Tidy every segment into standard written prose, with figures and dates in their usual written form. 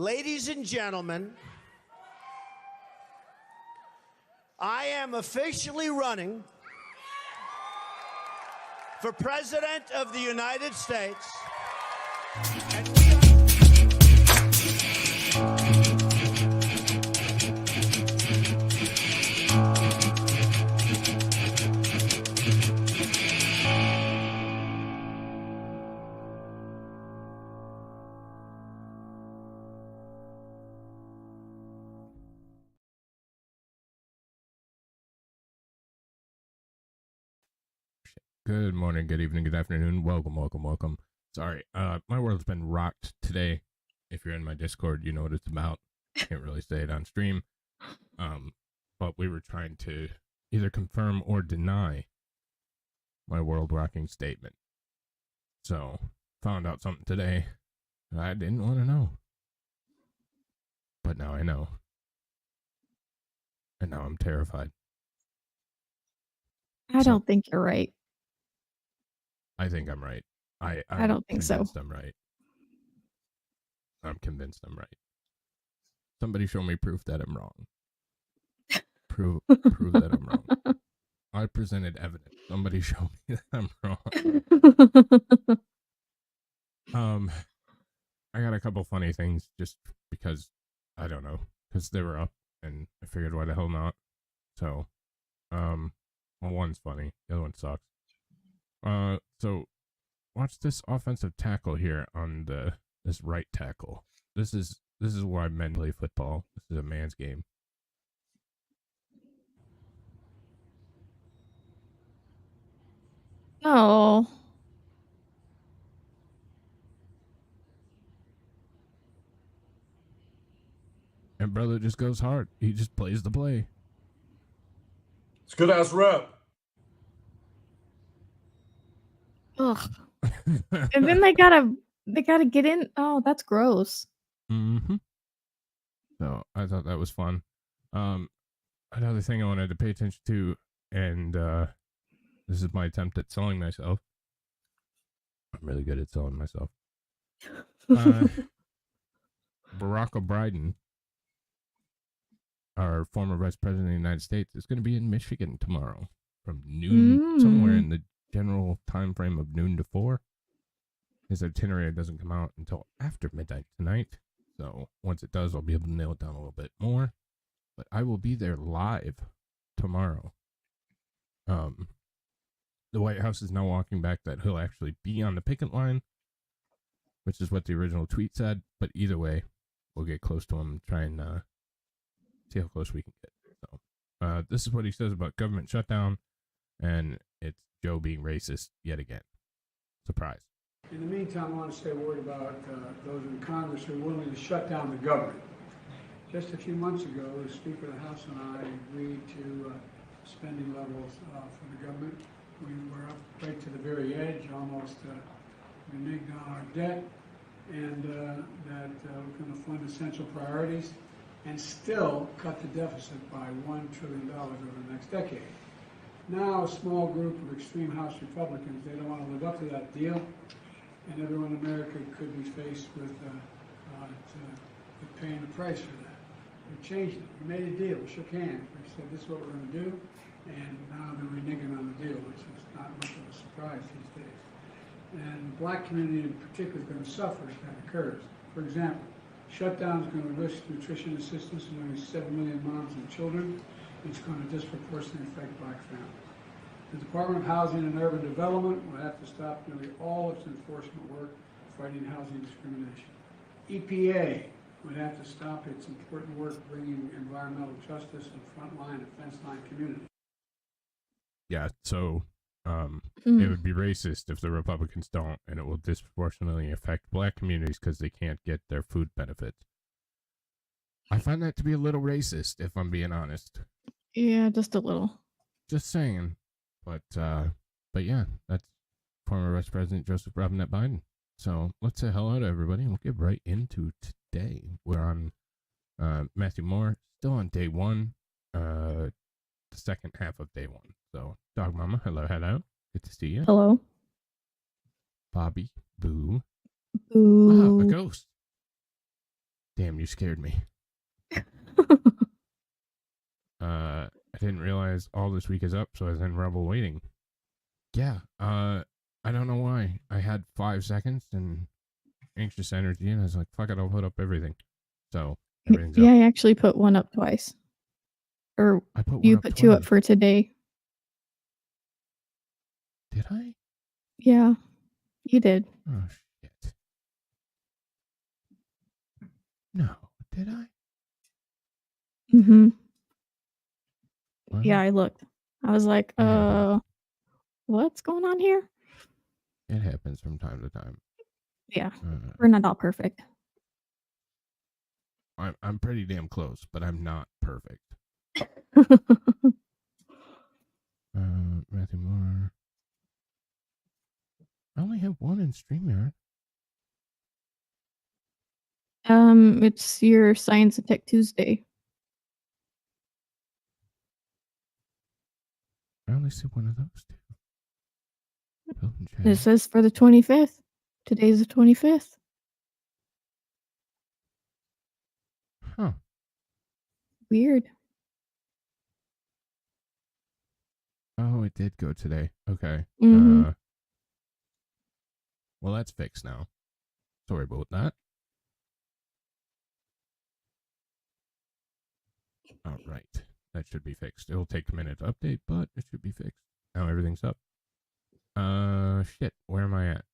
Ladies and gentlemen, I am officially running for President of the United States. And Good morning, good evening, good afternoon. Welcome. Sorry, my world's been rocked today. If you're in my Discord, you know what it's about. Can't really say it on stream. But we were trying to either confirm or deny my world rocking statement. So, found out something today that I didn't want to know. But now I know. And now I'm terrified. I don't think you're right. I think I'm right. I don't think so. I'm right. I'm convinced I'm right. Somebody show me proof that I'm wrong. Prove that I'm wrong. I presented evidence. Somebody show me that I'm wrong. I got a couple funny things just because I don't know, because they were up and I figured why the hell not. So, well, one's funny, the other one sucks. So watch this offensive tackle here on this right tackle. This is why men play football. This is a man's game. Oh. And brother just goes hard. He just plays the play. It's a good ass rep. Ugh. And then they gotta get in. Oh, that's gross. Mm-hmm. So I thought that was fun. Another thing I wanted to pay attention to, and this is my attempt at selling myself. I'm really good at selling myself. Barack O'Brien, our former vice president of the United States, is going to be in Michigan tomorrow from noon, somewhere in the general time frame of noon to 4. His itinerary doesn't come out until after midnight tonight, so once it does, I'll be able to nail it down a little bit more. But I will be there live tomorrow. The White House is now walking back that he'll actually be on the picket line, which is what the original tweet said. But either way, we'll get close to him and try and see how close we can get. So this is what he says about government shutdown, and it's Joe being racist yet again. Surprise. In the meantime, I want to say a word about those in Congress who are willing to shut down the government. Just a few months ago, the Speaker of the House and I agreed to spending levels for the government. We were up right to the very edge, almost reneged on our debt, and that we're going to fund essential priorities and still cut the deficit by $1 trillion over the next decade. Now, a small group of extreme House Republicans, they don't want to live up to that deal, and everyone in America could be faced with paying the price for that. We changed it. We made a deal. We shook hands. We said this is what we're going to do, and now they're reneging on the deal, which is not much of a surprise these days. And the black community in particular is going to suffer if that occurs. For example, shutdown is going to risk nutrition assistance to nearly 7 million moms and children. It's going to disproportionately affect black families. The Department of Housing and Urban Development will have to stop nearly all its enforcement work fighting housing discrimination. EPA would have to stop its important work bringing environmental justice and frontline and fence line communities. Yeah, so it would be racist if the Republicans don't, and it will disproportionately affect black communities because they can't get their food benefits. I find that to be a little racist, if I'm being honest. Yeah, just a little. Just saying. But yeah, that's former Vice President Joseph Robinette Biden. So let's say hello to everybody, and we'll get right into today. We're on Matheau Moore, still on day 1, the second half of day 1. So, Dog Mama, hello. Good to see you. Hello. Bobby, Boo. Boo. Ah, a ghost. Damn, you scared me. I didn't realize all this week is up, so I was in Rebel waiting. Yeah, I don't know why. I had 5 seconds and anxious energy, and I was like, fuck it, I'll put up everything. So, everything's Yeah, up. I actually put one up twice. Or I put one you up put 2 up twice. for today. Did I? Yeah, you did. Oh, shit. No, did I? Mm-hmm. Well, Yeah, I looked. I was like, it happens. what's going on here? It happens from time to time. Yeah, we're not all perfect. I'm pretty damn close, but I'm not perfect. Matheau Moore. I only have one in StreamYard. It's your Science and Tech Tuesday. I only see one of those two. It says for the 25th. Today's the 25th. Huh. Weird. Oh, it did go today. Okay. Mm-hmm. Well, that's fixed now. Sorry about that. All right. That should be fixed. It'll take a minute to update, but it should be fixed. Now everything's up. Shit. Where am I at?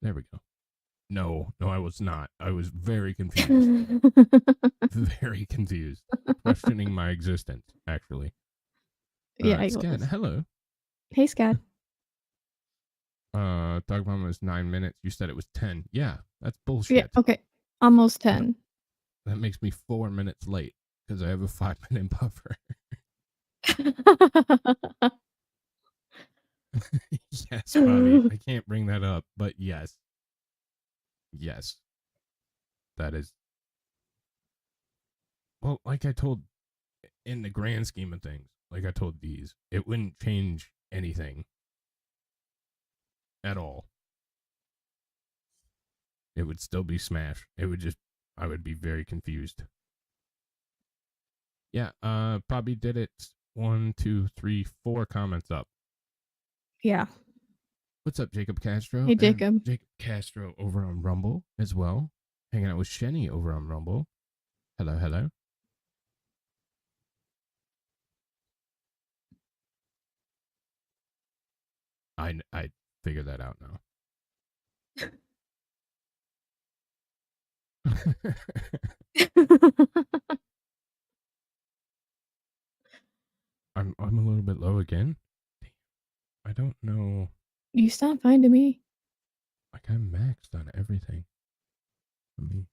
There we go. No, I was not. I was very confused. Very confused. Questioning my existence, actually. Yeah, Scad, hello. Hey, Scad. Dog Mama was 9 minutes. You said it was 10. Yeah, that's bullshit. Yeah, okay. Almost 10. That makes me 4 minutes late because I have a 5-minute buffer. Yes, Bobby. I can't bring that up, but yes. Yes. That is. Well, like I told, in the grand scheme of things, like I told Deez, it wouldn't change anything at all. It would still be Smash. It would just, I would be very confused. Yeah, Bobby did it 1, 2, 3, 4 comments up. Yeah. What's up, Jacob Castro? Hey, Jacob. And Jacob Castro over on Rumble as well. Hanging out with Shenny over on Rumble. Hello, hello. I figured that out now. I'm a little bit low again. I don't know. You sound fine to me. Like I'm maxed on everything. Let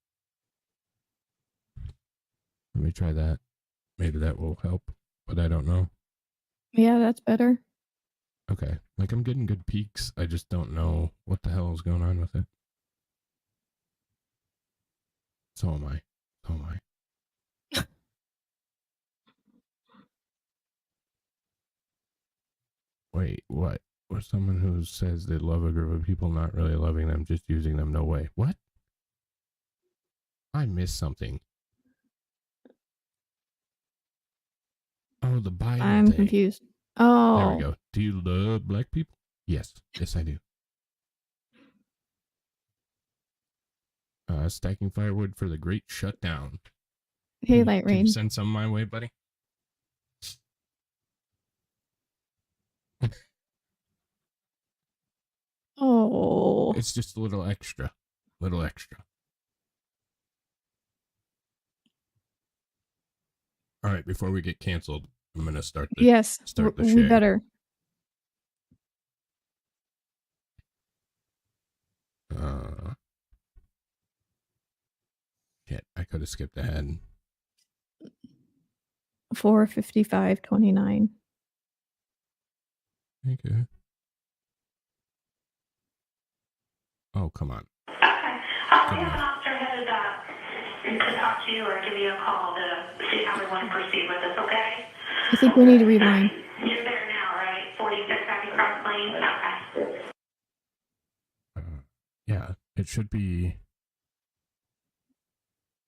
me try that. Maybe that will help, but I don't know. Yeah, that's better. Okay. Like I'm getting good peaks. I just don't know what the hell is going on with it. So am I. Wait, what? Or someone who says they love a group of people not really loving them, just using them, no way. What? I missed something. Oh, the Biden I'm thing. confused. Oh. There we go. Do you love black people? Yes. Yes, I do. Stacking firewood for the great shutdown. Hey, Light Rain. Can you send some my way, buddy? Oh. It's just a little extra. Little extra. All right, before we get canceled, I'm going to start the Yes, we better. Shit, I could have skipped ahead. 4:55:29. Okay. Oh, come on. Okay. I'll have an officer headed up to talk to you or give you a call to see how we want to proceed with this, okay? I think we need to rewind. You're there now, right? 46 Happy Cross Lane? Okay. It should be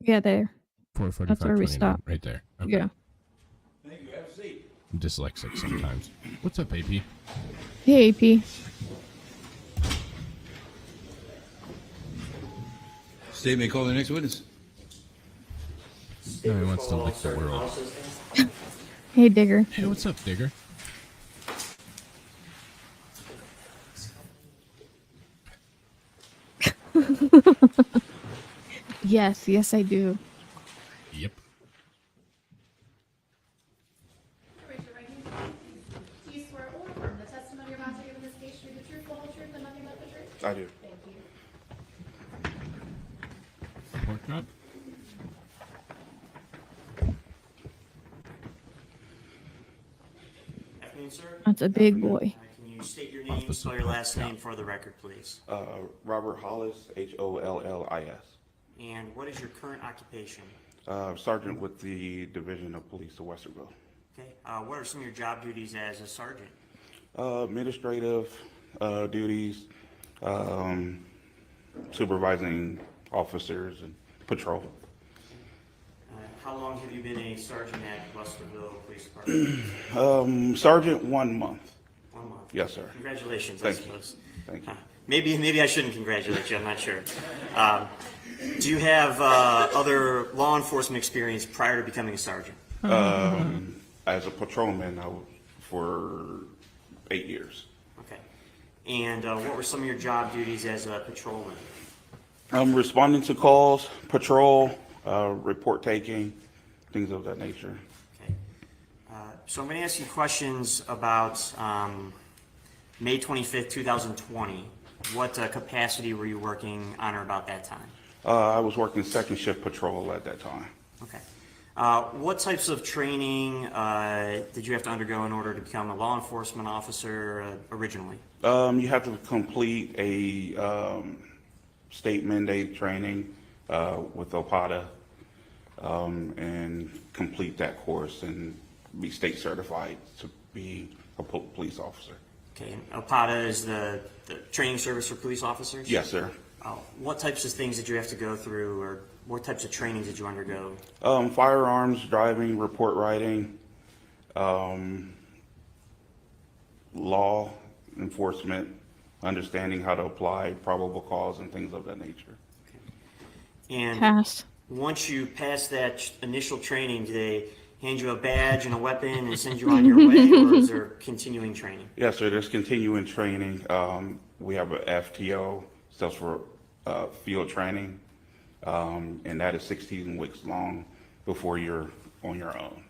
Yeah, there. 445. That's where we stop. Right there. Okay. Yeah. Thank you. Have a seat. I'm dyslexic sometimes. What's up, AP? Hey, AP. State may call the next witness. No, he wants to lick the world. Hey, Digger. Hey, what's up, Digger? Yes, I do. Yep. Raise your right hand. Do you swear or affirm the testimony you're about to give in this case should be the truth, the whole truth, and nothing but the truth? I do. Thank you. Pork chop? Afternoon, sir. That's a big boy. Can you state your name, spell your last name for the record, please? Robert Hollis, Hollis. And what is your current occupation? Sergeant with the Division of Police of Westerville. Okay. What are some of your job duties as a sergeant? Administrative duties, supervising officers and patrol. How long have you been a sergeant at Westerville Police Department? Sergeant, 1 month. 1 month. Yes, sir. Congratulations, Thank I you. suppose. Thank you. Maybe I shouldn't congratulate you. I'm not sure. Do you have other law enforcement experience prior to becoming a sergeant? As a patrolman, for 8 years. Okay. And what were some of your job duties as a patrolman? Responding to calls, patrol, report taking, things of that nature. Okay. So I'm going to ask you questions about May 25th, 2020. What capacity were you working on or about that time? I was working second shift patrol at that time. Okay. What types of training did you have to undergo in order to become a law enforcement officer originally? You have to complete a state mandate training with OPATA and complete that course and be state certified to be a police officer. Okay. And OPATA is the training service for police officers? Yes, sir. What types of things did you have to go through, or what types of trainings did you undergo? Firearms, driving, report writing, law enforcement, understanding how to apply probable cause and things of that nature. And Pass. once you pass that initial training, do they hand you a badge and a weapon and send you on your way, or is there continuing training? Yes, sir. There's continuing training. We have a FTO, stands for field training, and that is 16 weeks long before you're on your own.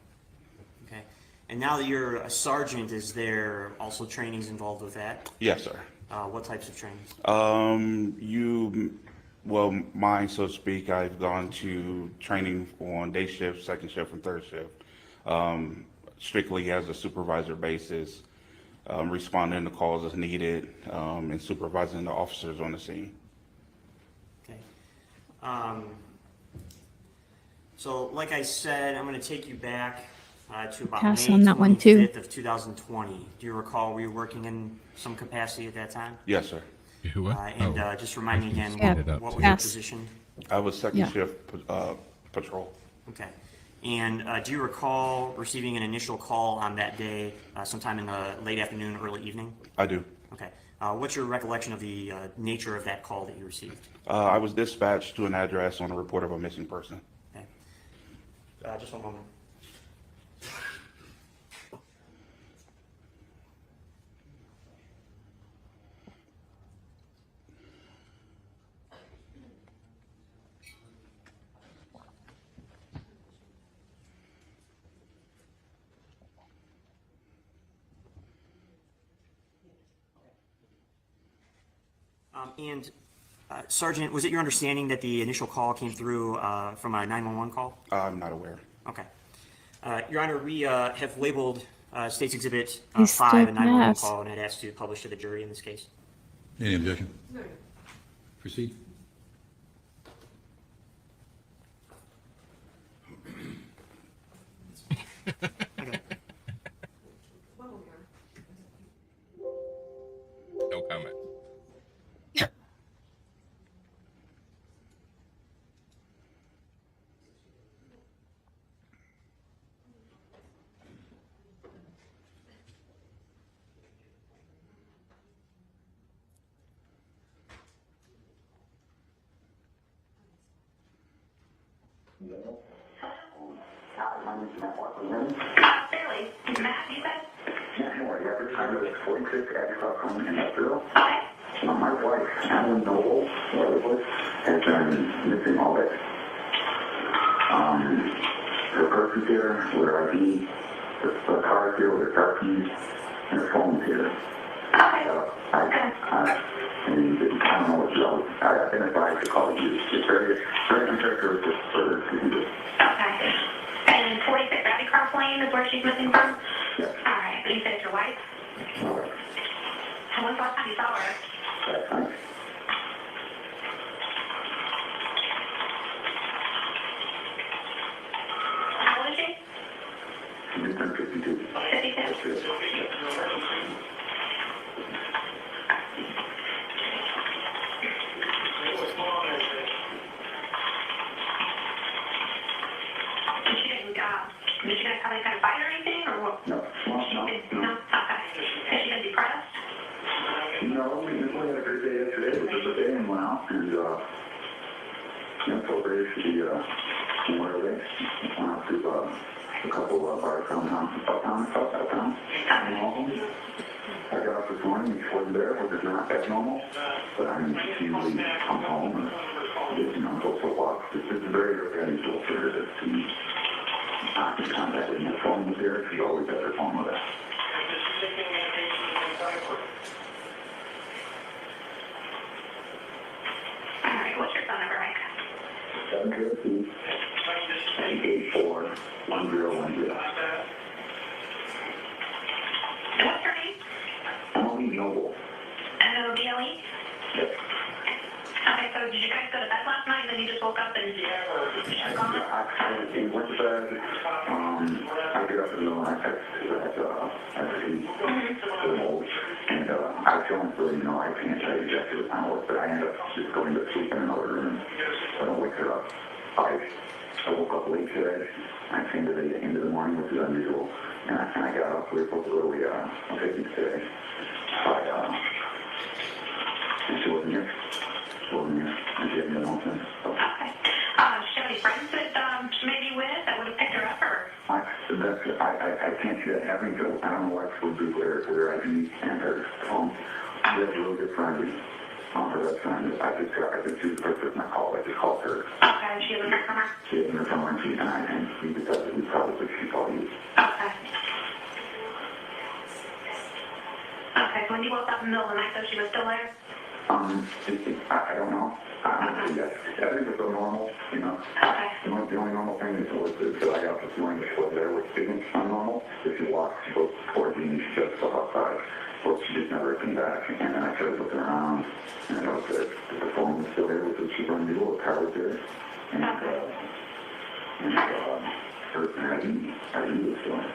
Okay. And now that you're a sergeant, is there also trainings involved with that? Yes, sir. What types of trainings? Mine, so to speak, I've gone to training on day shift, second shift, and third shift, strictly as a supervisor basis, responding to calls as needed, and supervising the officers on the scene. Okay. So, like I said, I'm going to take you back to about Pass May on that one, too. 25th of 2020. Do you recall were you working in some capacity at that time? Yes, sir. Who what? And just remind me again, Yeah. what was your Pass. position? I was second Yeah. shift patrol. Okay. And do you recall receiving an initial call on that day, sometime in the late afternoon, early evening? I do. Okay. What's your recollection of the nature of that call that you received? I was dispatched to an address on a report of a missing person. Okay. Just one moment. Sergeant, was it your understanding that the initial call came through from a 911 call? I'm not aware. Okay. Your Honor, we have labeled State's Exhibit He's 5 still a 911 pass. call, and had asked to publish to the jury in this case. Any objection? No. Proceed. No comment. Fairly. Matt, you said? Yeah, sure. Yeah, this time it was 46 Agricultural Industrial. Okay. My wife, Alan Noble, has been missing all day. Her purse is here with her ID, the car is here with her car keys, and her phone is here. Okay. I don't know what you all, I identified to call you. It's very uncharacteristic for her to do this. Okay. And 46 Abbey Cross Lane is where she's missing from? Yes. All right. You said it's your wife? All right. And when's the last time you saw her? That's fine. How old is she? She just turned 52. 52. Did she guys have any kind of fight or anything, or what? No. Well, no. No? Okay. Is she depressed? No, we had a great day yesterday. It was just a day and went out and, celebrated the, Memorial Day. Went out to, a couple of bars downtown, outside town. I got up this morning, she wasn't there, which is not abnormal, but I mean, she usually comes home and, goes for walks. It's very unusual for her to see in contact with me. The phone was there, she always had her phone with her. All right. What's your phone number, Mike? 702-884-1010. And what's her name? Emily Noble. N-O-B-L-E? Yes. Okay, so did you guys go to bed last night and then you just woke up and she's gone? I went to bed. I get up in the middle and I see the mold. And I was feeling really, I can't tell you exactly what time it was, but I ended up just going to sleep in another room. So I don't wake her up. I woke up late today. I came to the end of the morning, which is unusual. And I got up. We were supposed to go to picnic today. And she wasn't here. And she hadn't been home since. So. Okay. Does she have any friends that she may be with that would have picked her up, or? I can't see that happening, because I don't know what would be with her ID and her phone. She has a really good friend. Her best friend. I just choose the first person I called. I just called her. Okay, she hasn't heard from her? She hasn't heard from her, and we decided we probably should call you. Okay. Okay, so when you woke up in the middle of the night, though, she was still there? I don't know. Honestly, yes. I think it's so normal, Okay. The only normal thing is that I got up this morning, she was there, which isn't unnormal. If she walks, she goes towards me, and she just goes outside. But she just never came back. And then I started looking around, and I noticed that the phone was still there, which was super unusual. The car was there. And her ID was still there.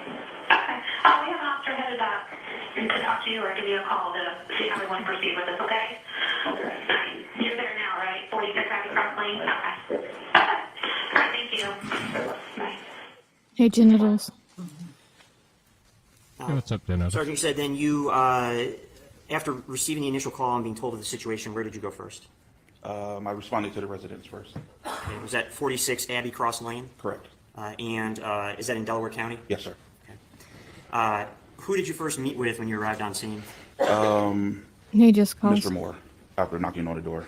Okay. We have an officer headed up to talk to you or give you a call to see how we want to proceed with this, okay? Okay. All right. You're there now, right? 46 Abbey Cross Lane? Okay. All right, thank you. Bye. Hey, genitals. Hey, what's up, Dennis? Sergeant, you said then you, after receiving the initial call and being told of the situation, where did you go first? I responded to the residents first. Okay, was that 46 Abbey Cross Lane? Correct. And is that in Delaware County? Yes, sir. Okay. Who did you first meet with when you arrived on scene? He just called. Mr. Moore, after knocking on the door.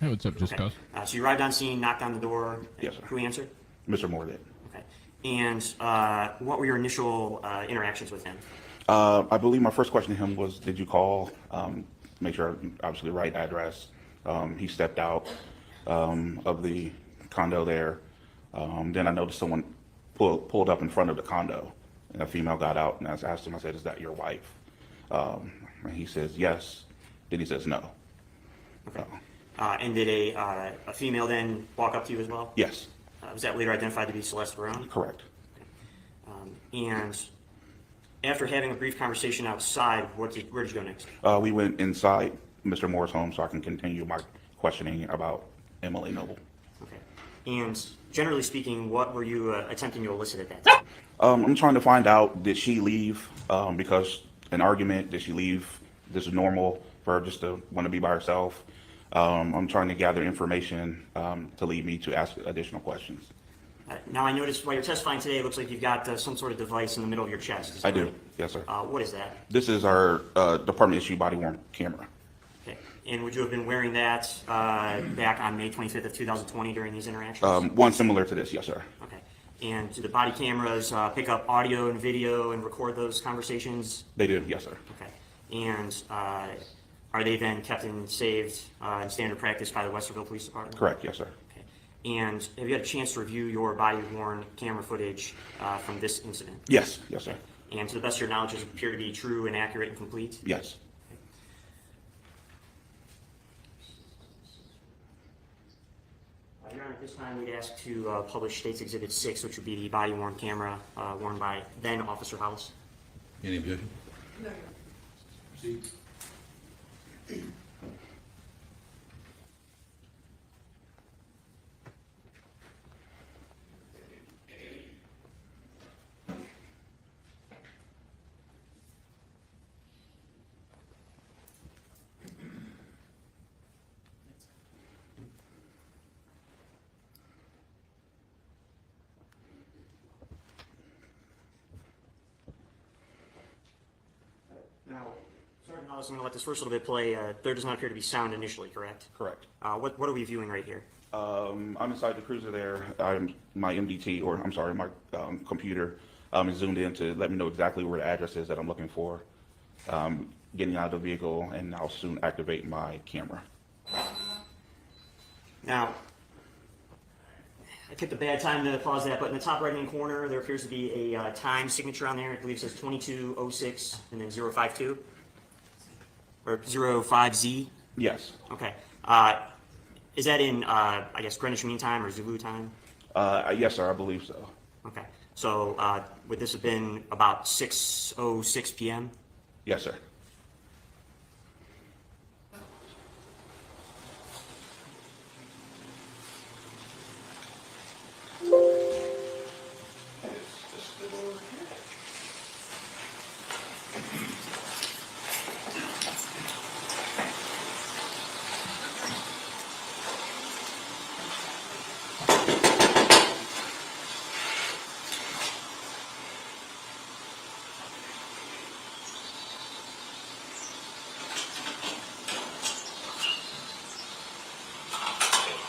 Hey, what's up, just Okay. cause? So you arrived on scene, knocked on the door. Yes, sir. Who answered? Mr. Moore did. Okay. And what were your initial interactions with him? I believe my first question to him was, did you call? Make sure, obviously, the right address. He stepped out of the condo there. Then I noticed someone pulled up in front of the condo, and a female got out, and I asked him, I said, is that your wife? And he says, yes. Then he says, no. Okay. And did a female then walk up to you as well? Yes. Was that later identified to be Celeste Brown? Correct. And after having a brief conversation outside, where did you go next? We went inside Mr. Moore's home so I can continue my questioning about Emily Noble. Okay. And generally speaking, what were you attempting to elicit at that time? I'm trying to find out, did she leave because an argument? Did she leave? This is normal for her just to want to be by herself. I'm trying to gather information to lead me to ask additional questions. Now, I noticed while you're testifying today, it looks like you've got some sort of device in the middle of your chest. Is that I do. right? Yes, sir. What is that? This is our department issue body-worn camera. Okay. And would you have been wearing that back on May 25th of 2020 during these interactions? One similar to this, yes, sir. Okay. And do the body cameras pick up audio and video and record those conversations? They do, yes, sir. Okay. And are they then kept and saved in standard practice by the Westerville Police Department? Correct, yes, sir. Okay. And have you had a chance to review your body-worn camera footage from this incident? Yes, yes, sir. And to the best of your knowledge, does it appear to be true and accurate and complete? Yes. Your Honor, at this time, we'd ask to publish State's Exhibit 6, which would be the body-worn camera worn by then Officer Hollis. Any objection? No. Proceed. Now, Sergeant Hollis, I'm going to let this first little bit play. There does not appear to be sound initially, correct? Correct. What are we viewing right here? I'm inside the cruiser there. My MDT, or I'm sorry, my computer is zoomed in to let me know exactly where the address is that I'm looking for. Getting out of the vehicle, and I'll soon activate my camera. Now, I picked a bad time to pause that, but in the top right-hand corner, there appears to be a time signature on there. I believe it says 22:06 and then 052, or 05Z. Yes. Okay. Is that in, I guess, Greenwich Mean Time or Zulu time? Yes, sir, I believe so. Okay. So would this have been about 6:06 p.m.? Yes, sir.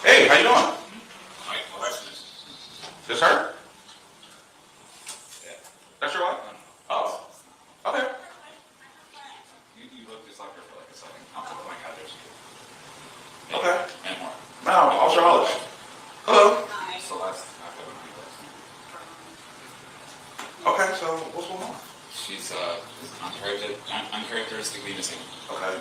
Hey, how you doing? This her? That's your wife? Oh, okay. You look just like her for like a second. I'll put my cat there. Okay. And more. Now, Officer Hollis. Hello. Celeste. Okay, so what's going on? She's uncharacteristically missing. Okay.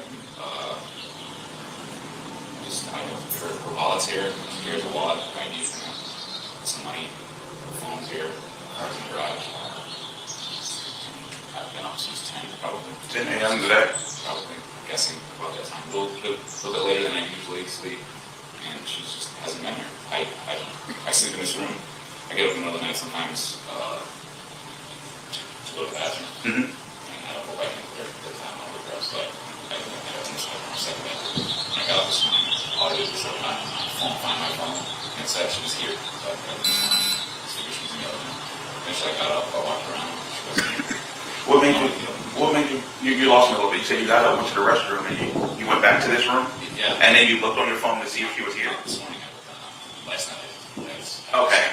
Her wallet's here. She carries a wallet, IDs, and some money. Her phone's here. Car's in the garage. I've been up since 10, probably. 10 a.m. today? Probably. Guessing about that time. A little bit later than I usually sleep. And she just hasn't been here. I sleep in this room. I get up in the middle of the night sometimes to go to the bathroom. Mm-hmm. And I don't go back in there at the time I'll regress, but I don't think so. When I got up this morning, all I did was look at my phone, and it said she was here. So I figured she was in the other room. And so I got up, I walked around, she wasn't here. What made you lost me a little bit? You said you got up, went to the restroom, and you went back to this room? Yeah. And then you looked on your phone to see if she was here? This morning I looked last night. Okay.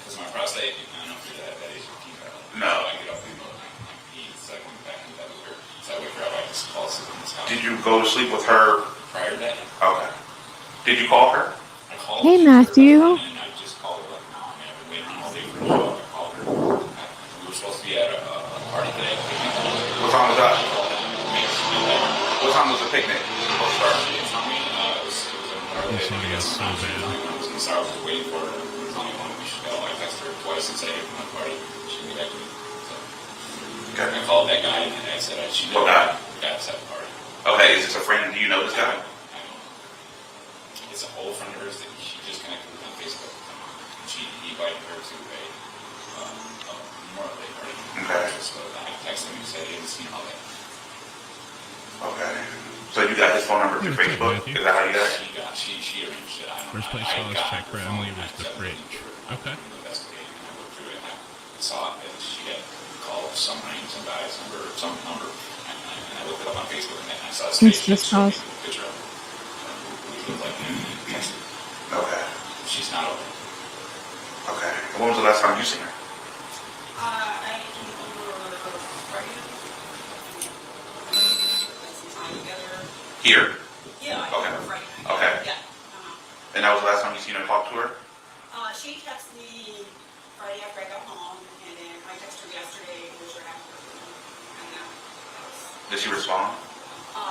Because my prostate, I don't know if you're that age of keep out. No. I get up in the middle of the night, I'm pee, so I went back into bed with her. So I wake her up, I just fall asleep in this house. Did you go to sleep with her? Prior to that? Okay. Did you call her? I called Hey, her, Matthew. and I just called her like, no, I mean, I've been waiting all day for her to show up. I called her. We were supposed to be at a party today. What time was that? What time was the picnic supposed to start? She didn't tell me. It was Somebody else so bad. So I was waiting for her to tell me when we should go. I texted her twice and said, hey, come on, party. She didn't get back to me. So Okay. I called that guy and I said, she did. What guy? The guy that's at the party. Okay, is this a friend? Do you know this guy? I don't. It's an old friend of hers that she just connected with on Facebook. He invited her to a Memorial Day party. Okay. So I texted him and said, hey, this, all that. Okay. So you got his phone number through Facebook? Is that how you got it? She arranged it. I don't know. First place Hollis checked for Emily was the fridge. Okay. That's saw it, and she had called some name, some guy's number, some number, and I looked it up on Facebook, and I saw his face. This house. A picture of who he looked like and texted. Okay. She's not open. Okay. And when was the last time you seen her? I came over Friday. Some time together. Here? Yeah, I Okay. came over Friday night. Okay. Yeah. And that was the last time you seen her talk to her? She texted me Friday after I got home, and then I texted her yesterday, was her happy birthday. And that was, Did she respond?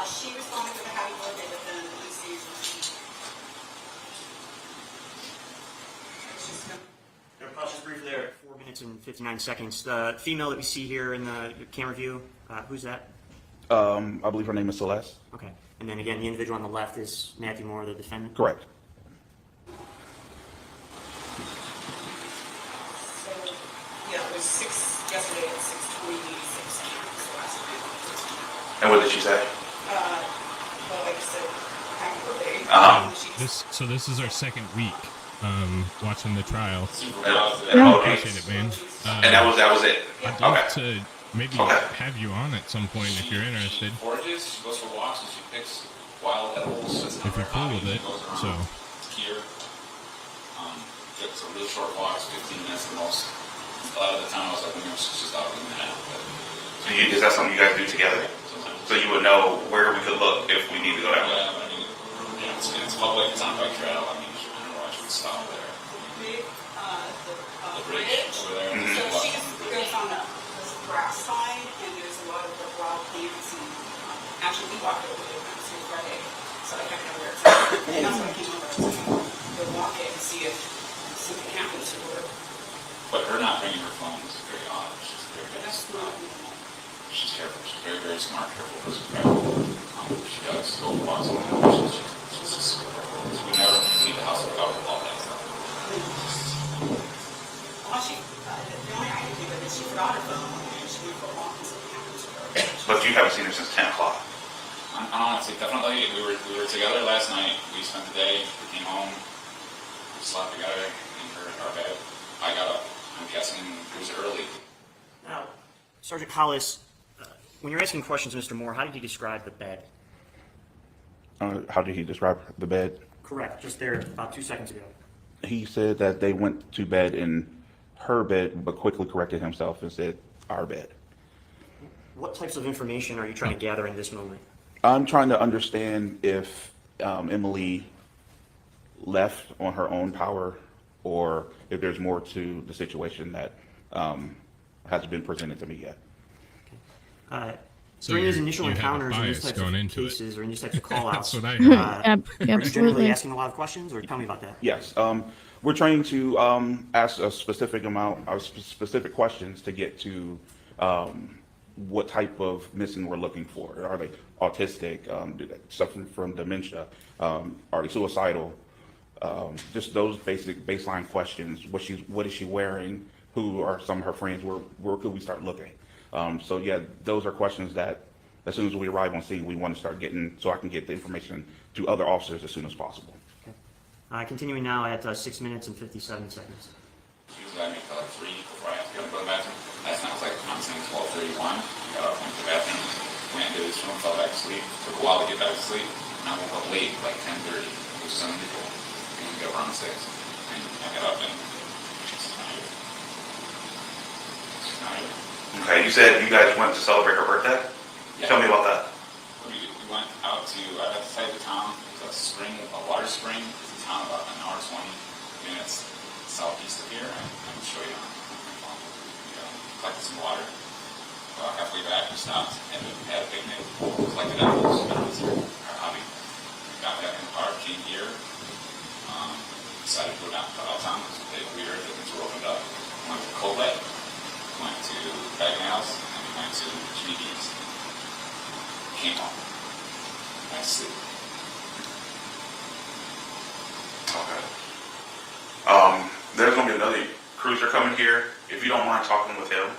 she responded with a happy birthday, but then Lucy Just briefly there, 4 minutes and 59 seconds. The female that we see here in the camera view, who's that? I believe her name is Celeste. Okay. And then again, the individual on the left is Matheau Moore, the defendant? Correct. So, yeah, it was yesterday at 6:26 the last time. And what did she say? Well, like I said, happy birthday. This is our second week watching the trial. Yeah. Appreciate it, man. And that was it. I'd love to maybe have you on at some point if you're interested. Forages, she goes for walks, and she picks wild edibles. If you're cool with it, so. Here. It's a real short walk, 15 minutes the most. A lot of the time I was like, she's just out doing that. So is that something you guys do together? So you would know where we could look if we need to go that way? Yeah, I mean, it's public, it's on bike trail. I mean, I don't know why she would stop there. The bridge over there. Mm-hmm. So she just goes on the grass side, and there's a lot of the wild plants, and actually we walked over there on Friday, so I kind of know where it's at. And that's why I came over, to go walk it and see if something happens to her. But her not bringing her phone is very odd. She's very, very That's smart. not normal. She's careful. She's very, very smart, careful person, careful. She does go for walks on the house. She's just super careful. So we never leave the house without all that stuff. Well, the only I can think of is she forgot her phone, and she went for a walk and something happened to her. But you haven't seen her since 10 o'clock. Honestly, definitely. We were together last night. We spent the day. We came home. We slept together in our bed. I got up. I'm guessing it was early. Now, Sergeant Hollis, when you're asking questions, Mr. Moore, how did you describe the bed? How did he describe the bed? Correct, just there about 2 seconds ago. He said that they went to bed in her bed, but quickly corrected himself and said our bed. What types of information are you trying to gather in this moment? I'm trying to understand if Emily left on her own power, or if there's more to the situation that hasn't been presented to me yet. So during these you initial have a encounters in these bias types going of into it. cases or in these types of call-outs, That's what I heard. are you generally Absolutely. asking a lot of questions, or tell me about that? Yes, we're trying to ask a specific amount of specific questions to get to what type of missing we're looking for. Are they autistic, suffering from dementia, are they suicidal? Just those basic baseline questions. What is she wearing? Who are some of her friends? Where could we start looking? So yeah, those are questions that as soon as we arrive on scene, we want to start getting, so I can get the information to other officers as soon as possible. Okay. Continuing now at 6 minutes and 57 seconds. Usually I make like 3 before I have to go to the bathroom. Last night was like, I'm saying 12:31. I got up, went to the bathroom, went into his room, fell back to sleep. Took a while to get back to sleep. And I woke up late, like 10:30, which is unusual. And we got around 6. And I got up and she's not here. She's not here. Okay, you said you guys went to celebrate her birthday? Yeah. Tell me about that. We went out to, at the side of the town, there's a spring, a water spring. It's a town about an hour 20 minutes southeast of here. I can show you on my phone. We collected some water. Halfway back, we stopped and we had a picnic. Collected apples. That was our hobby. Got back in the car, came here. Decided to go down to downtown because we heard that things were opened up. Went to Colette. Went to Bagnell's. And we went to Jimmy Dean's. Came home. I sleep. Okay. There's going to be another cruiser coming here. If you don't mind talking with him,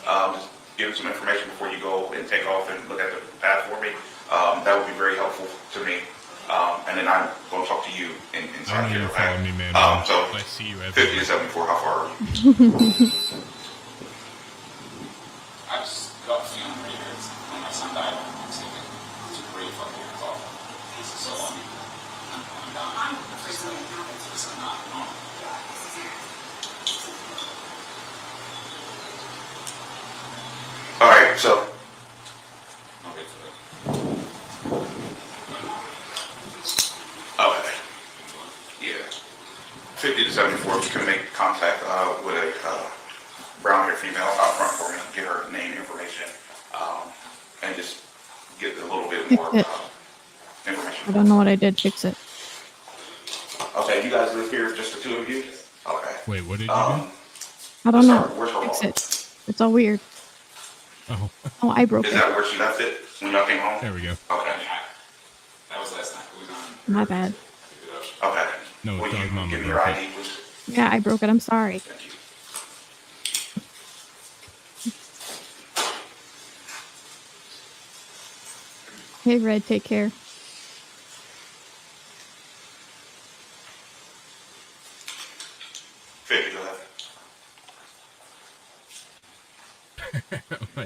just give him some information before you go and take off and look at the path for me. That would be very helpful to me. And then I'm going to talk to you inside here. Follow me, man. So I see you 50 to 74, how far are you? so. Okay. Yeah. 50 to 74, if you can make contact with a brown-haired female out front for me, get her name information, and just get a little bit more information. I don't know what I did. Fix it. Okay, you guys live here, just the two of you? Okay. Wait, what did you do? I don't know. Where's her Fix wallet? it. It's all weird. Oh. Oh, I broke Is it. that where she left it when y'all came home? There we go. Okay. That was last night. It was on. My bad. Okay. No, Will dog you mama give me broke your it. ID, please? Yeah, I broke it. I'm sorry. Thank you. Hey, Red, take care.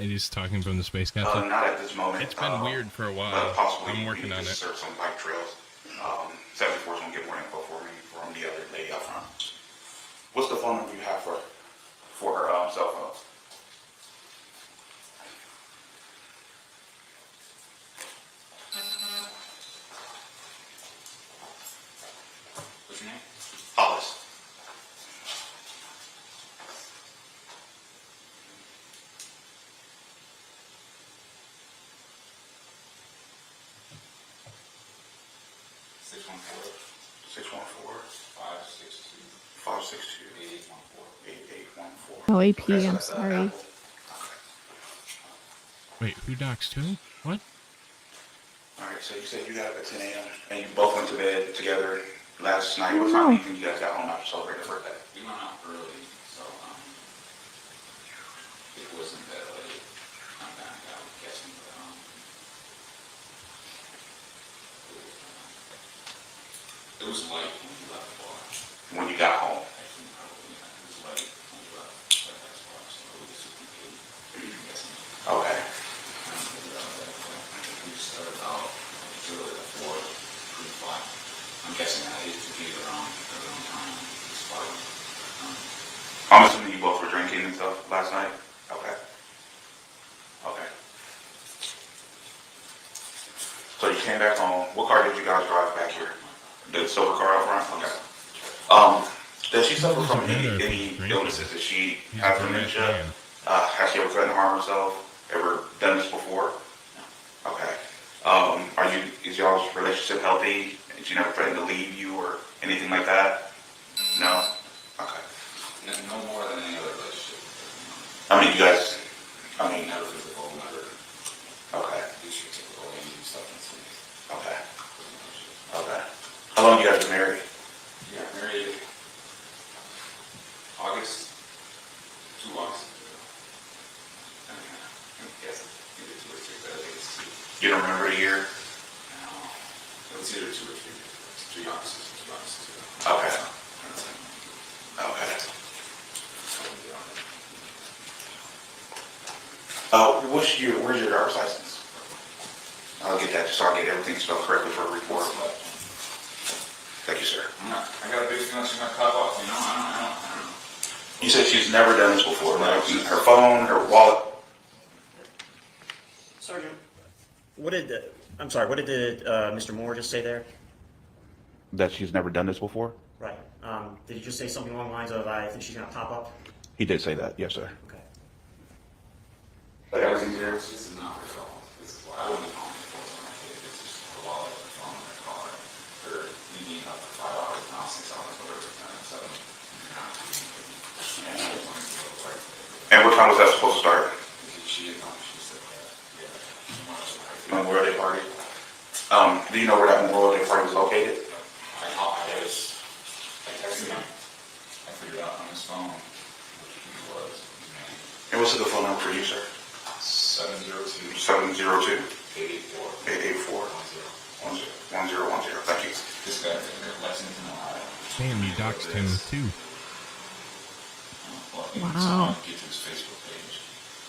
He's talking from the space capsule. Not at this moment. It's been weird for a while. I'm working on it. Search some bike trails. 74's gonna get more info for me from the other lady out front. What's the phone number you have for her cell phone? What's your name? Hollis. Oh, AP, I'm sorry. Wait, who doxed who? What? Alright, so you said you got up at 10 a.m. and you both went to bed together last night. What time do you think you guys got home after celebrating your birthday? We went out early, so it wasn't that late. I'm guessing, but it was light when we left the bar. When you got home? I think probably, yeah, it was light when we left the bar, so it was just Okay. we started out early at 4, 3 o'clock. I'm guessing I ate to be around time. It's probably, I'm assuming you both were drinking and stuff last night? Okay. Okay. So you came back home. What car did you guys drive back here? The silver car out front? Okay. Does she suffer from any illnesses? Does she have dementia? Has she ever threatened to harm herself? Ever done this before? Okay. Is y'all's relationship healthy? Did she never threaten to leave you or anything like that? No? Okay. no more than any other relationship. I mean, you guys, Never physical, never. Okay. Issue typical any substance. Okay. Okay. How long you guys been married? We got married August, 2 August. Yes, either 2 or 3, but I think it's 2. You don't remember the year? No, it was either 2 or 3. 3 Augusts, 2 Augusts. Okay. Okay. Where's your driver's license? I'll get that just so I get everything spelled correctly for a report. Thank you, sir. I got a big feeling she's gonna cut off, you know? I don't know. You said she's never done this before, right? Her phone, her wallet. Sergeant, what did Mr. Moore just say there? That she's never done this before? Right. Did he just say something along the lines of, I think she's gonna pop up? He did say that, yes, sir. Okay. Everything's there? This is not her fault. This is why I wouldn't call my phone on my kid. It's just her wallet, her phone, her car. Her leaving up for 5 hours, now 6 hours, whatever it's done. So, And what time was that supposed to start? she didn't know. She said, yeah. Memorial Day party. Do you know where that Memorial Day party was located? I texted him. I figured out on his phone which he was. And what's the phone number for you, sir? 702. 702. 884. 1010. Thank you. This guy in Lexington, Ohio. Damn, you doxed him too. Wow. Get to his Facebook page.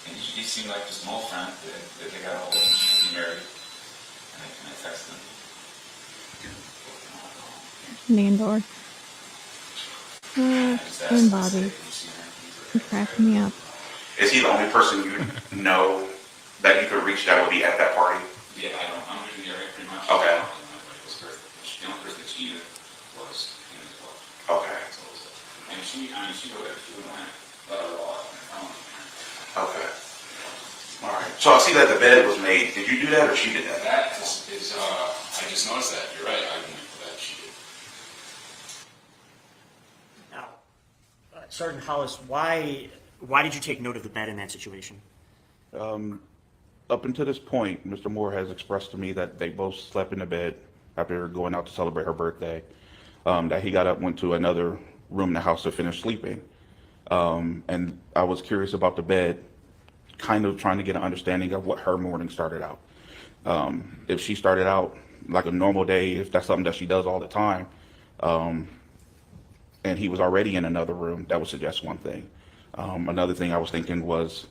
And he seemed like just an old friend that they got all he married. And I texted him. Nandor. And Bobby. You cracked me up. Is he the only person you know that you could reach that would be at that party? Yeah, I'm in the area pretty much. Okay. The only person that she knew was him as well. Okay. And she wouldn't let her off. Okay. All right. So I see that the bed was made. Did you do that or she did that? That is I just noticed that. You're right. I didn't know that she did. Now, Sergeant Hollis, why did you take note of the bed in that situation? Up until this point, Mr. Moore has expressed to me that they both slept in the bed after going out to celebrate her birthday, that he got up, went to another room in the house to finish sleeping. And I was curious about the bed, kind of trying to get an understanding of what her morning started out. If she started out like a normal day, if that's something that she does all the time, and he was already in another room, that would suggest one thing. Another thing I was thinking was,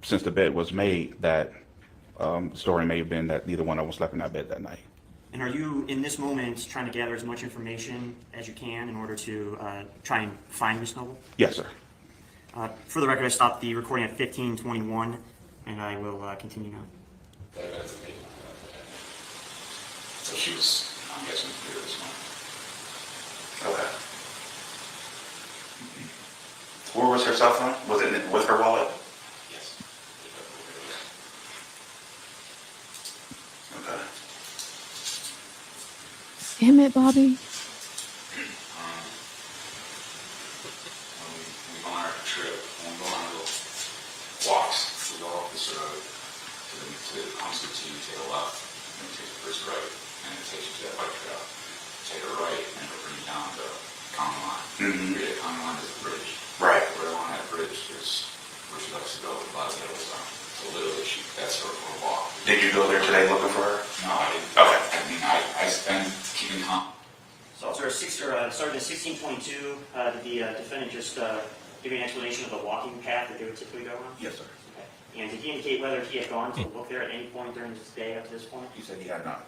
since the bed was made, that the story may have been that neither one of them slept in that bed that night. And are you, in this moment, trying to gather as much information as you can in order to try and find Ms. Noble? Yes, sir. For the record, I stopped the recording at 15:21, and I will continue now. That's amazing. So she was, I'm guessing, here this morning. Okay. Where was her cell phone? Was it with her wallet? Yes. Okay. Damn it, Bobby. When we go on our trip, when we go on little walks, we go off this road to the homicide team, take a left, and then take the first right, and it takes you to that bike trail. Take a right, and it'll bring you down the county line. The county line is a bridge. Right. Right along that bridge, there's where she likes to go, a lot of hills on. So literally, that's her walk. Did you go there today looking for her? No, I didn't. Okay. I mean, I've been keeping calm. So, Sergeant, starting at 16:22, did the defendant just give you an explanation of the walking path that they would typically go on? Yes, sir. Okay. And did he indicate whether he had gone to look there at any point during his day up to this point? He said he had not.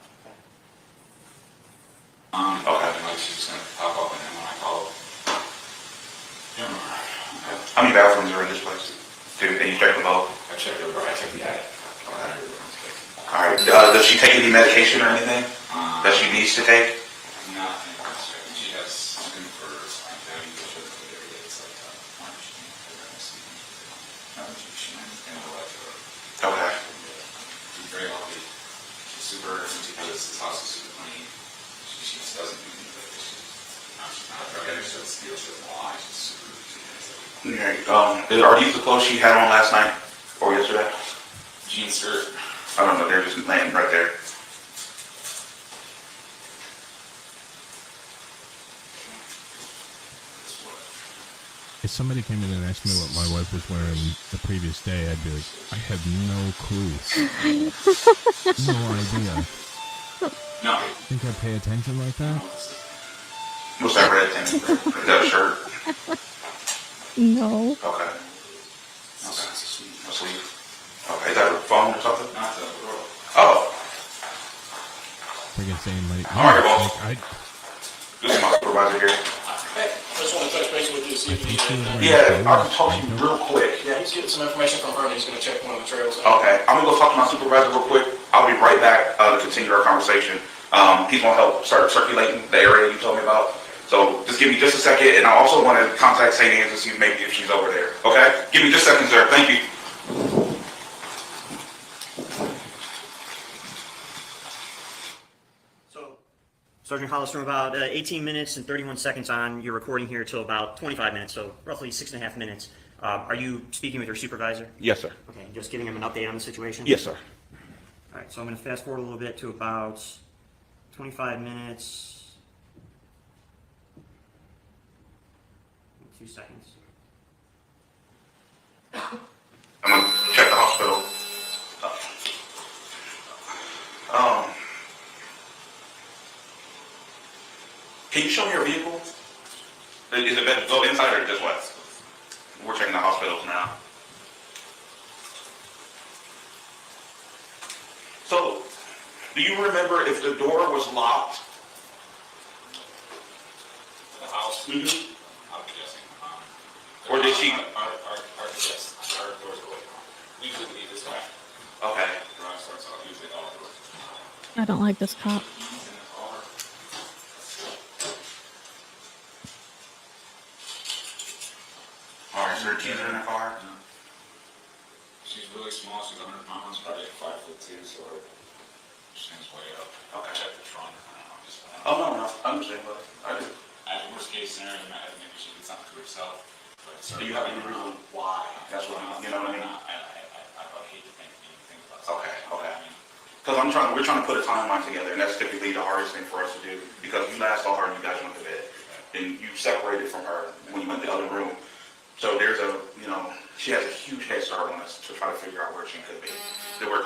Okay. Like she's gonna pop up, and then when I call, How many bathrooms are in this place? Did you check them both? I checked over. I checked the attic. All right. Does she take any medication or anything that she needs to take? Nothing. She has something for anxiety, which I put every day. It's like March. She might end the life of her. Okay. She's very healthy. She's super meticulous. This house is super clean. She just doesn't do anything. She's not a drug addict. She doesn't steal. She doesn't lie. She's super. Okay. Are these the clothes she had on last night or yesterday? Jean skirt. I don't know. They're just laying right there. If somebody came in and asked me what my wife was wearing the previous day, I'd be like, I have no clue. No idea. No. Think I pay attention like that? What's that red thing? Is that a shirt? No. Okay. Okay. A sleeve. Okay. Is that a phone or something? Not the girl. Oh. Freaking saying like, All right, boss. like This is my supervisor here. Hey, just want to touch base with you, see if you need anything. Yeah, I can talk to you real quick. Yeah, he's getting some information from her, and he's going to check one of the trails. Okay, I'm gonna go talk to my supervisor real quick. I'll be right back to continue our conversation. He's gonna help start circulating the area you told me about. So just give me just a second, and I also want to contact St. Anne's to see maybe if she's over there. Okay? Give me just a second, sir. Thank you. Sergeant Hollis, from about 18 minutes and 31 seconds on your recording here till about 25 minutes, so roughly 6.5 minutes. Are you speaking with your supervisor? Yes, sir. Okay, just giving him an update on the situation? Yes, sir. All right, so I'm going to fast forward a little bit to about 25 minutes. 2 seconds. I'm gonna check the hospital. Can you show me your vehicle? Is it better to go inside or just what? We're checking the hospitals now. So, do you remember if the door was locked? The house. Mm-hmm. I'm guessing. Or did she? Our doors are away. We couldn't leave this way. Okay. Garage starts off usually outdoors. I don't like this cop. Alright, so her keys are in the car? She's really small. She's 100 pounds, probably 5'2", so she stands way up. Okay. Check the trunk. I don't know, just. Oh, no, I understand, but I do. At the worst case scenario, maybe she did something to herself. But Do you have any reason why? That's what you know what I mean? I would hate to think about it. Okay. Because we're trying to put a timeline together, and that's typically the hardest thing for us to do. Because you last saw her, and you guys went to bed, and you separated from her when you went to the other room. So there's she has a huge head start on us to try to figure out where she could be. So we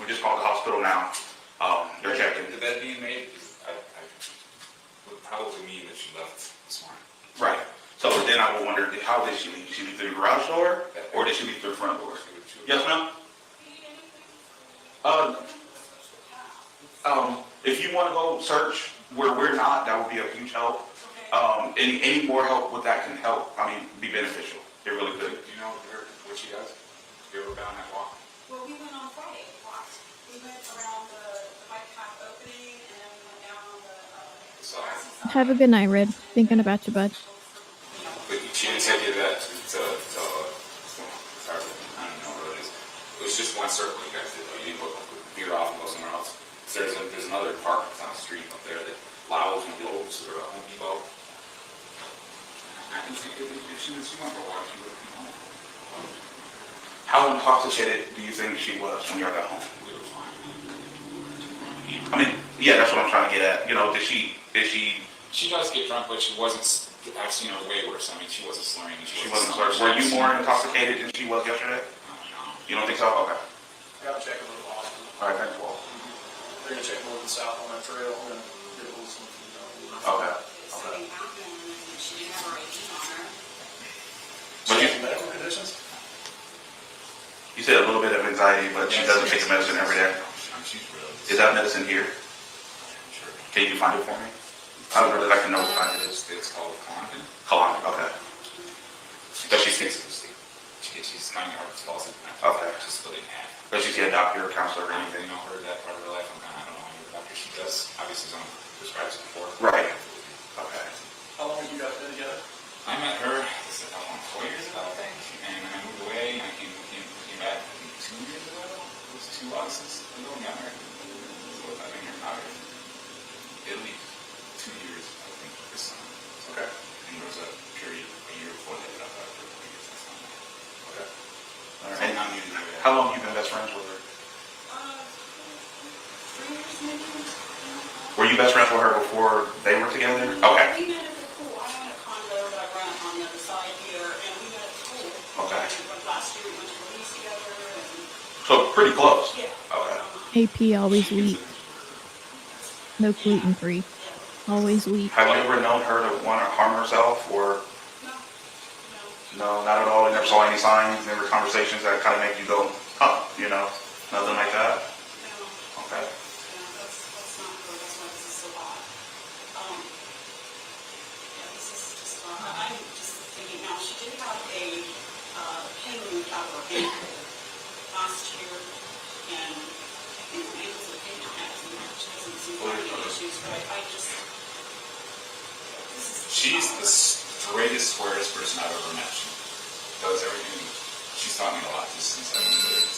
just called the hospital now. They're checking. The bed being made would probably mean that she left this morning. Right. So then I would wonder, how did she leave? Did she leave through the garage door, or did she leave through the front door? Yes, ma'am? If you want to go search where we're not, that would be a huge help. Any more help with that can help, be beneficial. It really could. Do you know what she does? Have you ever been on that walk? Well, we went on Friday, walked. We went around the bike path opening and then we went down on the grassy side. Have a good night, Red. Thinking about you, bud. But she didn't take you to that sorry, I don't know what it is. It was just one circle you guys did. You didn't veer off and go somewhere else. There's another park that's on the street up there that Lowell's and Globes or Home Depot. I can think if she went for a walk, she would have come home. How intoxicated do you think she was when you got home? We were fine. Yeah, that's what I'm trying to get at. Did she? She does get drunk, but she wasn't. I've seen her way worse. She wasn't slurring. She wasn't slurring. Were you more intoxicated than she was yesterday? No. You don't think so? Okay. Got to check a little off. All right, thanks, Walt. They're going to check north and south on that trail and get a little something. Okay. Something happened and she didn't have her ID on her. But you have medical conditions? You said a little bit of anxiety, but she doesn't take the medicine every day. Is that medicine here? Can you find it for me? I would really like to know what kind it is. It's called Klonopin. Klonopin, okay. Does she takes it to sleep. She's kind of hard to fall asleep. Okay. She's split in half. Does she see a doctor or counselor or anything? I heard that part of her life. I don't know any doctor. She does. Obviously, someone prescribes it before. Right. Okay. How long have you guys been together? I met her, this is about 4 years ago, I think, and I moved away, and I came back 2 years ago. It was 2 August ago, we got married. So I've been here now Italy 2 years, I think, this summer. Okay. And there was a period a year before that I thought for 4 years this summer. Okay. All right. And I'm usually how long have you been best friends with her? 3 years maybe. Were you best friends with her before they were together? Okay. We met at the pool. I own a condo that I rent on the other side here, and we met at the pool. Okay. And last year we went to Belize together. And So pretty close. yeah. Okay. AP always wheat. No gluten free. Always wheat. Have you ever known her to want to harm herself, or? No, not at all. You never saw any signs, never conversations that kind of make you go, huh, nothing like that? No. Okay. That's not good. That's why this is so hot. This is just, I'm just thinking now, she did have a pain removed out of her ankle last year, and I think her ankle's okay now, actually. She doesn't seem to have any issues, but I just, She's the straightest, squarest person I've ever met. She does everything. She's taught me a lot just since I've been with her.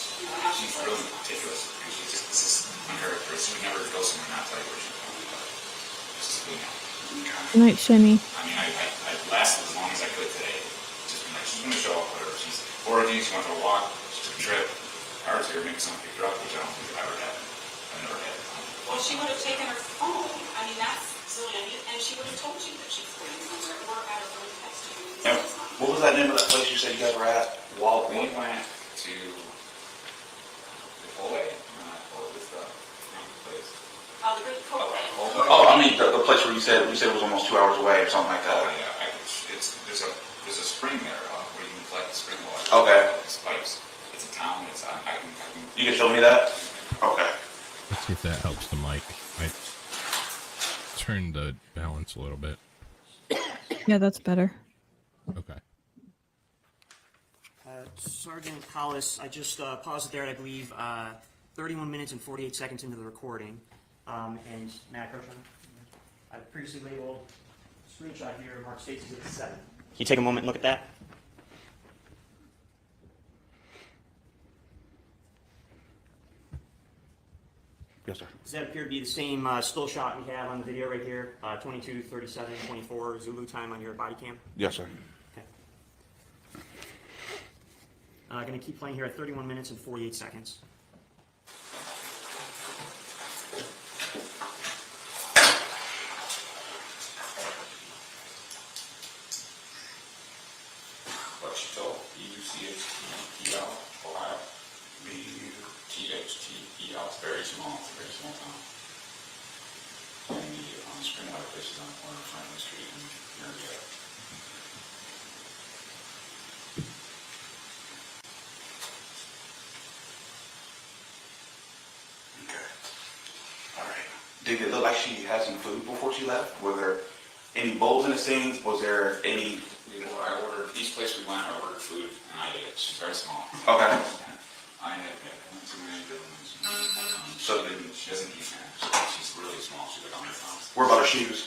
She's really meticulous. And she just, this is uncharacteristic. She would never go somewhere and not tell you where she's going. It's just who knows. Good night, Shimmy. I lasted as long as I could today. Just been like, she's going to show up, whatever. She's foraging, she went for a walk, she took a trip. I was here, maybe someone picked her up, which I don't think I've ever had. I've never had. well, she would have taken her phone. I mean, that's silly. And she would have told you that she's going somewhere or at her phone text you. And what was that name of that place you said you guys were at? We went to the Foley, what was the place? The Great Coat. Oh, the place where you said it was almost 2 hours away or something like that. Oh, yeah. There's a spring there where you can collect the spring water. Okay. It's pipes. It's a town. I can. You can show me that? Okay. Let's see if that helps the mic. I turned the balance a little bit. Yeah, that's better. Okay. Sergeant Hollis, I just paused it there, I believe, 31 minutes and 48 seconds into the recording. And Matt Kirshman, I previously labeled screenshot here, Mark States is at 7. Can you take a moment and look at that? Yes, sir. Does that appear to be the same still shot we have on the video right here? 22, 37, 24 Zulu time on your body cam? Yes, sir. Okay. Going to keep playing here at 31 minutes and 48 seconds. What she told E-U-C-H-T-E-L, Ohio. B-U-T-H-T-E-L. It's very small. It's a very small town. And the spring water place is on the corner of Franklin Street and Marietta. Okay. All right. Did it look like she had some food before she left? Were there any bowls in the sink? Was there any? I ordered, each place we went, I ordered food and I ate it. She's very small. Okay. I had too many vitamins. So she doesn't eat that. She's really small. She's like 100 pounds. What about her shoes?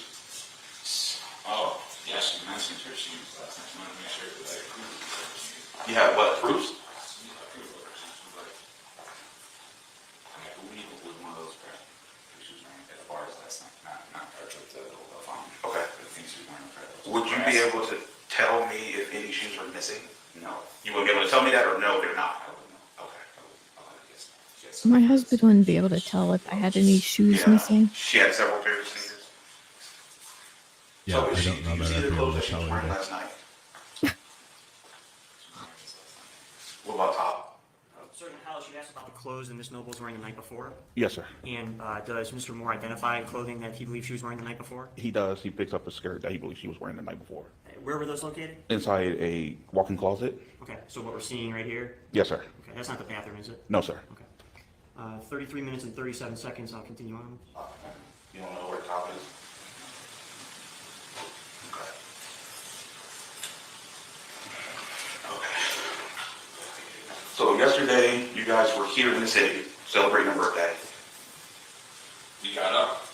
Oh, yeah, she mentioned her shoes last night. She wanted to make sure that I approved her shoes. You had what? Proofs? I approved of her shoes. She was like, I believe it was one of those pairs. She was wearing at the bars last night. Not pairs with the phone. Okay. I think she was wearing a pair of those. Would you be able to tell me if any shoes are missing? No. You wouldn't be able to tell me that, or no, they're not? I wouldn't know. Okay. My husband wouldn't be able to tell if I had any shoes missing. She had several pairs of sneakers. Yeah, So I did don't know you that see I'd the be able clothes to that she tell was her wearing that. last night? What about top? Sergeant Hollis, you asked about the clothes that Ms. Noble was wearing the night before. Yes, sir. And does Mr. Moore identify clothing that he believes she was wearing the night before? He does. He picks up a skirt that he believes she was wearing the night before. Where were those located? Inside a walk-in closet? Okay, so what we're seeing right here? Yes, sir. Okay, that's not the bathroom, is it? No, sir. Okay. 33 minutes and 37 seconds, I'll continue on. You don't know where the top is? Okay. Okay. So yesterday, you guys were here in the city celebrating her birthday. We got up.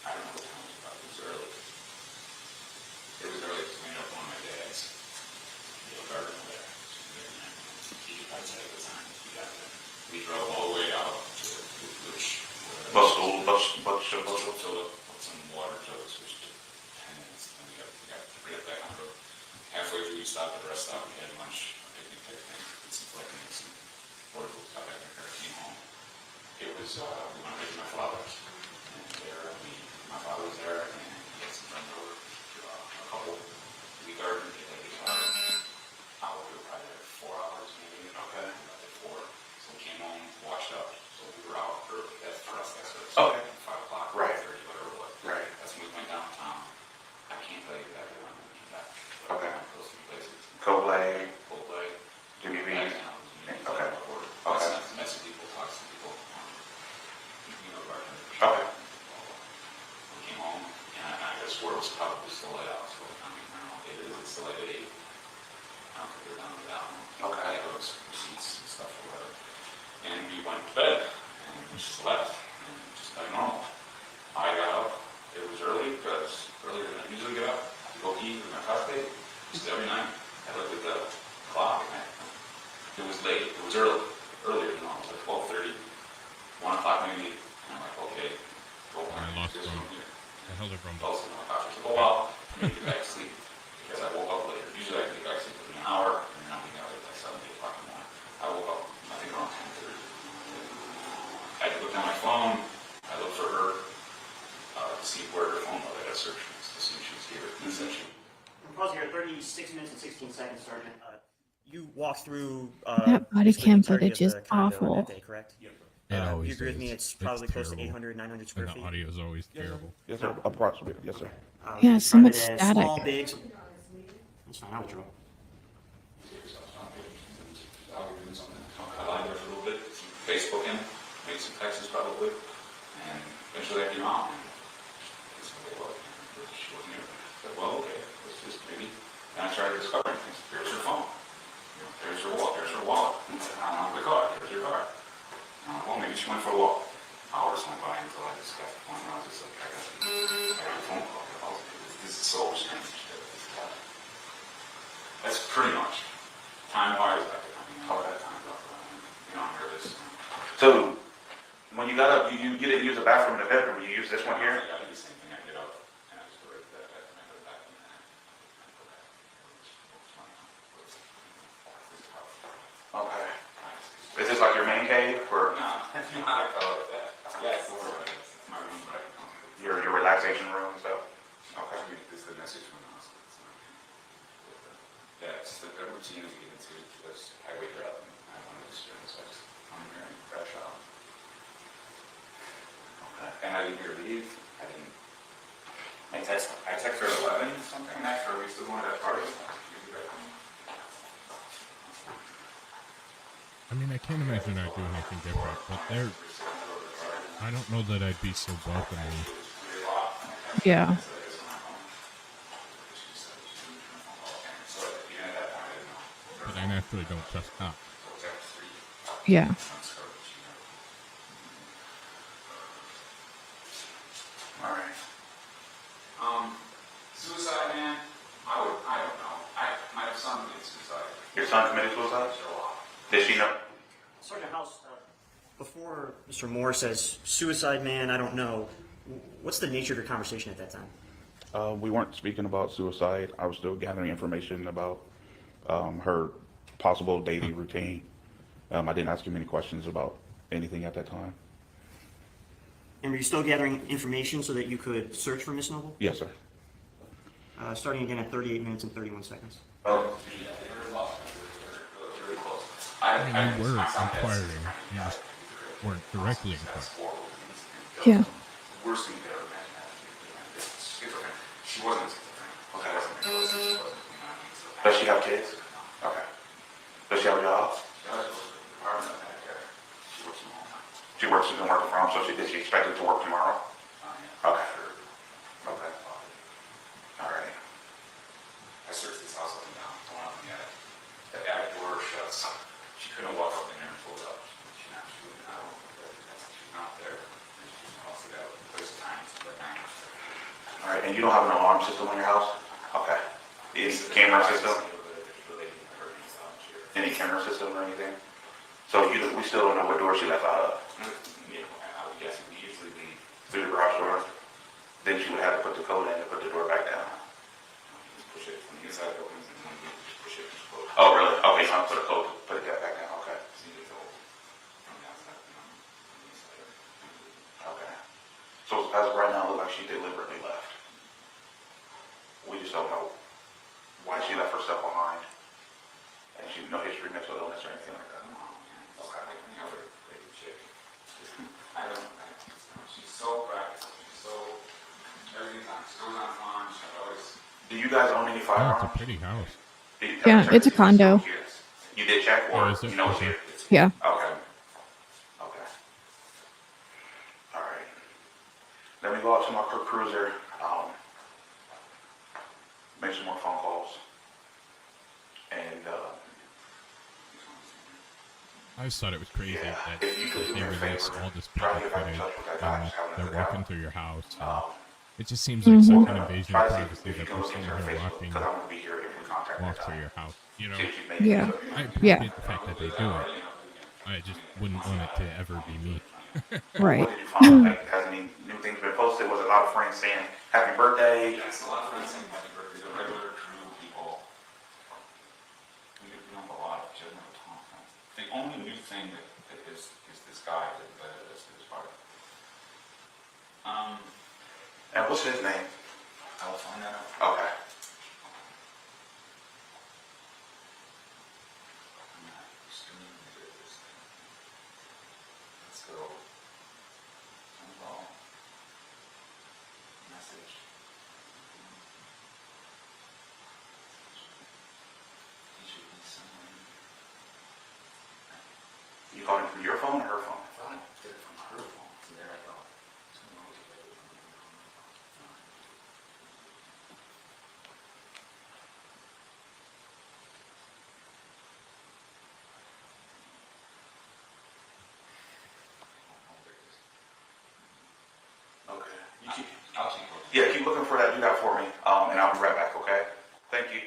I don't know what time it was, but it was early. It was early because we ended up on my dad's garden there. I said at the time, we drove all the way out to which Bus school, filled up with some water jugs, which took 10 minutes. Then we got right back on the road. Halfway through, we stopped at a rest stop. We had lunch, a picnic type thing, did some collecting, some portables, got back in the car, came home. It was we went to my father's, and there my father was there, and he had some friends over, a couple. We gardened, he had a guitar. I was probably there 4 hours maybe. Okay. We left at 4. So we came home, washed up. So we were out early. That's for us. That's Okay. 5 o'clock. Right. 5:30, whatever it was. Right. That's when we went downtown. I can't tell you exactly when we came back. Okay. Those 3 places. Coblay, Coldplay. WB. Okay. Okay. Met some people, talked to some people. Okay. We came home, and I guess where it was probably still light out. So I mean, I don't know. It's still light at 8. I don't think they're down to that one. Okay. I had those receipts and stuff or whatever. And we went to bed, and we just left, and just like normal. I got up. It was early, because earlier than I usually get up to go eat with my prostate. Just every night, I looked at the clock, and it was late. It was early, earlier than normal. It was like 12:30, 1 o'clock maybe. And I'm like, okay, go on. I lost This from. one here. I held her from. Also, my doctor took a while for me to get back to sleep because I woke up later. Usually I can get back to sleep within an hour, and then I'll be out at like 7, 8 o'clock in the morning. I woke up, I think around 10:30. I had to look down my phone. I looked for her to see where her phone was. I got search to see if she was here. And said she. Pause here, 36 minutes and 16 seconds, Sergeant. You walked through. That body cam entirety footage of is the condo awful. that day, correct? It always you agree with me? is. It's probably close to terrible. 800, 900 square And feet. the audio is always terrible. Yes, sir. Approximately. Yes, sir. Yeah, so much Describe it as static. Small, big. That's fine, I'll withdraw. I was doing something. I lied there for a little bit, some Facebooking, made some texts probably, and eventually I came out. And she wasn't here. I said, well, okay, let's just maybe And I started discovering things. There's your phone. There's your wallet. There's your wallet. I don't have the card. There's your card. Well, maybe she went for a walk. Hours went by until I just got to the point where I was just like, I got a phone call. I was like, this is so strange. That's pretty much time-wise. I can cover that time up. Hear this. So, when you got up, you didn't use the bathroom in the bedroom. You used this one here. I do the same thing. I get up and I just go right to that bathroom. I go back in there. Okay. Is this like your main cave or? No, I call it that. Yes. My room, right? Your relaxation room and stuff. Okay. This is the message from the hospital. Yeah, it's the routine we get into because I wake her up and I want to disturb this. I just come here and crash out. Okay. And I didn't hear her leave. I text her at 11 something after we still going to that party. I mean, I can't imagine I'd do anything different, but I don't know that I'd be so welcoming. Yeah. But I naturally don't trust cops. Yeah. Alright. Suicide, man, I don't know. My son committed suicide. Your son committed suicide? Did she know? Sergeant House, before Mr. Moore says, suicide man, I don't know, what's the nature of your conversation at that time? We weren't speaking about suicide. I was still gathering information about her possible daily routine. I didn't ask him any questions about anything at that time. And were you still gathering information so that you could search for Miss Noble? Yes, sir. Starting again at 38 minutes and 31 seconds. I mean, you were inquiring. You just weren't directly inquiring. Yeah. Worst thing that ever happened. She wasn't. Okay. Does she have kids? Okay. Does she have a job? She works. She's been working from home. So is she expected to work tomorrow? Okay. Okay. All right. I searched this house up and down. Don't have any attic. The attic door shuts. She couldn't walk up in there and pull it up. She's not there. She's also got a place of time. All right. And you don't have an alarm system in your house? Okay. Is the camera system? Any camera system or anything? So we still don't know what door she left out of. Yeah, I would guess we usually leave through the garage door. Then she would have to put the code in and put the door back down. Just push it from the inside opens and then you just push it and just close. Oh, really? Okay, so I put a code, put it back down. Okay. Okay. So as of right now, it looks like she deliberately left. We just don't know why she left her stuff behind. And she no history of mental illness or anything like that. Okay. I don't know. She's so practiced. She's so everything's on. She goes on farm. She always. Do you guys own any Oh, firearms? it's a pretty house. Yeah, it's a condo. You did check, or is it? you know it's Okay. here? Yeah. Okay. Okay. All right. Let me go out to my cruiser. Make some more phone calls. And I just thought it was crazy yeah, that if you could do they me a released favor, all this try public to get back in footage touch with that guy and who's having they're us walking out. through your house. It just seems like such an Try invasion to of see privacy if you that can we're look sitting into her here Facebook, watching because I'm going to be here if you contact walk that through guy. your house. You know, See if she made Yeah. I appreciate Yeah. the fact that they do it. I just wouldn't want it to ever be me. Right. What did you find? Like, has any new things been posted? Was a lot of friends saying happy birthday? Yes, a lot of friends saying happy birthday. The regular crew people. We don't have a lot of general talk. The only new thing that is this guy that invited us to this party. And what's his name? I'll find that out. Okay. Let's go. Message. He should be somewhere. You calling from your phone or her phone? I did it from her phone. There I go. I'll keep looking. Yeah, keep looking for that. Do that for me, and I'll be right back. Okay? Thank you.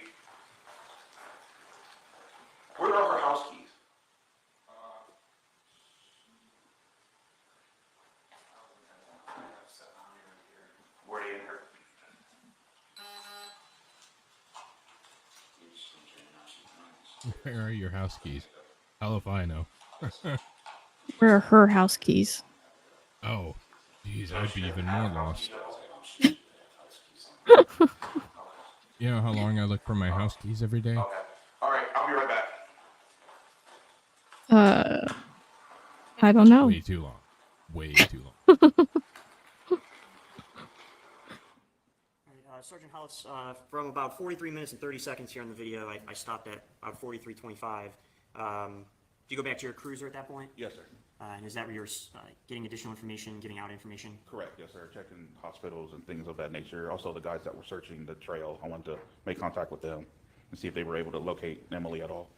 Where are her house keys? Where are they in her? Where are your house keys? Hell if I know. Where are her house keys? Oh, geez, I'd be even more lost. You know how long I look for my house keys every day? Okay. All right, I'll be right back. I don't know. Way too long. Way too long. Sergeant Hollis, from about 43 minutes and 30 seconds here on the video, I stopped at about 43:25. Do you go back to your cruiser at that point? Yes, sir. And is that where you're getting additional information, giving out information? Correct, yes, sir. Checking hospitals and things of that nature. Also, the guys that were searching the trail, I wanted to make contact with them and see if they were able to locate Emily at all.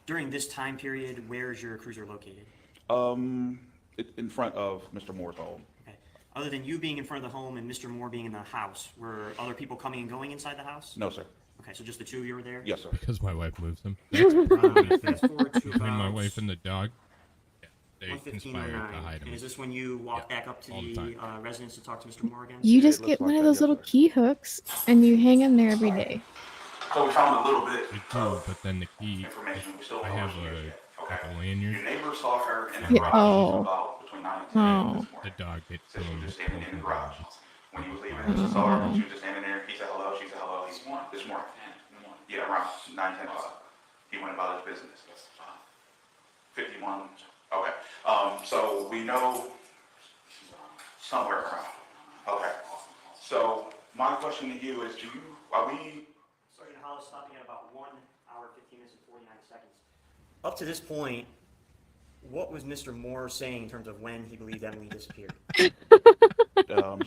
During this time period, where is your cruiser located? In front of Mr. Moore's home. Okay. Other than you being in front of the home and Mr. Moore being in the house, were other people coming and going inside the house? No, sir. Okay, so just the two of you were there? Yes, sir. Because my wife moves them. Fast forward to Between my about wife and the dog. Yeah, they conspire to 1:15:09. hide And him. is this when you walk back up to all the the time. residence to talk to Mr. Moore again? You just it get looks one like of that, those yes, little sir. key hooks and you hang them there every day. So we found a little bit We do, but then the key, information. We still I don't know have what she is a, yet. like Okay. a lanyard. Your neighbor saw her in the Yeah, garage oh. about between 9 and 10 Oh. this morning. The dog gets Said she was just standing in the the garage. When he was leaving, he saw her. She was just standing there. He said hello. She said hello. This morning. Yeah, around 9, 10 o'clock. He went about his business. 51. Okay. So we know somewhere around. Okay. So my question to you is, are we? Sergeant Hollis stopping at about 1 hour, 15 minutes, and 49 seconds. Up to this point, what was Mr. Moore saying in terms of when he believed Emily disappeared?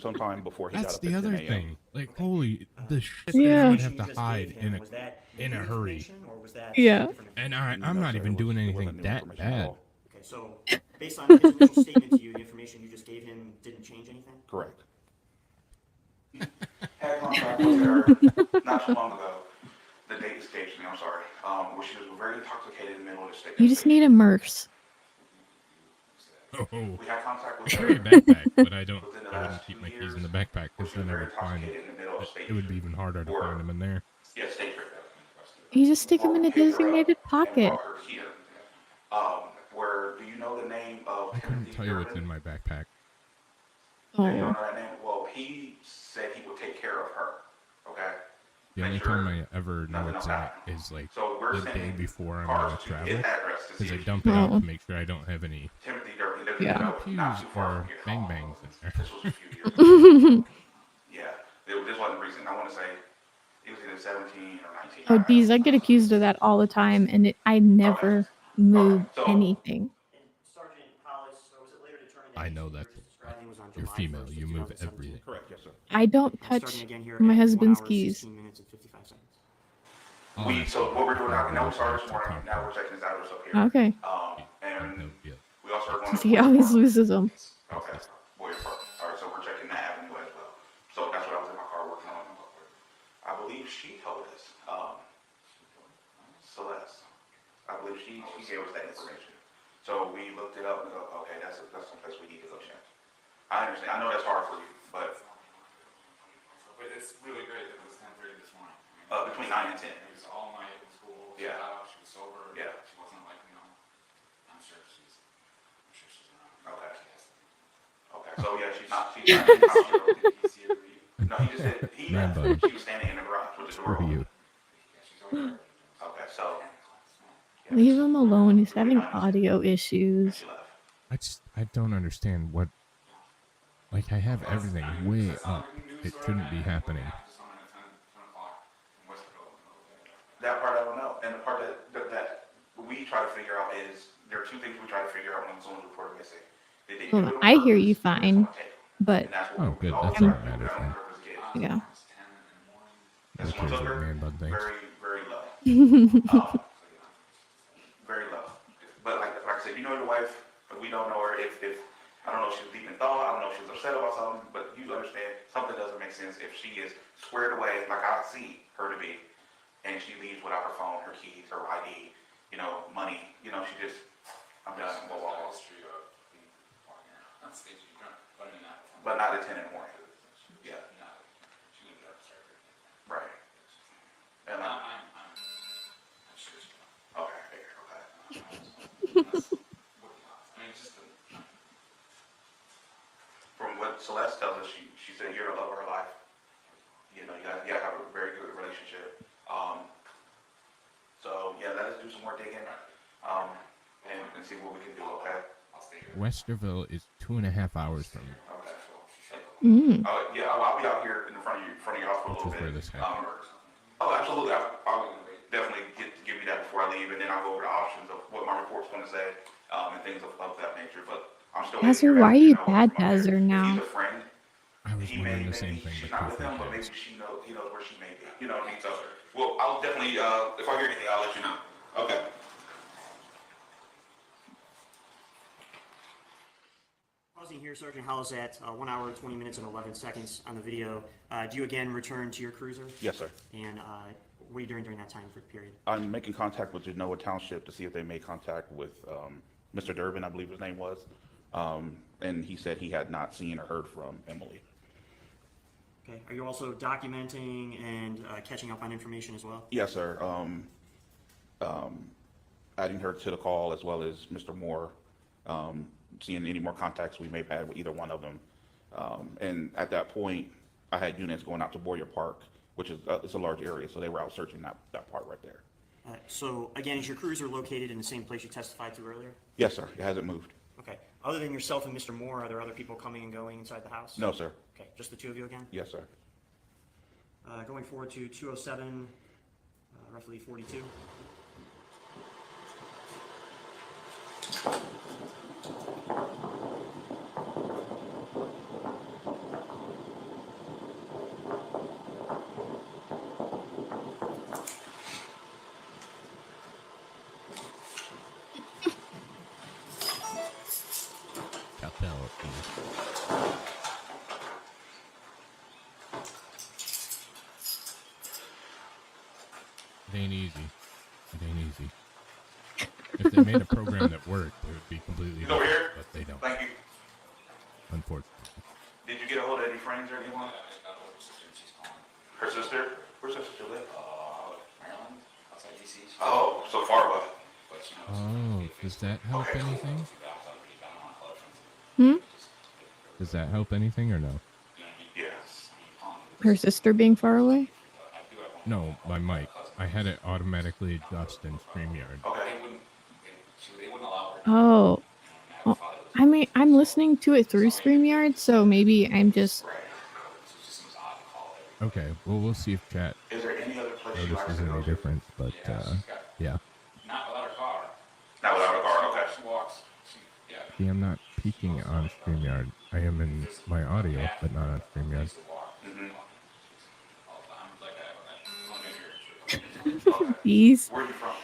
Sometime before he That's got up the at other 10 a.m. thing. Like, holy, the shit Yeah. that you would You have to just hide gave him, was that in a new hurry. information, or was that Yeah. different And information? I'm No, not sir, even it doing wasn't anything new that information at bad. all. Okay, so based on his initial statement to you, the information you just gave him didn't change anything? Correct. Had contact with her not too long ago. The date escapes me. I'm sorry. Where she was very intoxicated in the middle of the state. You just need a Merce. Oh, We had contact I with carry a her. backpack, but I don't. Within the I wouldn't last keep 2 my keys years, in the backpack where because she was then I very would find intoxicated in the middle of state. it would be even harder to find them in there. Yeah, state trip. You just stick them in a Picked her up designated and pocket. brought her here. Where do you know the name of I couldn't Timothy tell you what's Durbin? in my backpack. You don't know Oh. that name? Well, he said he would take care of her. Okay. The only time I ever know nothing what's will in it happen. is like So we're the day sending before I'm cars gonna to travel, his address to because see I if dump it out Oh. to make sure I don't have any Timothy Durbin lives Yeah. in Delaware, not pews too far or from here. bang bangs in there. This was a few years ago. Yeah, this wasn't recent. I want to say it was either 17 or 19. Oh, geez, I get accused of that all the time, and I never move So- anything. And Sergeant Hollis, or was it later determined that I the know incident that's you were describing was on You're July female. 1st, You move 2017? everything. Correct, yes, sir. I don't Starting touch again here my at 1 husband's hour, keys. 16 minutes and 55 seconds. I'll ask So you what we're if doing I now, ever now we know started this how to morning, talk now to we're checking his address up here. Okay. And no deal. we also are going Because to. he always loses them. Okay, Boyer Park. All right, so we're checking that avenue as well. So that's what I was in my car working on. I believe she told us, Celeste. I believe she gave us that information. So we looked it up and go, okay, that's someplace we need to go check. I understand. I know that's hard for you, but But it's really great that it was 10:30 this morning. between 9 and 10. It was all night in school. She Yeah. got out, she was sober. Yeah. She wasn't like, I'm sure she's around. Okay. She has to Okay. So yeah, she's not in the hospital. be. Did he see her leave? No, he just said he Man left. bun. She was standing in the garage with the door Screw open. you. Yeah, she's over there. Okay, so. yeah, Leave him alone. He's having audio issues. She left. I don't understand what. Like, I have everything way up. It shouldn't be happening. Just on at 10 o'clock in Westfield. That part I don't know. And the part that we try to figure out is, there are two things we try to figure out when someone's reported missing. Did they do Well, it on I hear purpose you or did fine, someone take it? but And that's what Oh, we good. always That's try all to that figure matters out then. on purpose kids. yeah. It's 10 in the morning. This Who one's cares up what there, man bun thinks? very, very low. Very low. But like I said, you know your wife, but we don't know her. If I don't know if she was deep in thought, I don't know if she was upset about something, but you understand, something doesn't make sense if she is squared away like I see her to be, and she leaves without her phone, her keys, her ID, you know, money, you know, she just, I'm done, blah, blah, blah. But not at 10 in the morning. Yeah. Right. And I'm serious. Okay, okay. From what Celeste tells us, she said you're the love of her life. You know, you gotta have a very good relationship. So yeah, let us do some more digging, and see what we can do. Okay. Westerville is 2.5 hours from you. Okay. Mm. Yeah, I'll be out here in front of your house for a little bit. Where this happened. Oh, absolutely. I'll definitely give you that before I leave, and then I'll go over the options of what my report's going to say, and things of that nature. But I'm still. Hazard, why are you bad Hazard now? He's a friend. I was wondering the same thing, She's but not with too him, but maybe fast. he knows where she may be. You know what I mean? So, well, I'll definitely, if I hear anything, I'll let you know. Okay. Pausing here, Sergeant Howell's at 1 hour, 20 minutes, and 11 seconds on the video. Do you again return to your cruiser? Yes, sir. And what are you doing during that time period? I'm making contact with Genoa Township to see if they made contact with Mr. Durbin, I believe his name was. And he said he had not seen or heard from Emily. Okay. Are you also documenting and catching up on information as well? Yes, sir. Adding her to the call as well as Mr. Moore, seeing any more contacts we may have had with either one of them. And at that point, I had units going out to Boyer Park, which is it's a large area, so they were out searching that part right there. So again, is your cruiser located in the same place you testified to earlier? Yes, sir. It hasn't moved. Okay. Other than yourself and Mr. Moore, are there other people coming and going inside the house? No, sir. Okay, just the two of you again? Yes, sir. Going forward to 207, roughly 42. It ain't easy. It ain't easy. If they made a program that worked, it would be completely He's over here. but they don't. Thank you. Unfortunately. Did you get a hold of any friends or anyone? Her sister? Where's her sister live? Maryland, outside DC. Oh, so far away. Oh, does that help anything? Hmm? Does that help anything or no? Yes. Her sister being far away? No, my mic. I had it automatically adjust in StreamYard. Okay. Oh. Well, I mean, I'm listening to it through StreamYard, so maybe I'm just... Okay, well, we'll see if chat Is there any other place you like notices to go any to? difference, but, yeah. Not without her car. Not without a car, okay. She walks. Yeah. See, I'm not peeking on StreamYard. I am in my audio, but not on StreamYard. Jeez. Where are you from?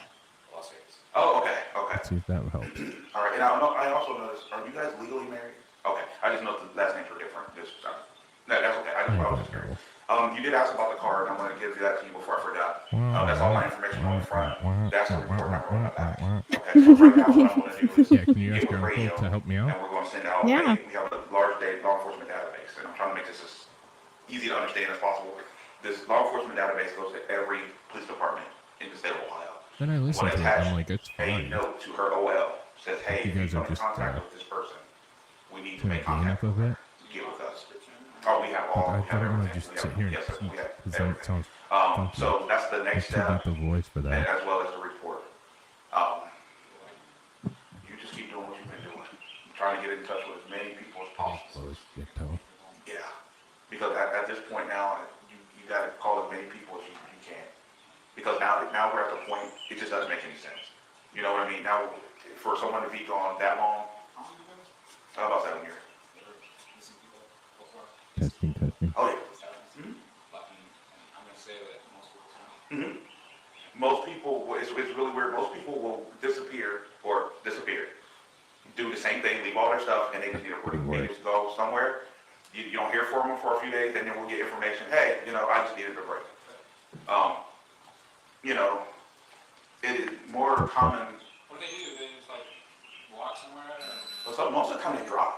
Las Vegas. Oh, okay, okay. Let's see if that helps. All right, and I also noticed, are you guys legally married? Okay, I just know the last names were different. Just, no, that's okay. I was just curious. You did ask about the card, and I'm going to give you that to you before I forgot. That's all my information on the front. That's the report I'm going to back. Okay, so right now what I'm going to do is Yeah, can you ask get your with uncle radio, to help me out? and we're going to send out, Yeah. we have a large law enforcement database, and I'm trying to make this as easy to understand as possible. This law enforcement database goes to every police department in the state of Ohio. Then I listen to it, I'm like, it's A fine. note to her OL says, hey, You if you guys are come in just, contact with this person, we need to Can I make gain contact up of it? get with us. Oh, we have all. I we have don't want to everything. just sit here and Yes, sir, peek, we have because then it everything. sounds funky. So that's the next It's too step, deep a voice for and that. as well as the report. You just keep doing what you've been doing. Trying to get in touch with as many people as possible. Yeah, because at this point now, you got to call as many people as you can. Because now we're at the point, it just doesn't make any sense. You know what I mean? Now, for someone to be gone that long, about 7 years. Testing. Oh, yeah. I'm going to say that most people Most people, it's really weird, most people will disappear. do the same thing, leave all their stuff, and they just need to go somewhere. You don't hear from them for a few days, and then we'll get information, hey, I just needed a break. It is more common. What do they do? They just like walk somewhere? Or? So most of the time they drive.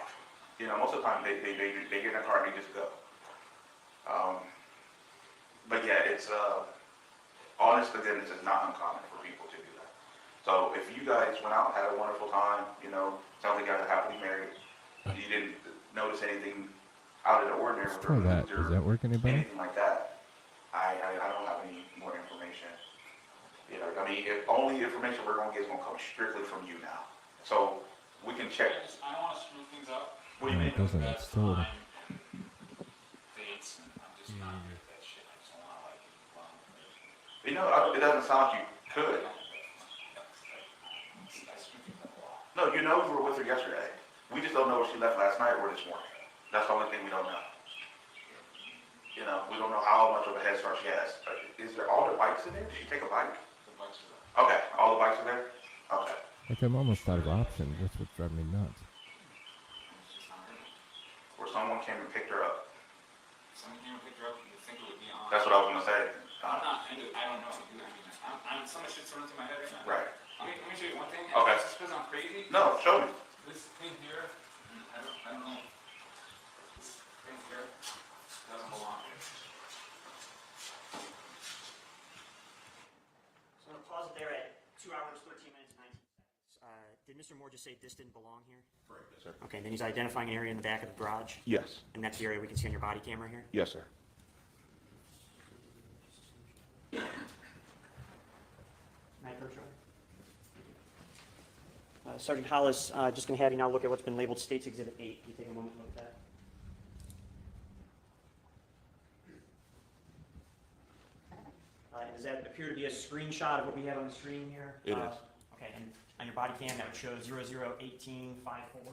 Most of the time they get in a car and they just go. But yeah, it's honest to goodness, it's not uncommon for people to do that. So if you guys went out and had a wonderful time, sounds like you guys are happily married, you didn't notice anything out of the ordinary with try that. Does that work any better? anything like that, I don't have any more information. If only information we're going to get is going to come strictly from you now. So we can check. I don't want to screw things up. What do you mean? It doesn't. It's still. Dates, and I'm just not good at that shit. I just don't want to It doesn't sound like you could. No, you were with her yesterday. We just don't know if she left last night or this morning. That's the only thing we don't know. We don't know how much of a head start she has. Is there all the bikes in there? Did she take a bike? The bikes are there. Okay, all the bikes are there? Okay. Like, I'm almost out of options. That's what's driving me nuts. Or someone came and picked her up. Someone came and picked her up, you think it would be on. That's what I was going to say. I'm not, I don't know. So much shit's running through my head right now. Right. Let me show you one thing. Okay. Just because I'm crazy. No, show me. This thing here, I don't know. This thing here doesn't belong here. So I'm going to pause it there at 2 hours, 13 minutes, 19 seconds. Did Mr. Moore just say this didn't belong here? Right, yes, sir. Okay, and then he's identifying an area in the back of the garage? Yes. And that's the area we can see on your body camera here? Yes, sir. Sergeant Hollis, just going to have you now look at what's been labeled State's Exhibit 8. Can you take a moment to look at that? Does that appear to be a screenshot of what we have on the screen here? It is. Okay, and on your body cam, that would show 001854?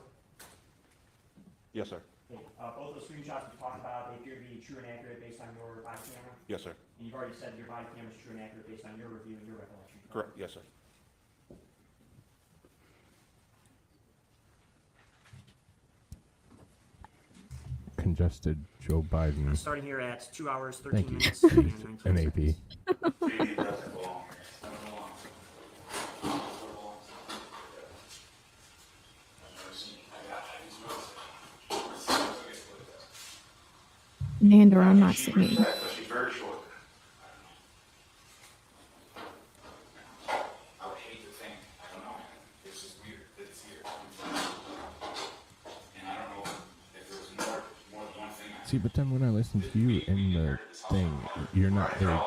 Yes, sir. Okay, both those screenshots we talked about, they appear to be true and accurate based on your body camera? Yes, sir. And you've already said that your body camera is true and accurate based on your review and your recollection? Correct. Yes, sir. Congested Joe Biden. Starting here at 2 hours, 13 Thank you. minutes, and 19 An seconds. AP. Nander, I'm not singing. She's very short. I would hate to think, I don't know, it's just weird that it's here. And I don't know if there was more than one thing. See, but then when I listen to you in the thing, you're not very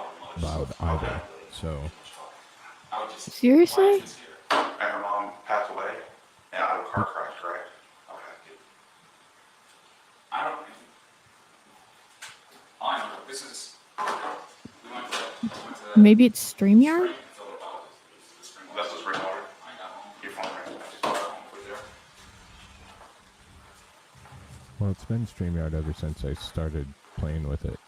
loud either. So. Seriously? And her mom passed away out of a car crash, correct? Okay. I don't. All I know, this is. We went to Maybe it's StreamYard? That's the spring water. Your phone rang. Well, it's been StreamYard ever since I started playing with it.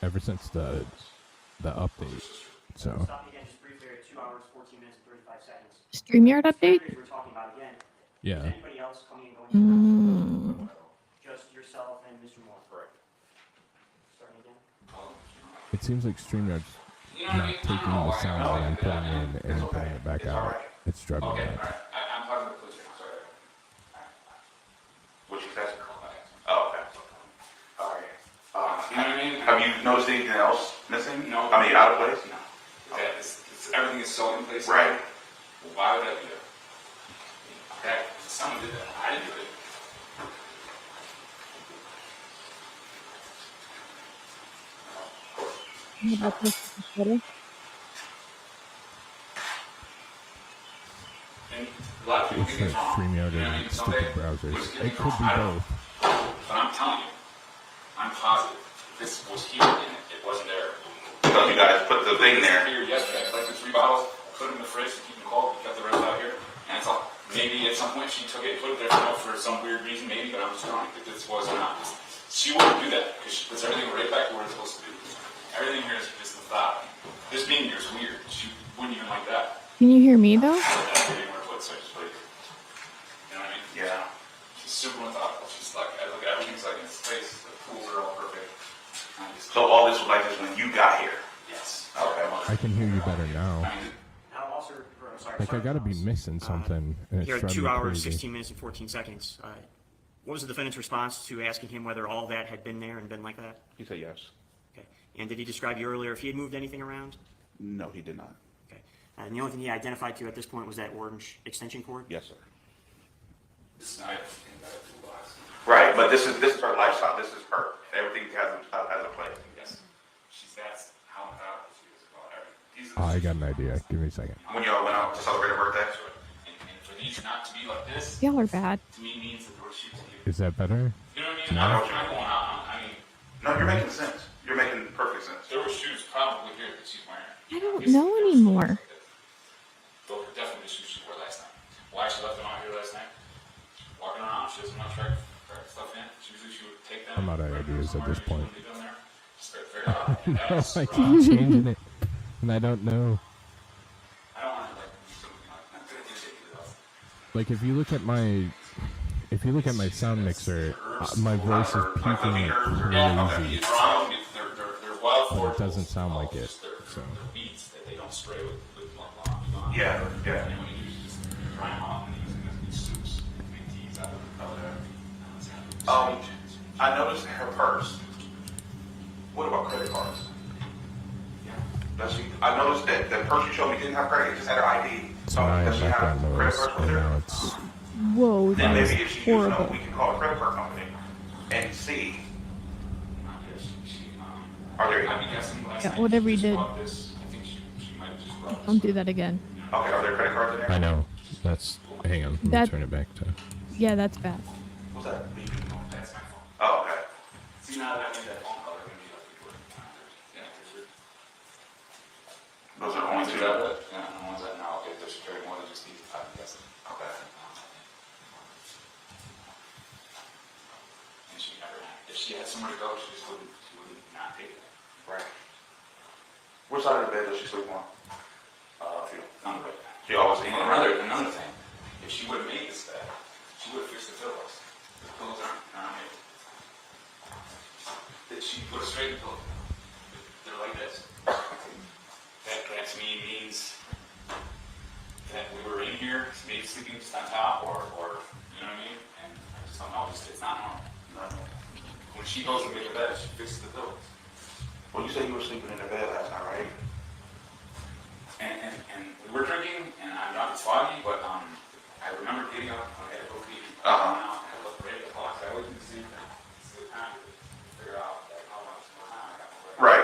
Ever since the update. So. Stop again just briefly at 2 hours, 14 minutes, and 35 seconds. StreamYard update? We're talking about again. Yeah. Is anybody else coming and going? Just yourself and Mr. Moore. Correct. Starting again. It seems like StreamYard's not taking the sound that I'm putting in and putting it back out. It's driving me nuts. I'm talking to the police. Sorry. What you said? Oh, okay. All right. You know what I mean? Have you noticed anything else missing? No. I mean, out of place? No. Everything is so in place. Right. Well, why would that be there? That someone did that. I didn't do it. What about this photo? And a lot of people think it's wrong. StreamYard You know what I mean? and Someday, stupid browsers. what's It could be I don't know. both. But I'm telling you, I'm positive this was here and it wasn't there. So you guys put the thing there. Here yesterday, I collected 3 bottles, put them in the fridge to keep them cold, got the rest out here, and it's all. Maybe at some point she took it, put it there for some weird reason, maybe, but I'm just telling you that this was not. She wouldn't do that because she puts everything right back where it's supposed to be. Everything here is just the thought. This being here is weird. She wouldn't even like that. Can you hear me though? I didn't want to put such a place. Yeah. She's super methodical. She's like, everything's like in space. The pools are all perfect. So all this was like this when you got here? Yes. Okay. I can hear you better now. Officer, I'm sorry. Like I gotta be missing something. And it's Here, driving 2 me hours, crazy. 16 minutes, and 14 seconds. What was the defendant's response to asking him whether all that had been there and been like that? He said yes. Okay. And did he describe you earlier if he had moved anything around? No, he did not. Okay. And the only thing he identified to you at this point was that orange extension cord? Yes, sir. It's not in that toolbox. Right, but this is her lifestyle. This is her. Everything has a place. Yes. That's how methodical she is about everything. Oh, I got an idea. Give me a second. When y'all went out to celebrate her birthday? And for these not to be like this, Y'all are bad. to me means that there were shoots here. Is that better? You know what I mean? No. I'm not going out. I mean, No, you're making sense. You're making perfect sense. there were shoes probably here that she's wearing. I don't know anymore. Those were definitely the shoes she wore last night. Why she left them out here last night? Walking around, she doesn't want to track stuff in. Usually she would take them. I'm out of ideas at this point. Leave them there. Just figure it out. And No, that's I wrong. keep changing it, and I don't know. I don't want to like do something like that. Good ridiculous. Like if you look at my sound mixer, my voice is peaking like crazy. It's wrong. They're well But for it doesn't sound like it. So They're beads that they don't spray with long. Yeah. And when you just dry them off and use them as these soups, make teas out of it. I noticed her purse. What about credit cards? I noticed that the purse you showed me didn't have credit, it just had her ID. so now Does I she have have background credit noise, cards with and her? now it's Whoa, Then that was maybe if she used them, horrible. we can call a credit card company and see. Are there? I'd be guessing last Yeah, night whatever she you just did. bought this. I think she might have just brought this. Don't do that again. Okay, are there credit cards in there? I know. That's hang on. Let me That- turn it back to. Yeah, that's bad. What's that? That's my phone. Oh, okay. See, now that I made that phone call, they're going to be like, people yeah, Those are only two. yeah, the ones that now, okay, there's very more than just these, I'm guessing. Okay. And she never, if she had somewhere to go, she wouldn't not take it. Right. What side of the bed does she sleep on? None of it. She always And sleep on another thing, if she would have made this bed, she would have fixed the pillows. The pillows aren't made. That she put a straight pillow. They're like this. That to me means that we were in here, maybe sleeping just on top, or you know what I mean? And I just don't know, it's not normal. When she goes to make a bed, she fixes the pillows. Well, you said you were sleeping in the bed last night, right? And we were drinking, and I'm not as foggy, but I remember getting up, I had to go pee. Uh-huh. I looked right at the clock, I always do the same thing. It's the time to figure out like, how much more time I got to work. Right.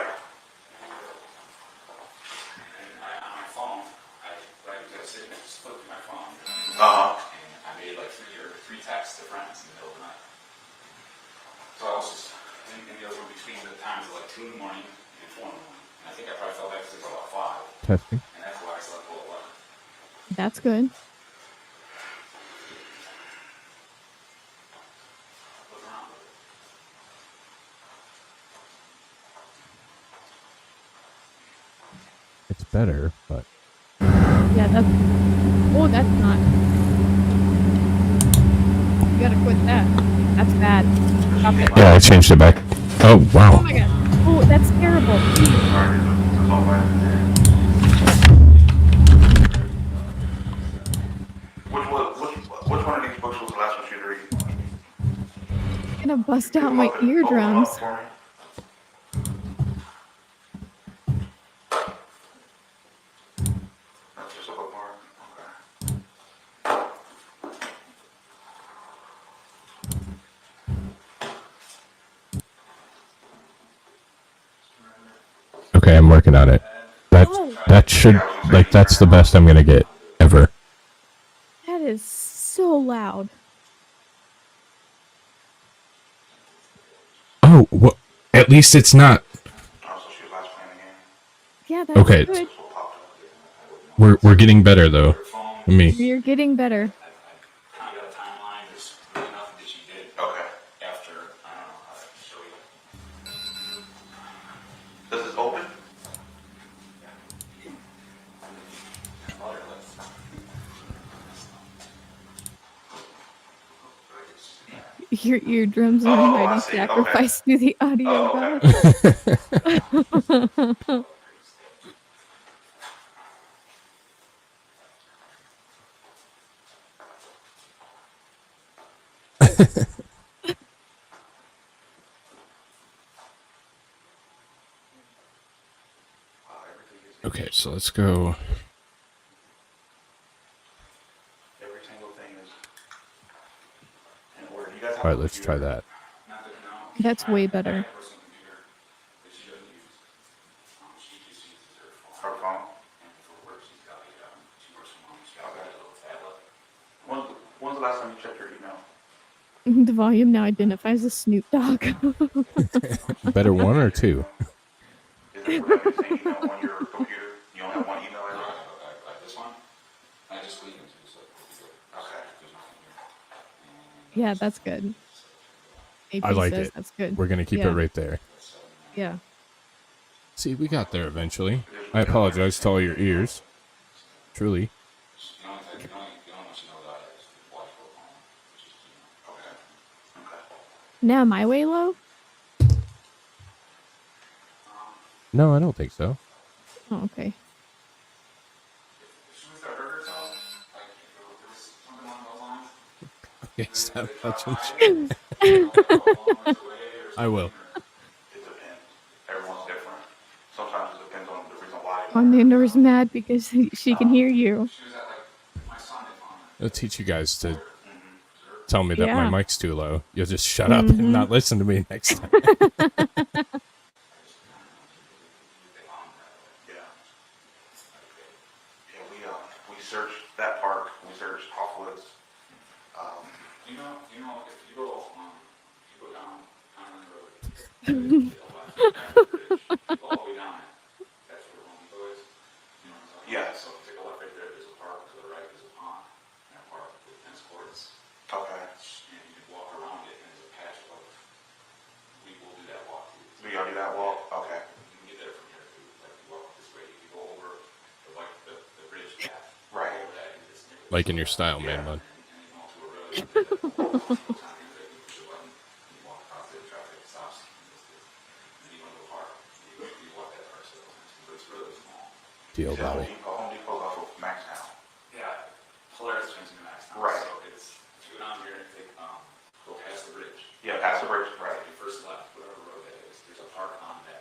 And on my phone, right, I was sitting there, just flipped through my phone. Uh-huh. And I made like three texts to friends in the middle of the night. So I was just, and those were between the times of like 2 in the morning and 4 in the morning. And I think I probably fell back to about 5. Testing. And that's why I slept till 11. That's good. What's wrong with it? It's better, but Yeah, that's. Oh, that's not. You gotta quit that. That's bad. Stop it. yeah, I changed it back. Oh Oh wow. my god. Oh, that's terrible. Which one of these books was the last one she read? I'm gonna bust out my eardrums. That's just a bookmark. Okay. Okay, I'm working on it. That should like that's the best I'm gonna get ever. That is so loud. Oh, what? At least it's not. Yeah, that's Okay. good. We're getting better though. Let me. You're getting better. Kind of got a timeline, there's really nothing that she did. Okay. After, I don't know how to show you. Does this open? Your eardrums are already see. sacrificed to the audio god. Okay, so let's go. Every single thing is in order. You guys have All right, let's try that. That's way better. Her phone. When's the last time you checked your email? The volume now identifies as Snoop Dogg. Better one or two? Is it whatever you say email on your computer? You don't have one email address? This one, I just leave it to so Okay. Yeah, that's good. AP I like says it. That's good. We're going to keep Yeah. it right there. Yeah. See, we got there eventually. I apologize to all your ears. Truly. Now am I way low? No, I don't think so. Oh, okay. Okay, stop touching. I will. It depends. Everyone's different. Sometimes it depends on the reason why. Orlando's mad because she can hear you. I'll teach you guys to tell me that Yeah. my mic's too low. You'll just shut up and not listen to me next time. We searched that park. We searched Hawkwoods. You know, if you go down Island Road, all the way down it, that's where Home Depot is. You know what I'm talking Yeah. about? So take a left right there, there's a park, to the right, there's a pond, and a park with tennis courts. Okay. And you can walk around it, and there's a patch of, we will do that walk. We gotta do that walk? Okay. You can get there from here, like you walk this way, you go over the bridge path. Right. Over that, and just Like in your style, man, bud. Deal, Bobby. Home Depot off of Maxtown. Yeah, Polaris turns into Max now. Right. So it's, if you go down here and take, go past the bridge. Yeah, past the bridge, right. Your first left, whatever road that is, there's a park on the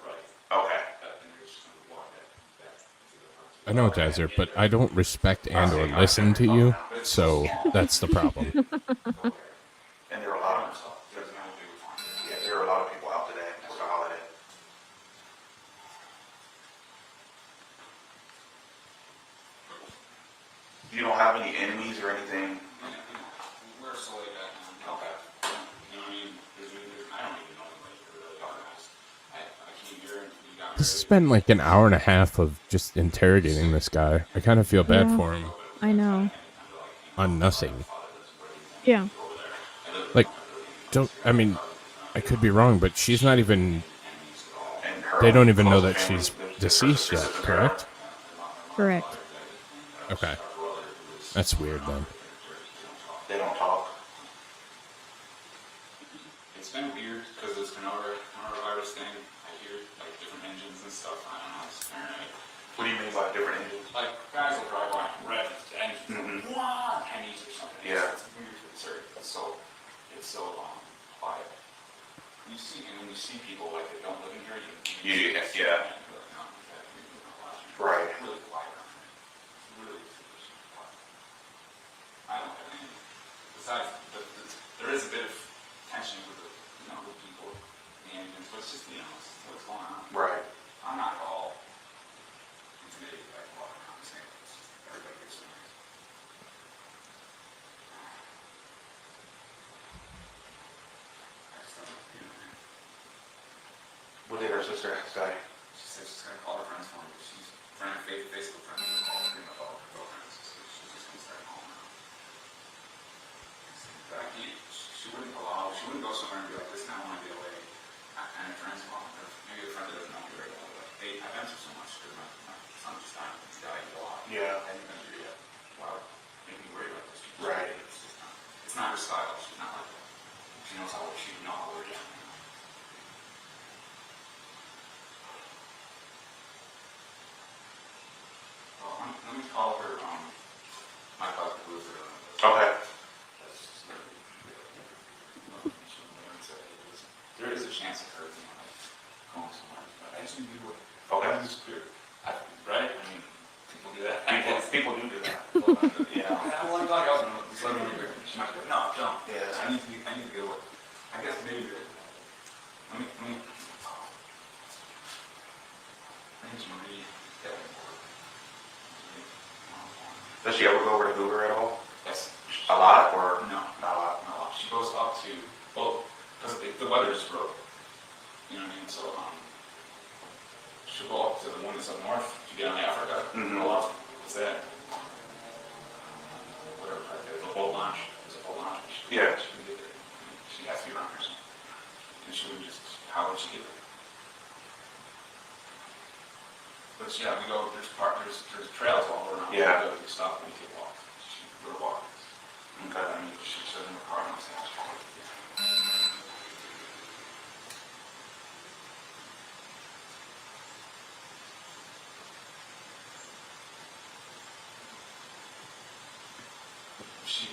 right. Okay. And you're just gonna walk that to the park. I know, Desert, but I don't respect and or listen to you, so that's the problem. And there are a lot of there are a lot of people out today for the holiday. You don't have any enemies or anything? We're so laid back now. Okay. You know what I mean? I don't even know anybody who really organized. I came here and we got This has been like an hour and a half of just interrogating this guy. I kind of feel bad Yeah. for him I know. on nothing. Yeah. Like, I mean, I could be wrong, but she's not even, they don't even know that she's deceased yet, correct? Correct. Okay. That's weird then. They don't talk. It's been weird because this coronavirus thing. I hear like different engines and stuff. I don't know. It's paranoid. What do you mean by different engines? Like guys will drive on red engines, pennies or something. Yeah. It's weird. It's so quiet. You see, and when you see people like that don't live in here, you Yeah. Right. Really quiet around here. Really super quiet. I don't have any. Besides, there is a bit of tension with with people, and let's just be honest, what's going on. Right. I'm not at all intimidated by walking around saying everybody gets something. What did her sister say? She said she's gonna call her friends for me. She's trying to Facebook friends and call pretty much all her girlfriends. She's just gonna start calling them. But she wouldn't go somewhere and be like, listen, I want to get away. I kind of friends call her. Maybe a friend that doesn't know me very well, but I've been through so much because my son just died. He's died a lot. Yeah. I haven't been through yet. Wow. Make me worry about this. Right. It's not her style. She's not like She knows how we're doing. Well, let me call her, my father was Okay. There is a chance of her, going somewhere, but I just need to do it. Okay. That is clear. Right? I mean, people do that. People do that. Yeah. Well, I'm glad y'all know. Just let me know. No, don't. Yeah. I need to go. I guess maybe. Let me. I think it's Marie. Does she ever go over to Hoover at all? Yes. A lot, or No. not a lot? No. She goes up to, well, because the weather is broke. You know what I mean? So, she'll go up to the one that's up north. You get on Africa. Mhm. Go up. What's that? Whatever. The boat launch. There's a boat launch. Yeah. She can get there. She has to be around her. And she would just, how would she get there? But yeah, we go, there's trails all around. Yeah. We stop and we can walk. We're walking. Okay. I mean, she said in the car, and I said, she,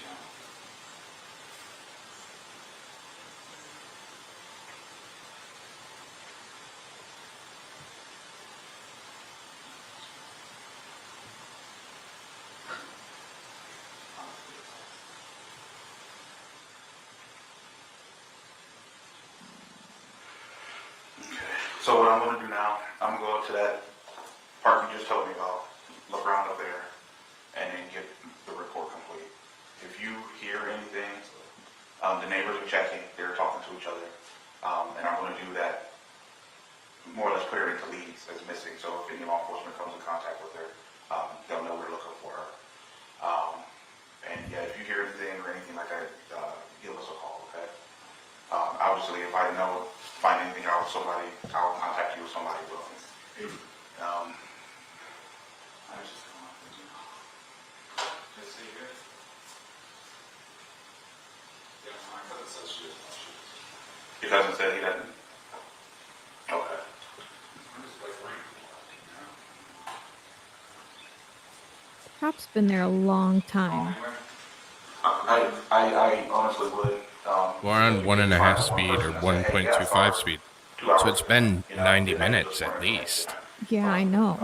So what I'm going to do now, I'm going to go up to that park you just told me about, look around up there, and then get the report complete. If you hear anything, the neighbors are checking, they're talking to each other, and I'm going to do that more or less clear into leads as missing, so if any law enforcement comes in contact with her, they'll know we're looking for her. And yeah, if you hear anything or anything like that, give us a call, okay? Obviously, if I find anything out with somebody, I'll contact you with somebody. Will. I was just going up and just see here. Yeah, my cousin says she is. Your cousin said he doesn't. Okay. I'm just like, Cop's been there a long time. I honestly would. We're on 1.5 speed or 1.25 speed. So it's been 90 minutes at least. Yeah, I know.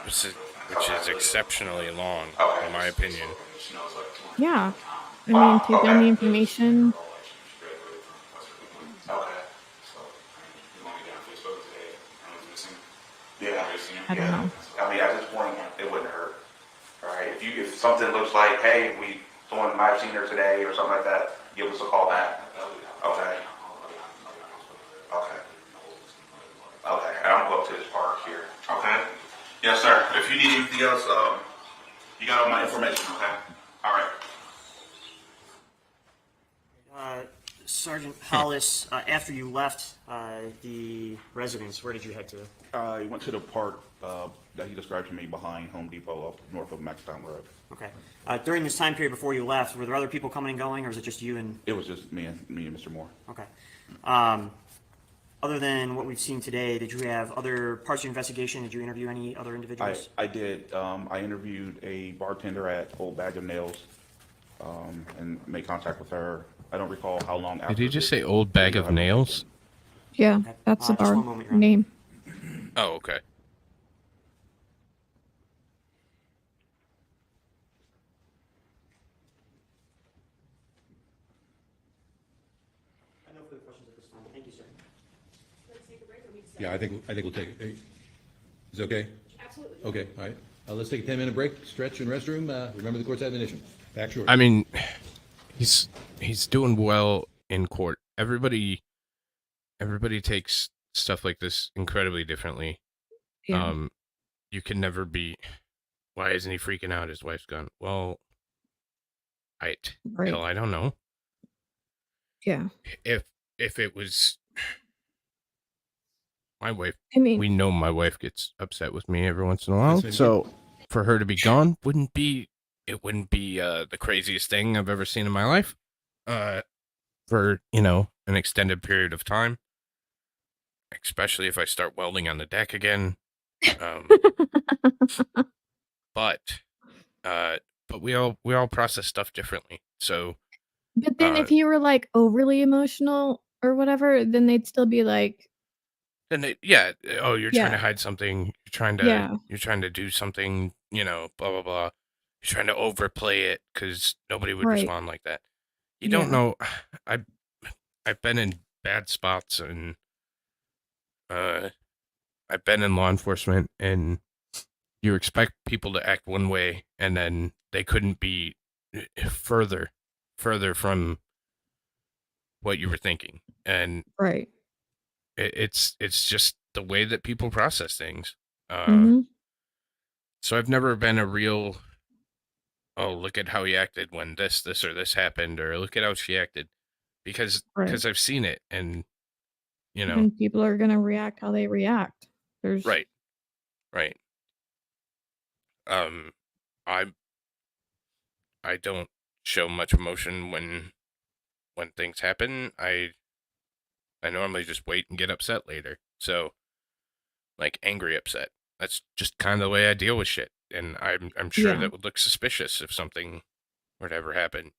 Which is exceptionally long, in my opinion. Yeah. I mean, take down the information. Yeah. I don't know. I mean, at this point, it wouldn't hurt. All right. If something looks like, hey, someone might have seen her today or something like that, give us a call back. Okay. Okay. Okay. And I'll go up to this park here. Okay. Yes, sir. If you need anything else, you got all my information. Okay. All right. Sergeant Hollis, after you left the residence, where did you head to? I went to the park that he described to me behind Home Depot up north of Maxtown Road. Okay. During this time period before you left, were there other people coming and going, or was it just you and? It was just me and Mr. Moore. Okay. Other than what we've seen today, did you have other parts of your investigation? Did you interview any other individuals? I did. I interviewed a bartender at Old Bag of Nails and made contact with her. I don't recall how long after. Did you just say Old Bag of Nails? Yeah, that's the bar name. Oh, okay. I have no further questions at this time. Thank you, sir. Let's take a break, or we just- Yeah, I think we'll take it. Hey, is it okay? Absolutely. Okay, all right. Let's take a 10-minute break, stretch and restroom. Remember the court's admonition. Back short. I mean, he's doing well in court. Everybody takes stuff like this incredibly differently. Yeah. You can never be. Why isn't he freaking out? His wife's gone. Well, Right. hell, I don't know. Yeah. If it was my wife, I mean, we know my wife gets upset with me every once in a while. Yes, So for her to be gone wouldn't be the craziest thing I've ever seen in my life. for, an extended period of time, especially if I start welding on the deck again. But we all process stuff differently. So, But then if you were like overly emotional or whatever, then they'd still be like, then you're trying to hide something. You're trying to do something, blah, blah, blah. You're trying to overplay it because nobody would respond like that. You don't know. I've been in bad spots, and I've been in law enforcement, and you expect people to act one way, and then they couldn't be further from what you were thinking. And right. It's just the way that people process things. Mhm. So I've never been a real, oh, look at how he acted when this or this happened, or look at how she acted, because I've seen it, and And people are gonna react how they react. There's right. I don't show much emotion when things happen. I normally just wait and get upset later. So, like, angry upset. That's just kind of the way I deal with shit. And I'm sure that would look suspicious if something were to ever happen,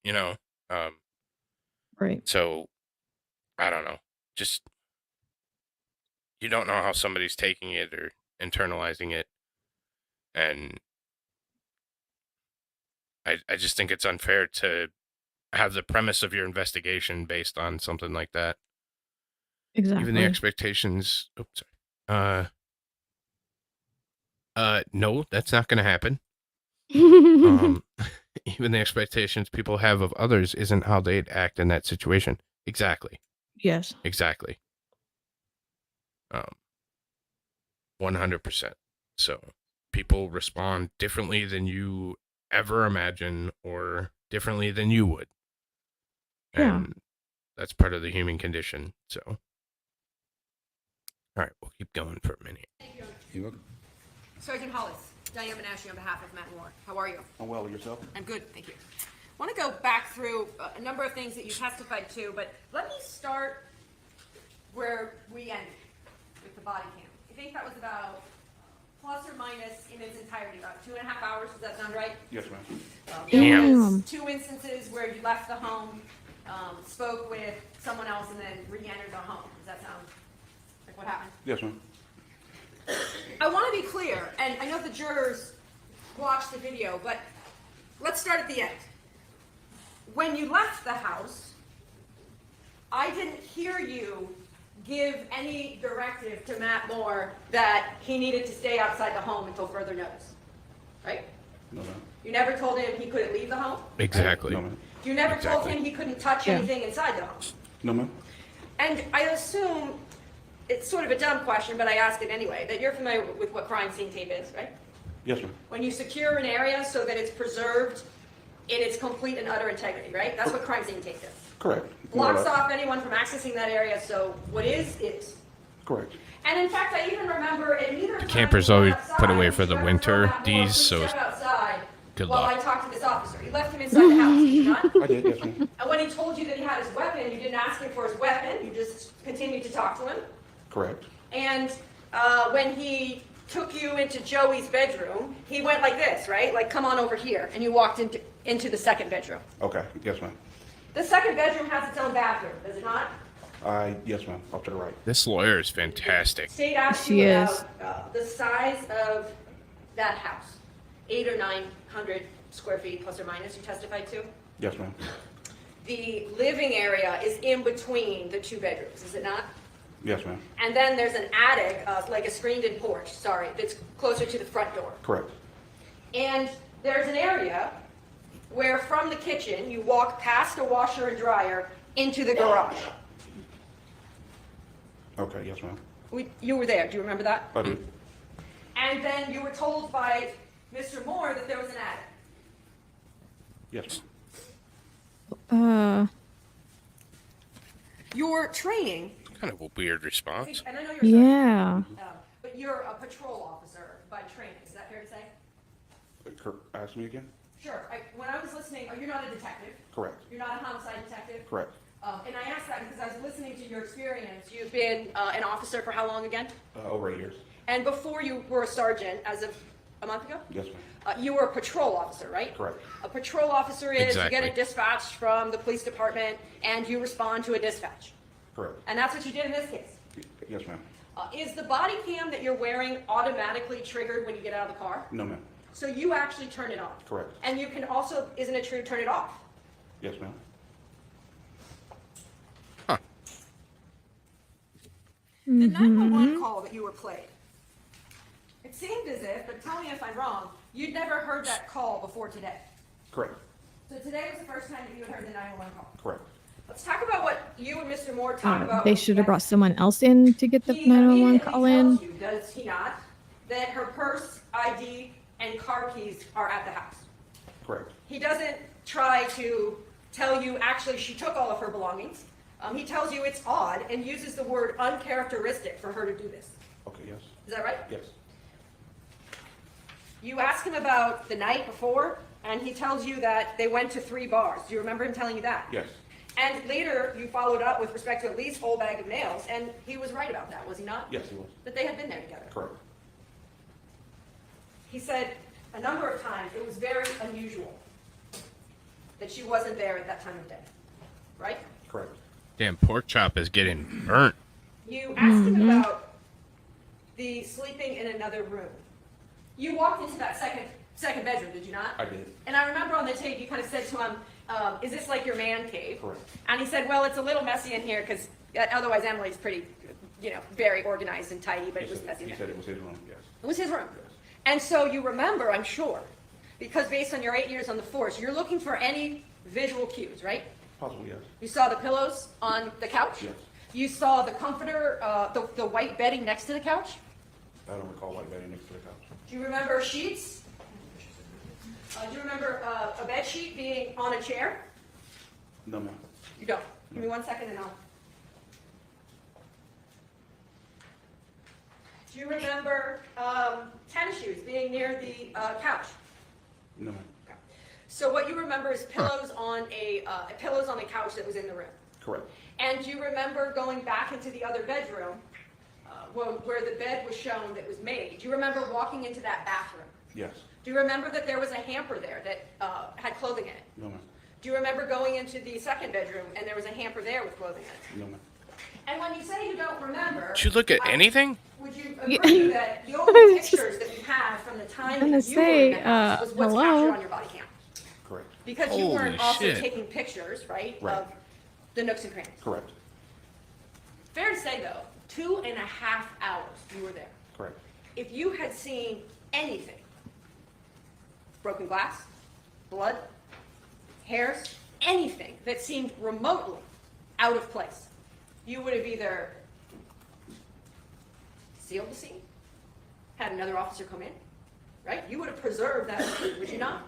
Right. So, I don't know. Just, you don't know how somebody's taking it or internalizing it. And I just think it's unfair to have the premise of your investigation based on something like that. Exactly. Even the expectations. Oops, sorry. No, that's not going to happen. Even the expectations people have of others isn't how they'd act in that situation. Exactly. Yes. Exactly. 100%. So people respond differently than you ever imagine, or differently than you would. And that's part of the human condition. So, all right, we'll keep going for a minute. You're welcome. Sergeant Hollis, Diane Menashe on behalf of Matt Moore. How are you? I'm well. Yourself? I'm good, thank you. I want to go back through a number of things that you testified to, but let me start where we ended with the body cam. I think that was about plus or minus in its entirety, about 2.5 hours. Does that sound right? Yes, ma'am. There was 2 instances where you left the home, spoke with someone else, and then re-entered the home. Does that sound like what happened? Yes, ma'am. I want to be clear, and I know the jurors watched the video, but let's start at the end. When you left the house, I didn't hear you give any directive to Matt Moore that he needed to stay outside the home until further notice, right? No, ma'am. You never told him he couldn't leave the home? Exactly. No, ma'am. You never told him he couldn't touch anything inside the home? No, ma'am. And I assume, it's sort of a dumb question, but I ask it anyway, that you're familiar with what crime scene tape is, right? Yes, ma'am. When you secure an area so that it's preserved in its complete and utter integrity, right? That's what crime scene tape is. Correct. Blocks off anyone from accessing that area, so what is. Correct. And in fact, I even remember at neither time Campers you went always outside, put away for the you ever winter told Matt Moore, these, "Please so step outside good while luck. I talk to this officer." You left him inside the house, did you not? I did, yes, ma'am. And when he told you that he had his weapon, you didn't ask him for his weapon, you just continued to talk to him. Correct. And when he took you into Joey's bedroom, he went like this, right? Like, come on over here. And you walked into the second bedroom. Okay. Yes, ma'am. The second bedroom has its own bathroom, does it not? Yes, ma'am. Up to the right. This lawyer is fantastic. State asked you about the size of that house, 800 or 900 square feet plus or minus, you testified to? Yes, ma'am. The living area is in between the 2 bedrooms, is it not? Yes, ma'am. And then there's an attic, like a screened-in porch, sorry, that's closer to the front door. Correct. And there's an area where from the kitchen, you walk past a washer and dryer into the garage. Okay. Yes, ma'am. You were there, do you remember that? I do. And then you were told by Mr. Moore that there was an attic. Yes. Your training, Kind of a weird response. and I know you're Yeah. but you're a patrol officer by training, is that fair to say? Ask me again? Sure, when I was listening, you're not a detective? Correct. You're not a homicide detective? Correct. And I asked that because I was listening to your experience. You've been an officer for how long again? Over 8 years. And before you were a sergeant, as of a month ago? Yes, ma'am. You were a patrol officer, right? Correct. A patrol officer is Exactly. you get a dispatch from the police department and you respond to a dispatch. Correct. And that's what you did in this case. Yes, ma'am. Is the body cam that you're wearing automatically triggered when you get out of the car? No, ma'am. So you actually turn it on? Correct. And you can also, isn't it true, turn it off? Yes, ma'am. The 911 call that you were played, it seemed as if, but tell me if I'm wrong, you'd never heard that call before today. Correct. So today was the first time that you had heard the 911 call. Correct. Let's talk about what you and Mr. Moore talked about. They should have brought someone else in to get the He 911 immediately call in. tells you, does he not, that her purse, ID, and car keys are at the house. Correct. He doesn't try to tell you, actually, she took all of her belongings. He tells you it's odd and uses the word uncharacteristic for her to do this. Okay, yes. Is that right? Yes. You ask him about the night before, and he tells you that they went to 3 bars. Do you remember him telling you that? Yes. And later, you followed up with respect to at least whole bag of nails, and he was right about that, was he not? Yes, he was. That they had been there together. Correct. He said a number of times it was very unusual that she wasn't there at that time of day, right? Correct. Damn, pork chop is getting burnt. You asked him about the sleeping in another room. You walked into that second bedroom, did you not? I did. And I remember on the tape you kind of said to him, is this like your man cave? Correct. And he said, well, it's a little messy in here because otherwise Emily's pretty, very organized and tidy, but it was messy in He there. said it was his room, yes. It was his room. Yes. And so you remember, I'm sure, because based on your 8 years on the force, you're looking for any visual cues, right? Possibly, yes. You saw the pillows on the couch? Yes. You saw the comforter, the white bedding next to the couch? I don't recall white bedding next to the couch. Do you remember sheets? Do you remember a bed sheet being on a chair? No, ma'am. You don't. Give me 1 second and I'll. Do you remember tennis shoes being near the couch? No, ma'am. So what you remember is pillows on pillows on the couch that was in the room. Correct. And you remember going back into the other bedroom where the bed was shown that was made. Do you remember walking into that bathroom? Yes. Do you remember that there was a hamper there that had clothing in it? No, ma'am. Do you remember going into the second bedroom and there was a hamper there with clothing in it? No, ma'am. And when you say you don't remember, Did you look at anything? would you agree that the only pictures that you have from the time gonna that you were say, in the house was what's hello? captured on your body cam? Correct. Because you weren't Holy also shit. taking pictures, right, Right. of the nooks and crannies. Correct. Fair to say, though, 2.5 hours you were there. Correct. If you had seen anything, broken glass, blood, hairs, anything that seemed remotely out of place, you would have either sealed the scene, had another officer come in, right? You would have preserved that scene, would you not?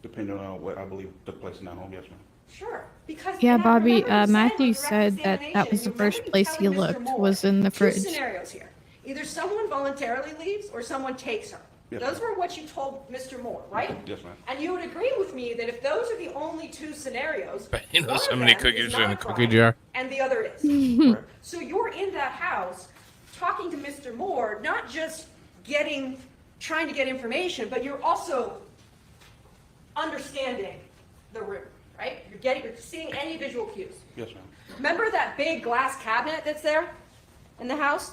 Depending on what I believe took place in that home, yes, ma'am. Sure, because Yeah, and I Bobby, remember you saying Matthew on direct said that examination, was the you first remember place he telling Mr. looked Moore, was in the two fridge. scenarios here. Either someone voluntarily leaves or someone takes her. Yes, Those ma'am. were what you told Mr. Moore, right? Yes, ma'am. And you would agree with me that if those are the only 2 scenarios, But you know, one so of many them cookies is in not a a cookie crime, jar. and the other is. Correct. So you're in that house talking to Mr. Moore, not just trying to get information, but you're also understanding the room, right? You're seeing any visual cues. Yes, ma'am. Remember that big glass cabinet that's there in the house?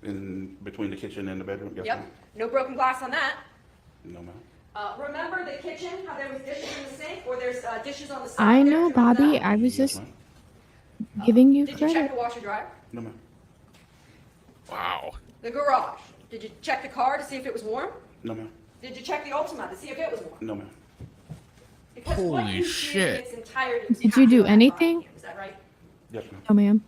In between the kitchen and the bedroom, yes, Yep. ma'am. No broken glass on that. No, ma'am. Remember the kitchen, how there was dishes in the sink, or there's dishes on the side? I there? know, Do you remember Bobby. that? I was Yes, just ma'am. giving you Did you check credit. the washer dryer? No, ma'am. Wow. The garage. Did you check the car to see if it was warm? No, ma'am. Did you check the Ultima to see if it was warm? No, ma'am. Because what Holy you did shit. in its entirety was Did you captured do on that anything? body cam. Is that right? Yes, ma'am. Oh, ma'am.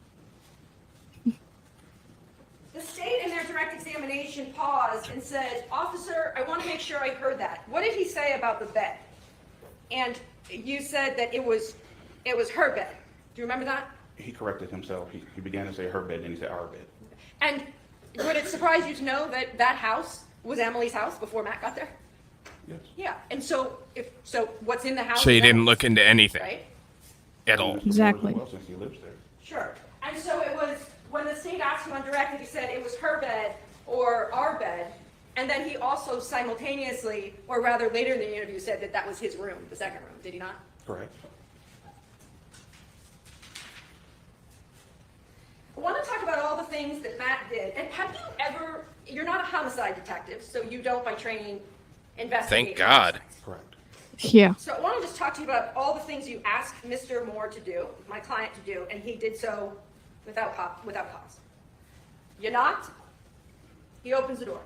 The state in their direct examination paused and said, "Officer, I want to make sure I heard that. What did he say about the bed?" And you said that it was her bed. Do you remember that? He corrected himself. He began to say her bed, then he said our bed. And would it surprise you to know that that house was Emily's house before Matt got there? Yes. Yeah. And so what's in the house? So you is didn't Emily's, look into anything. right? at all. Exactly. Well, since he lives there. Sure. And so it was, when the state asked him on direct, he said it was her bed or our bed. And then he also simultaneously, or rather later in the interview, said that that was his room, the second room. Did he not? Correct. I want to talk about all the things that Matt did. And have you ever, you're not a homicide detective, so you don't by training investigate. Thank God. Correct. Yeah. So I want to just talk to you about all the things you asked Mr. Moore to do, my client to do, and he did so without cause. You knocked, he opens the door,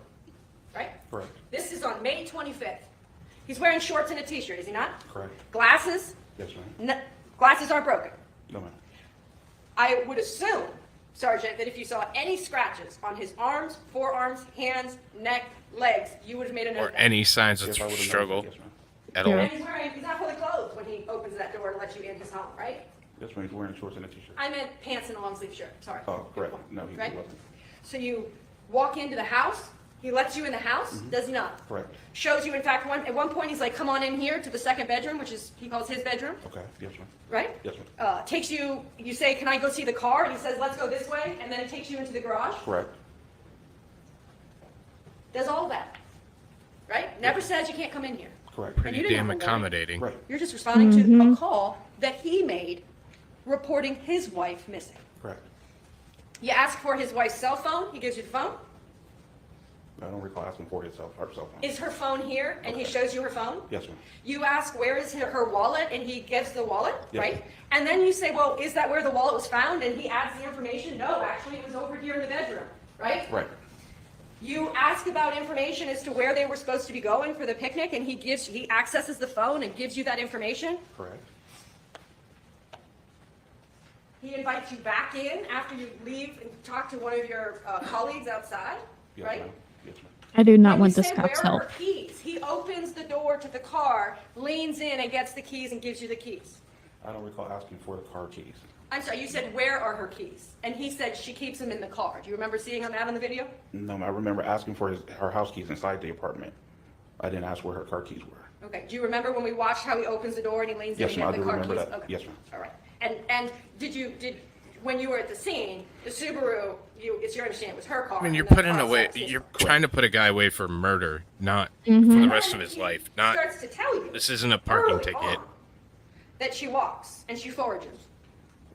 right? Correct. This is on May 25th. He's wearing shorts and a t-shirt, is he not? Correct. Glasses? Yes, ma'am. No, glasses aren't broken. No, ma'am. I would assume, Sergeant, that if you saw any scratches on his arms, forearms, hands, neck, legs, you would have made a note Or of that. any signs of Yes, I would've struggle noticed, yes, ma'am. at all. And he's not fully clothed when he opens that door to let you in his home, right? Yes, ma'am. He's wearing shorts and a t-shirt. I meant pants and a long sleeve shirt, sorry. Oh, correct. No, he Right? wasn't. So you walk into the house, he lets you in the house, does he not? Correct. Shows you, in fact, at one point, he's like, come on in here to the second bedroom, which is, he calls his bedroom, Okay. Yes, ma'am. right? Yes, ma'am. Takes you, you say, can I go see the car? And he says, let's go this way, and then he takes you into the garage. Correct. Does all that, right? Never says you can't come in here. Correct. And Pretty you didn't damn have a warrant. accommodating. Right. You're just responding to a call that he made reporting his wife missing. Correct. You ask for his wife's cell phone, he gives you the phone. I don't recall asking for her cell phone. Is her phone here? And he Okay. shows you her phone? Yes, ma'am. You ask where is her wallet, and he gives the wallet, Yes. right? And then you say, well, is that where the wallet was found? And he adds the information. No, actually, it was over here in the bedroom, right? Right. You ask about information as to where they were supposed to be going for the picnic, and he accesses the phone and gives you that information. Correct. He invites you back in after you leave and talk to one of your colleagues outside, Yes, right? ma'am. Yes, ma'am. I do not And want you this say, cop's where are help. her keys? He opens the door to the car, leans in and gets the keys and gives you the keys. I don't recall asking for the car keys. I'm sorry, you said, where are her keys? And he said she keeps them in the car. Do you remember seeing that on the video? No, ma'am. I remember asking for her house keys inside the apartment. I didn't ask where her car keys were. Okay, do you remember when we watched how he opens the door and he leans in Yes, and ma'am, gets I the do car keys? remember that. Okay. Yes, ma'am. All right. And when you were at the scene, the Subaru, it's your understanding, it was her car. I mean, you're and the putting car away. was his. You're trying to put a guy away for murder, not for Mm-hmm. the rest of his life. Not. Starts to tell you. This isn't a parking early ticket. on that she walks and she forages,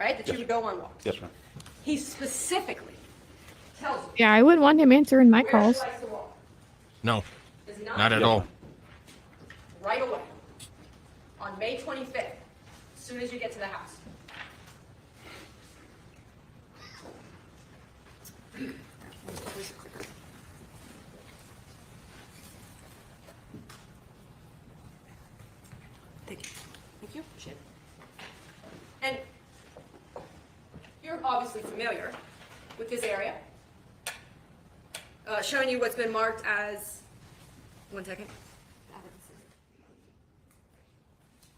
right? That she would go on walks. Yes, ma'am. He specifically tells you Yeah, I would want him answering my where calls. she likes to walk. No, Does he not? not at all. Right away, on May 25th, as soon as you get to the house. Thank you. Thank you. Appreciate it. And you're obviously familiar with this area. Showing you what's been marked as, one second.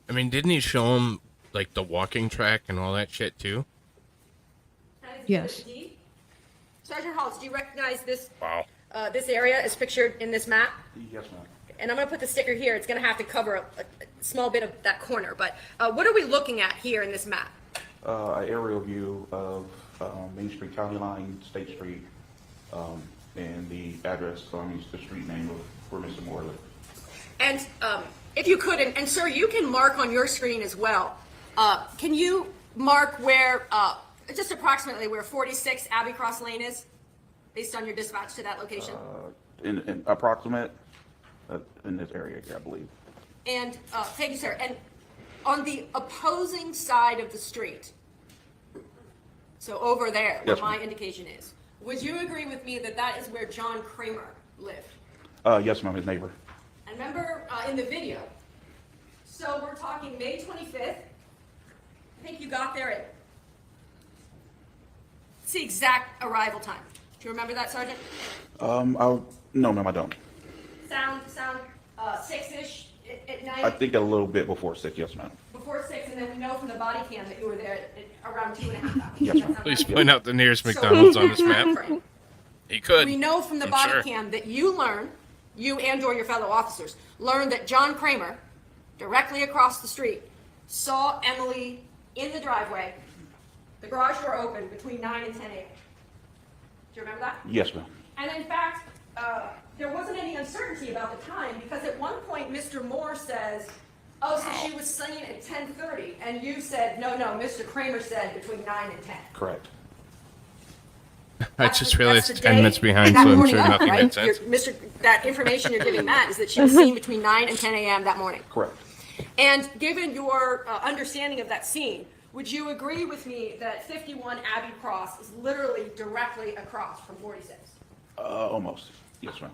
I mean, didn't he show him like the walking track and all that shit too? Yes. Sergeant Halls, do you recognize this, Wow. this area as pictured in this map? Yes, ma'am. And I'm going to put the sticker here. It's going to have to cover a small bit of that corner. But what are we looking at here in this map? An aerial view of Main Street County Line, State Street, and the address, the street name of where Mr. Moore lived. And if you could, and sir, you can mark on your screen as well. Can you mark where, just approximately where 46 Abbey Cross Lane is, based on your dispatch to that location? In approximate in this area here, I believe. And thank you, sir. And on the opposing side of the street, so over there, where Yes, my ma'am. indication is, would you agree with me that that is where John Kramer lived? Yes, ma'am. His neighbor. And remember in the video, so we're talking May 25th. I think you got there at, it's the exact arrival time. Do you remember that, Sergeant? No, ma'am, I don't. Sound 6-ish at night? I think a little bit before 6. Yes, ma'am. Before 6, and then we know from the body cam that you were there at around 2.5 hours. Yes, Does that ma'am. sound Please right? point out the nearest So- McDonald's on this map. Frame. He could. We know from the I'm body sure. cam that you and or your fellow officers learned that John Kramer, directly across the street, saw Emily in the driveway, the garage door open between 9 and 10 a.m. Do you remember that? Yes, ma'am. And in fact, there wasn't any uncertainty about the time because at one point Mr. Moore says, oh, so she was singing at 10:30, and you said, no, Mr. Kramer said between 9 and 10. Correct. I just realized That's the 10 day minutes behind, that so I'm morning sure of, nothing right? made sense. That information you're giving Matt is that she was seen between 9 and 10 a.m. that morning. Correct. And given your understanding of that scene, would you agree with me that 51 Abbey Cross is literally directly across from 46? Almost. Yes, ma'am.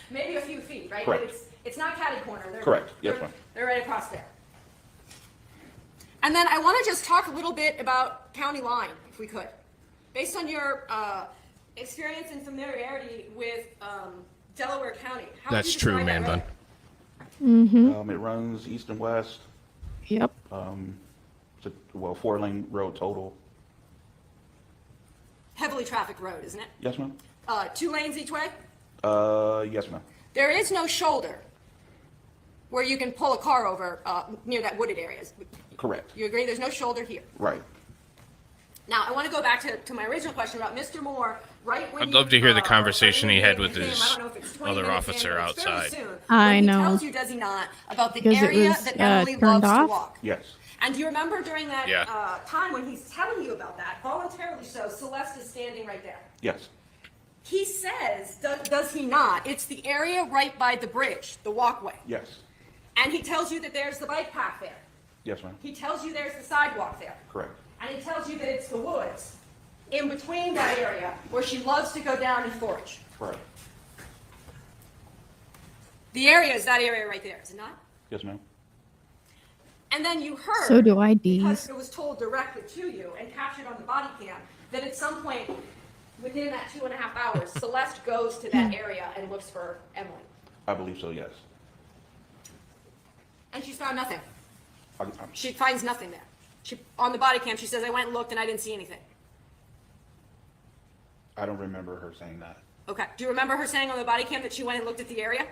Maybe a few feet, right? Correct. But it's not catty corner. Correct. Yes, ma'am. They're right across there. And then I want to just talk a little bit about county line, if we could. Based on your experience and familiarity with Delaware County, how would That's you true, describe man that bun. road? Mm-hmm. It runs east and west. Yep. It's a 4-lane road total. Heavily trafficked road, isn't it? Yes, ma'am. 2 lanes each way? Yes, ma'am. There is no shoulder where you can pull a car over near that wooded area. Correct. You agree? There's no shoulder here. Right. Now, I want to go back to my original question about Mr. Moore. Right when I'd love to hear the you, conversation he had with came, his I don't know if it's 20 other minutes in, officer but it's fairly outside. soon, I when know. He tells you, does he not, about the Because it area was, that Emily turned loves off? to walk. Yes. And do you remember during that Yeah. time when he's telling you about that, voluntarily so, Celeste is standing right there. Yes. He says, does he not, it's the area right by the bridge, the walkway. Yes. And he tells you that there's the bike path there. Yes, ma'am. He tells you there's the sidewalk there. Correct. And he tells you that it's the woods in between that area where she loves to go down and forage. Correct. The area is that area right there, is it not? Yes, ma'am. And then you heard, So do IDs. because it was told directly to you and captured on the body cam, that at some point within that 2.5 hours, Celeste goes to that area and looks for Emily. I believe so, yes. And she's found nothing. I'm- She finds nothing there. On the body cam, she says, I went and looked and I didn't see anything. I don't remember her saying that. Okay. Do you remember her saying on the body cam that she went and looked at the area?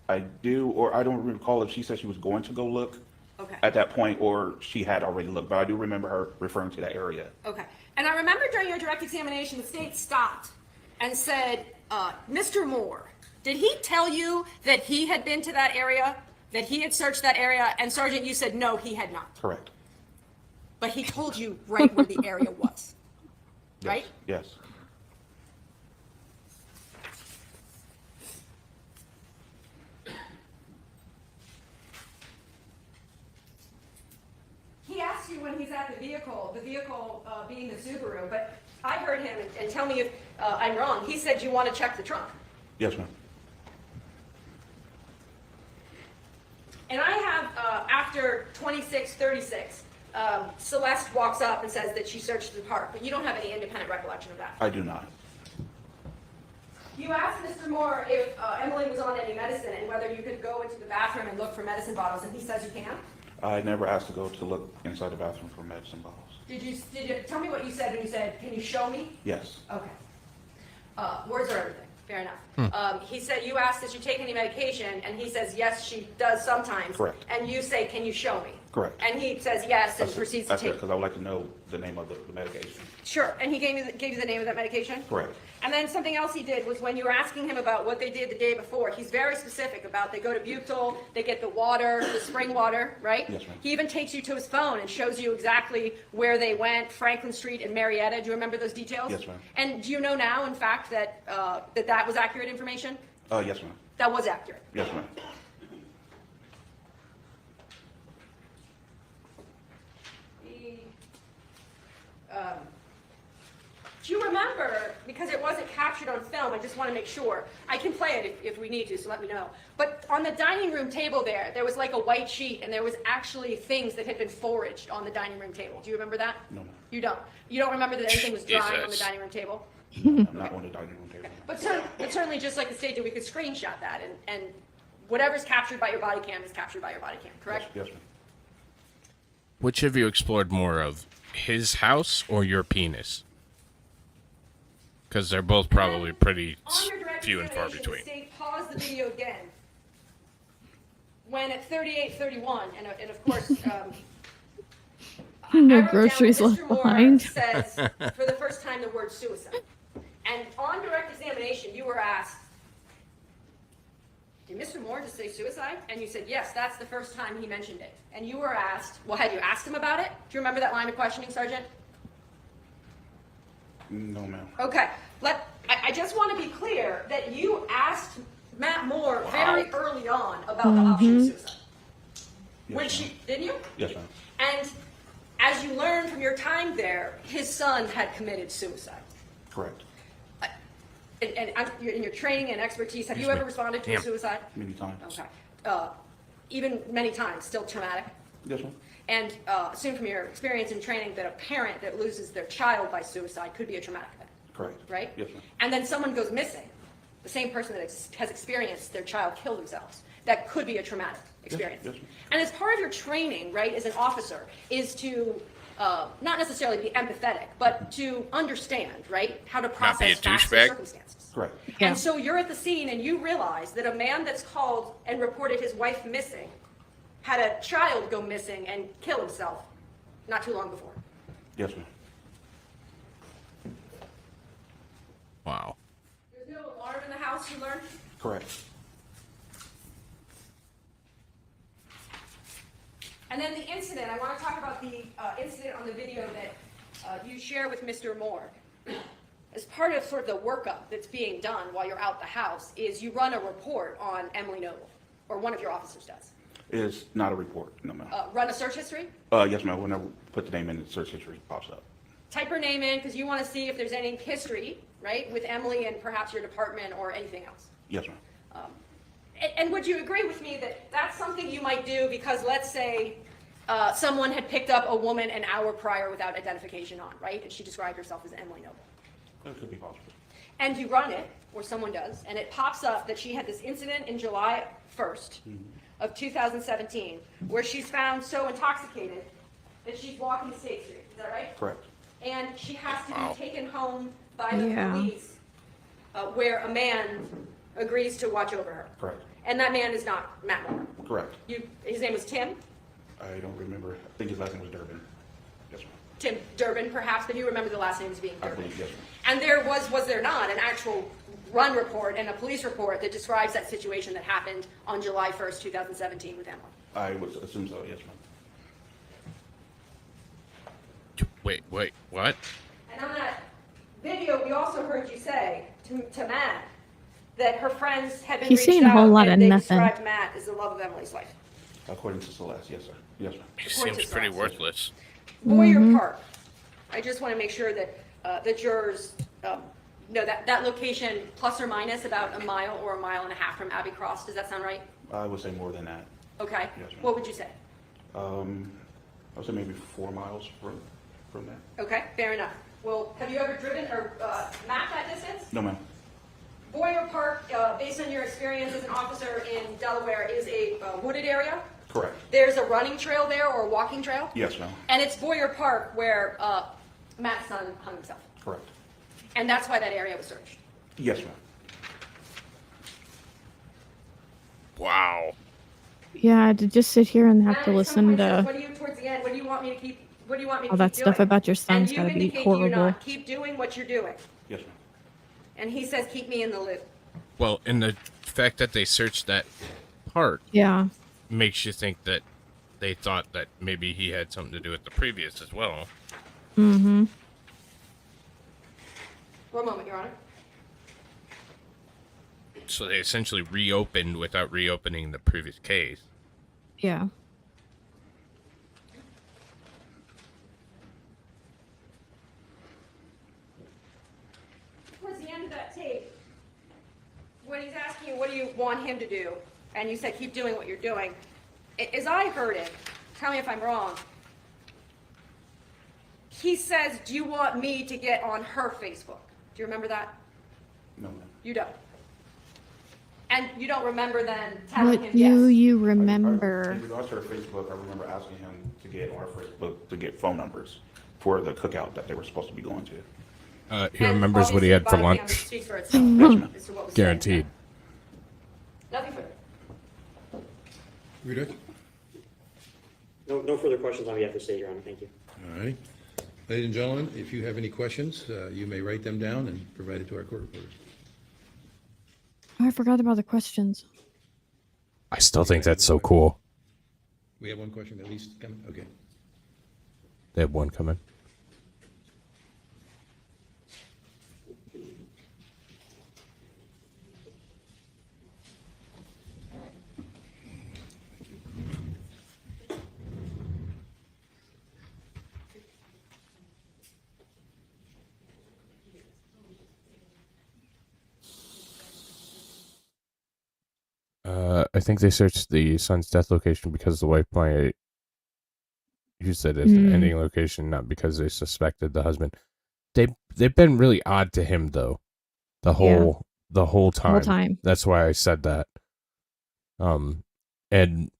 I do, or I don't recall if she said she was going to go look Okay. at that point or she had already looked, but I do remember her referring to that area. Okay. And I remember during your direct examination, the state stopped and said, Mr. Moore, did he tell you that he had been to that area, that he had searched that area? And Sergeant, you said, no, he had not. Correct. But he told you right where the area was, right? Yes. He asks you when he's at the vehicle being the Subaru, but I heard him, and tell me if I'm wrong, he said you want to check the trunk. Yes, ma'am. And I have, after 2636, Celeste walks up and says that she searched the park, but you don't have any independent recollection of that. I do not. You asked Mr. Moore if Emily was on any medicine and whether you could go into the bathroom and look for medicine bottles, and he says you can. I never asked to go to look inside the bathroom for medicine bottles. Did you tell me what you said when you said, can you show me? Yes. Okay. Words are everything. Fair enough. He said, you asked, does she take any medication? And he says, yes, she does sometimes. Correct. And you say, can you show me? Correct. And he says yes and proceeds to That's take. it, because I would like to know the name of the medication. Sure. And he gave you the name of that medication? Correct. And then something else he did was when you were asking him about what they did the day before, he's very specific about they go to Butyl, they get the water, the spring water, right? Yes, ma'am. He even takes you to his phone and shows you exactly where they went, Franklin Street and Marietta. Do you remember those details? Yes, ma'am. And do you know now, in fact, that that was accurate information? Yes, ma'am. That was accurate. Yes, ma'am. Do you remember, because it wasn't captured on film, I just want to make sure, I can play it if we need to, so let me know. But on the dining room table there was like a white sheet, and there was actually things that had been foraged on the dining room table. Do you remember that? No, ma'am. You don't? You don't remember that anything was drying on the Jesus. dining room table? I'm not on the dining room table. But certainly, just like the state did, we could screenshot that, and whatever's captured by your body cam is captured by your body cam, correct? Yes, ma'am. Which have you explored more of, his house or your penis? Because they're both probably pretty On your direct few and far examination, between. the state paused the video again when at 38:31, and of course, No I wrote down groceries that Mr. left Moore behind. says for the first time the word suicide. And on direct examination, you were asked, did Mr. Moore just say suicide? And you said, yes, that's the first time he mentioned it. And you were asked, well, had you asked him about it? Do you remember that line of questioning, Sergeant? No, ma'am. Okay, I just want to be clear that you asked Matt Moore very early on about the option of suicide. Didn't you? Yes, ma'am. And as you learned from your time there, his son had committed suicide. Correct. And in your training and expertise, have you ever responded to a suicide? Many times. Okay. Even many times, still traumatic? Yes, ma'am. And assume from your experience and training that a parent that loses their child by suicide could be a traumatic event. Correct. Right? Yes, ma'am. And then someone goes missing, the same person that has experienced their child kill themselves. That could be a traumatic experience. Yes, ma'am. And as part of your training, right, as an officer, is to not necessarily be empathetic, but to understand, right, how to process facts and circumstances. Correct. Yeah. And so you're at the scene and you realize that a man that's called and reported his wife missing had a child go missing and kill himself not too long before. Yes, ma'am. Wow. There's no alarm in the house, you learned? Correct. And then the incident, I want to talk about the incident on the video that you share with Mr. Moore. As part of sort of the workup that's being done while you're out the house is you run a report on Emily Noble, or one of your officers does. It is not a report, no, ma'am. Run a search history? Yes, ma'am. When I put the name in, the search history pops up. Type her name in because you want to see if there's any history, right, with Emily and perhaps your department or anything else. Yes, ma'am. And would you agree with me that that's something you might do because let's say someone had picked up a woman an hour prior without identification on, right? And she described herself as Emily Noble. That could be possible. And you run it, or someone does, and it pops up that she had this incident in July 1st of 2017 where she's found so intoxicated that she's walking State Street. Is that right? Correct. And she has to be taken home by the police where a man agrees to watch over her. Correct. And that man is not Matt Moore. Correct. His name was Tim? I don't remember. I think his last name was Durbin. Yes, ma'am. Tim Durbin, perhaps, but you remember the last name as being I Durbin. believe, yes, ma'am. And there was there not, an actual run report and a police report that describes that situation that happened on July 1st, 2017 with Emily? I would assume so, yes, ma'am. Wait, what? And on that video, we also heard you say to Matt that her friends had been He's reached saying a out whole lot and of they nothing. described Matt as the love of Emily's life. According to Celeste, yes, sir. Yes, ma'am. He seems pretty worthless. Boyer Park. I just want to make sure that the jurors know that location plus or minus about a mile or a mile and a half from Abbey Cross. Does that sound right? I would say more than that. Okay. Yes, ma'am. What would you say? I would say maybe 4 miles from that. Okay, fair enough. Well, have you ever driven or mapped that distance? No, ma'am. Boyer Park, based on your experience as an officer in Delaware, is a wooded area. Correct. There's a running trail there or a walking trail. Yes, ma'am. And it's Boyer Park where Matt's son hung himself. Correct. And that's why that area was searched. Yes, ma'am. Wow. Yeah, to just sit here and have Matt to at listen some point says, to what do you towards the end? What do you want me to keep? What do you want me to all keep that stuff doing? about your son's And you gotta be indicate, do you horrible. not keep doing what you're doing? Yes, ma'am. And he says, keep me in the loop. Well, and the fact that they searched that part Yeah. makes you think that they thought that maybe he had something to do with the previous as well. Mm-hmm. One moment, Your Honor. So they essentially reopened without reopening the previous case. Yeah. Towards the end of that tape, when he's asking you, what do you want him to do? And you said, keep doing what you're doing. As I heard it, tell me if I'm wrong, he says, do you want me to get on her Facebook? Do you remember that? No, ma'am. You don't. And you don't remember then telling What him do yes? you remember? In regards to her Facebook, I remember asking him to get on her Facebook to get phone numbers for the cookout that they were supposed to be going to. He remembers what he had for Obviously, body lunch. camera speaks for itself. Yes, ma'am. As to what was said. Guaranteed. Nothing further. We good? No further questions on behalf of the state, Your Honor. Thank you. All right. Ladies and gentlemen, if you have any questions, you may write them down and provide it to our court reporters. Oh, I forgot about the questions. I still think that's so cool. We have one question at least coming? Okay. They have one coming. I think they searched the son's death location because the wife might use it as an ending location, not because they suspected the husband. They've been really odd to him though, the whole time. That's why I said that. And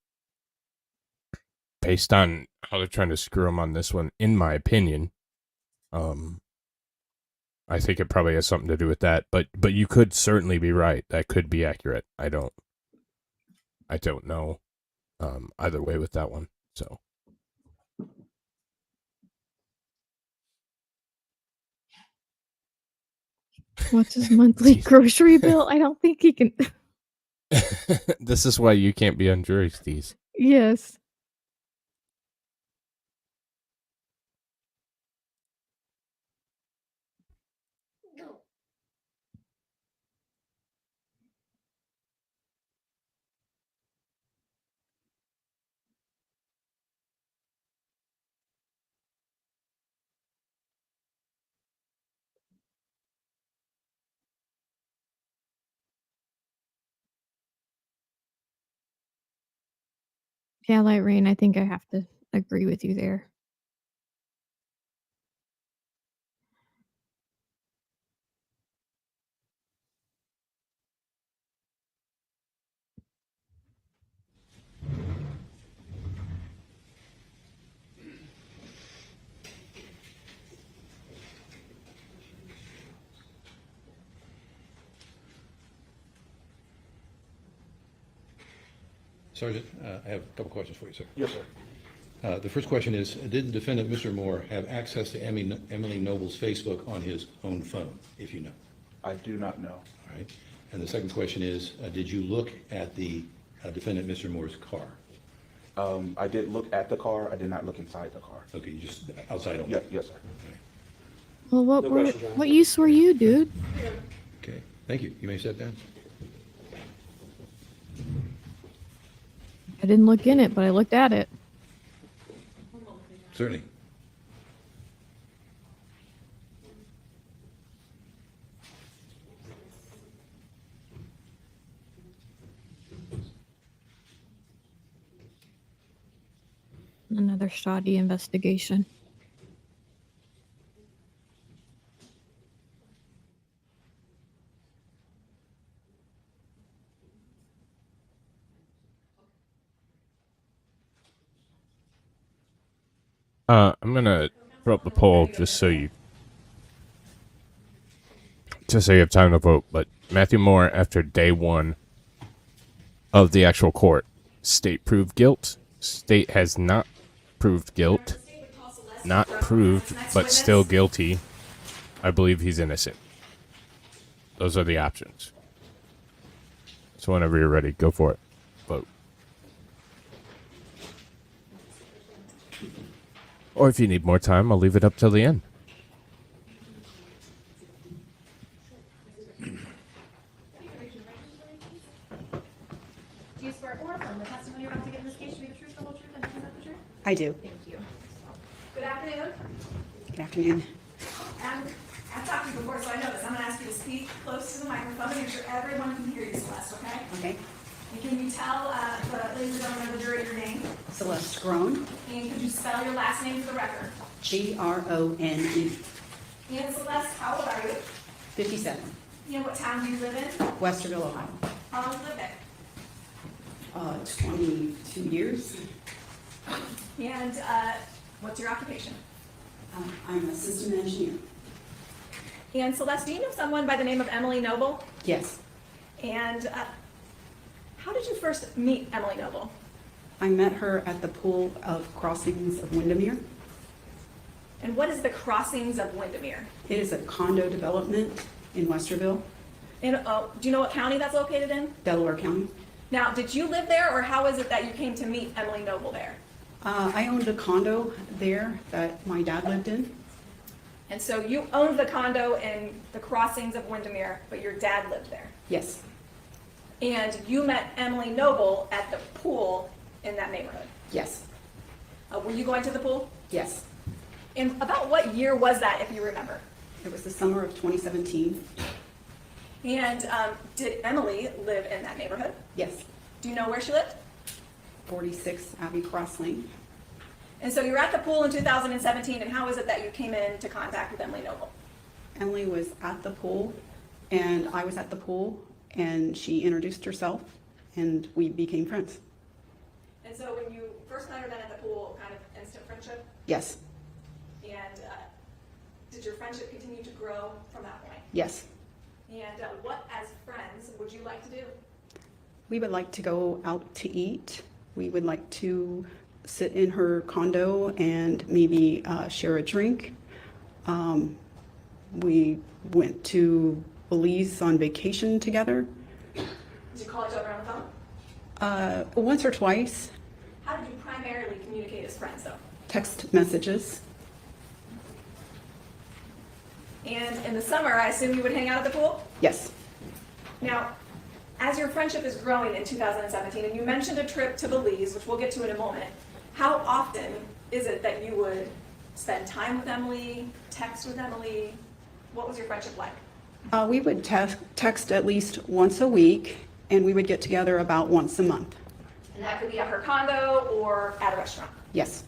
based on how they're trying to screw him on this one, in my opinion, I think it probably has something to do with that. But you could certainly be right. That could be accurate. I don't know either way with that one. So What's his monthly grocery bill? I don't think he can. this is why you can't be on jury, Steve. Yes. Yeah, Light Rain, I think I have to agree with you there. Sergeant, I have a couple questions for you, sir. Yes, sir. The first question is, did the defendant, Mr. Moore, have access to Emily Noble's Facebook on his own phone, if you know? I do not know. All right. And the second question is, did you look at the defendant, Mr. Moore's car? I did look at the car. I did not look inside the car. Okay, you just outside only? Yes, sir. Well, what use were you, dude? Okay, thank you. You may sit down. I didn't look in it, but I looked at it. Certainly. Another shoddy investigation. I'm gonna throw up the poll just so you have time to vote. But Matheau Moore, after day one of the actual court, state proved guilt. State has not proved guilt. Not proved, but still guilty. I believe he's innocent. Those are the options. So whenever you're ready, go for it. Vote. Or if you need more time, I'll leave it up till the end. Do you swear or affirm the testimony you're about to give in this case to be the truth, the whole truth, and nothing but the truth? I do. Thank you. Good afternoon. Good afternoon. And I've talked to you before, so I know this. I'm gonna ask you to speak close to the microphone and make sure everyone can hear you, Celeste, okay? Okay. And can you tell the ladies and gentlemen of the jury your name? Celeste Groen, And could you spell your last name for the record? Grone. And Celeste, how old are you? 57, And what town do you live in? Westerville, Ohio. How long have you lived there? 22 years. And what's your occupation? I'm a system engineer. And Celeste, do you know someone by the name of Emily Noble? Yes. And how did you first meet Emily Noble? I met her at the pool of crossings of Windermere. And what is the Crossings of Windermere? It is a condo development in Westerville, And do you know what county that's located in? Delaware County. Now, did you live there, or how is it that you came to meet Emily Noble there? I owned a condo there that my dad lived in. And so you owned the condo in the Crossings of Windermere, but your dad lived there. Yes, And you met Emily Noble at the pool in that neighborhood. yes, Were you going to the pool? yes. And about what year was that, if you remember? It was the summer of 2017. And did Emily live in that neighborhood? Yes, Do you know where she lived? 46 Abbey Cross Lane. And so you were at the pool in 2017, and how is it that you came into contact with Emily Noble? Emily was at the pool, and I was at the pool, and she introduced herself, and we became friends. And so when you first met her then at the pool, kind of instant friendship? Yes, And did your friendship continue to grow from that point? yes. And what, as friends, would you like to do? We would like to go out to eat. We would like to sit in her condo and maybe share a drink. We went to Belize on vacation together. Did you call each other on the phone? Once or twice, How did you primarily communicate as friends, though? text messages. And in the summer, I assume you would hang out at the pool? Yes, Now, as your friendship is growing in 2017, and you mentioned a trip to Belize, which we'll get to in a moment, how often is it that you would spend time with Emily, text with Emily? What was your friendship like? we would text at least once a week, and we would get together about once a month. And that could be at her condo or at a restaurant. Yes,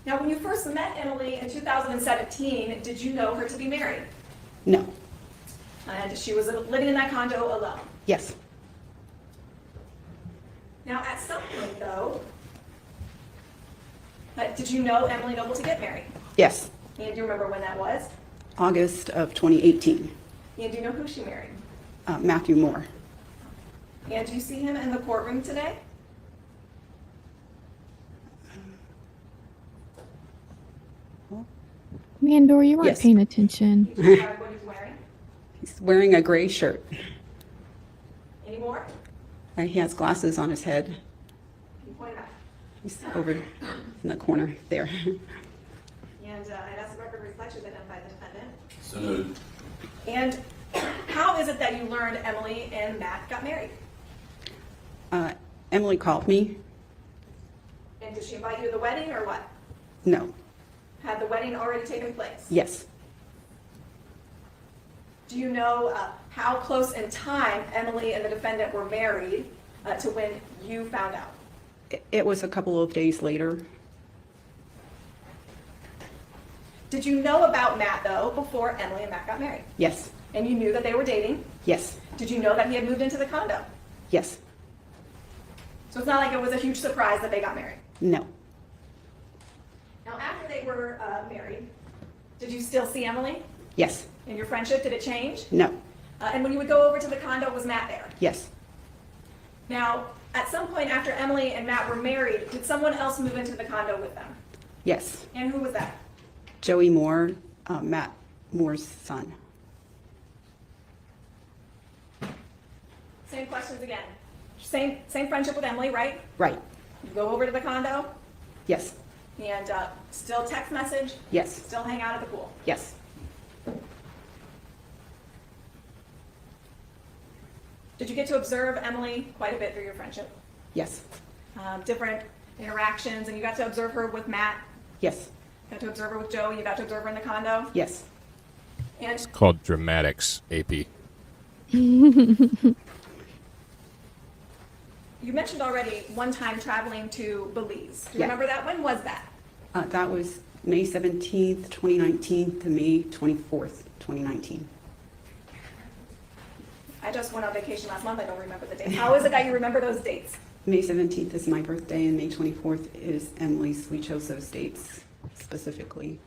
Now, when you first met Emily in 2017, did you know her to be married? no, And she was living in that condo alone. yes. Now, at some point, though, did you know Emily Noble to get married? Yes, And do you remember when that was? August of 2018. And do you know who she married? Matheau Moore. And do you see him in the courtroom today? Mandor, you weren't Yes. paying attention. Can you describe what he's wearing? He's wearing a gray shirt. Any more? He has glasses on his head. Can you point him out? He's over in the corner there. And I'd ask the record reflects to identify the defendant. So noted. And how is it that you learned Emily and Matt got married? Emily called me. And did she invite you to the wedding or what? No. Had the wedding already taken place? Yes. Do you know how close in time Emily and the defendant were married to when you found out? It was a couple of days later. Did you know about Matt, though, before Emily and Matt got married? Yes. And you knew that they were dating? Yes. Did you know that he had moved into the condo? Yes. So it's not like it was a huge surprise that they got married. No. Now, after they were married, did you still see Emily? Yes. In your friendship, did it change? No. And when you would go over to the condo, was Matt there? Yes. Now, at some point after Emily and Matt were married, did someone else move into the condo with them? Yes. And who was that? Joey Moore, Matt Moore's son. Same questions again. Same friendship with Emily, right? Right. You go over to the condo Yes. and still text message? Yes. Still hang out at the pool? Yes. Did you get to observe Emily quite a bit through your friendship? Yes. Different interactions, and you got to observe her with Matt? Yes. Got to observe her with Joey? You got to observe her in the condo? Yes. And It's called dramatics, AP. you mentioned already one time traveling to Belize. Do you Yeah. remember that? When was that? That was May 17th, 2019 to May 24th, 2019. I just went on vacation last month. I don't remember the dates. How is it that you remember those dates? May 17th is my birthday, and May 24th is Emily's. We chose those dates specifically.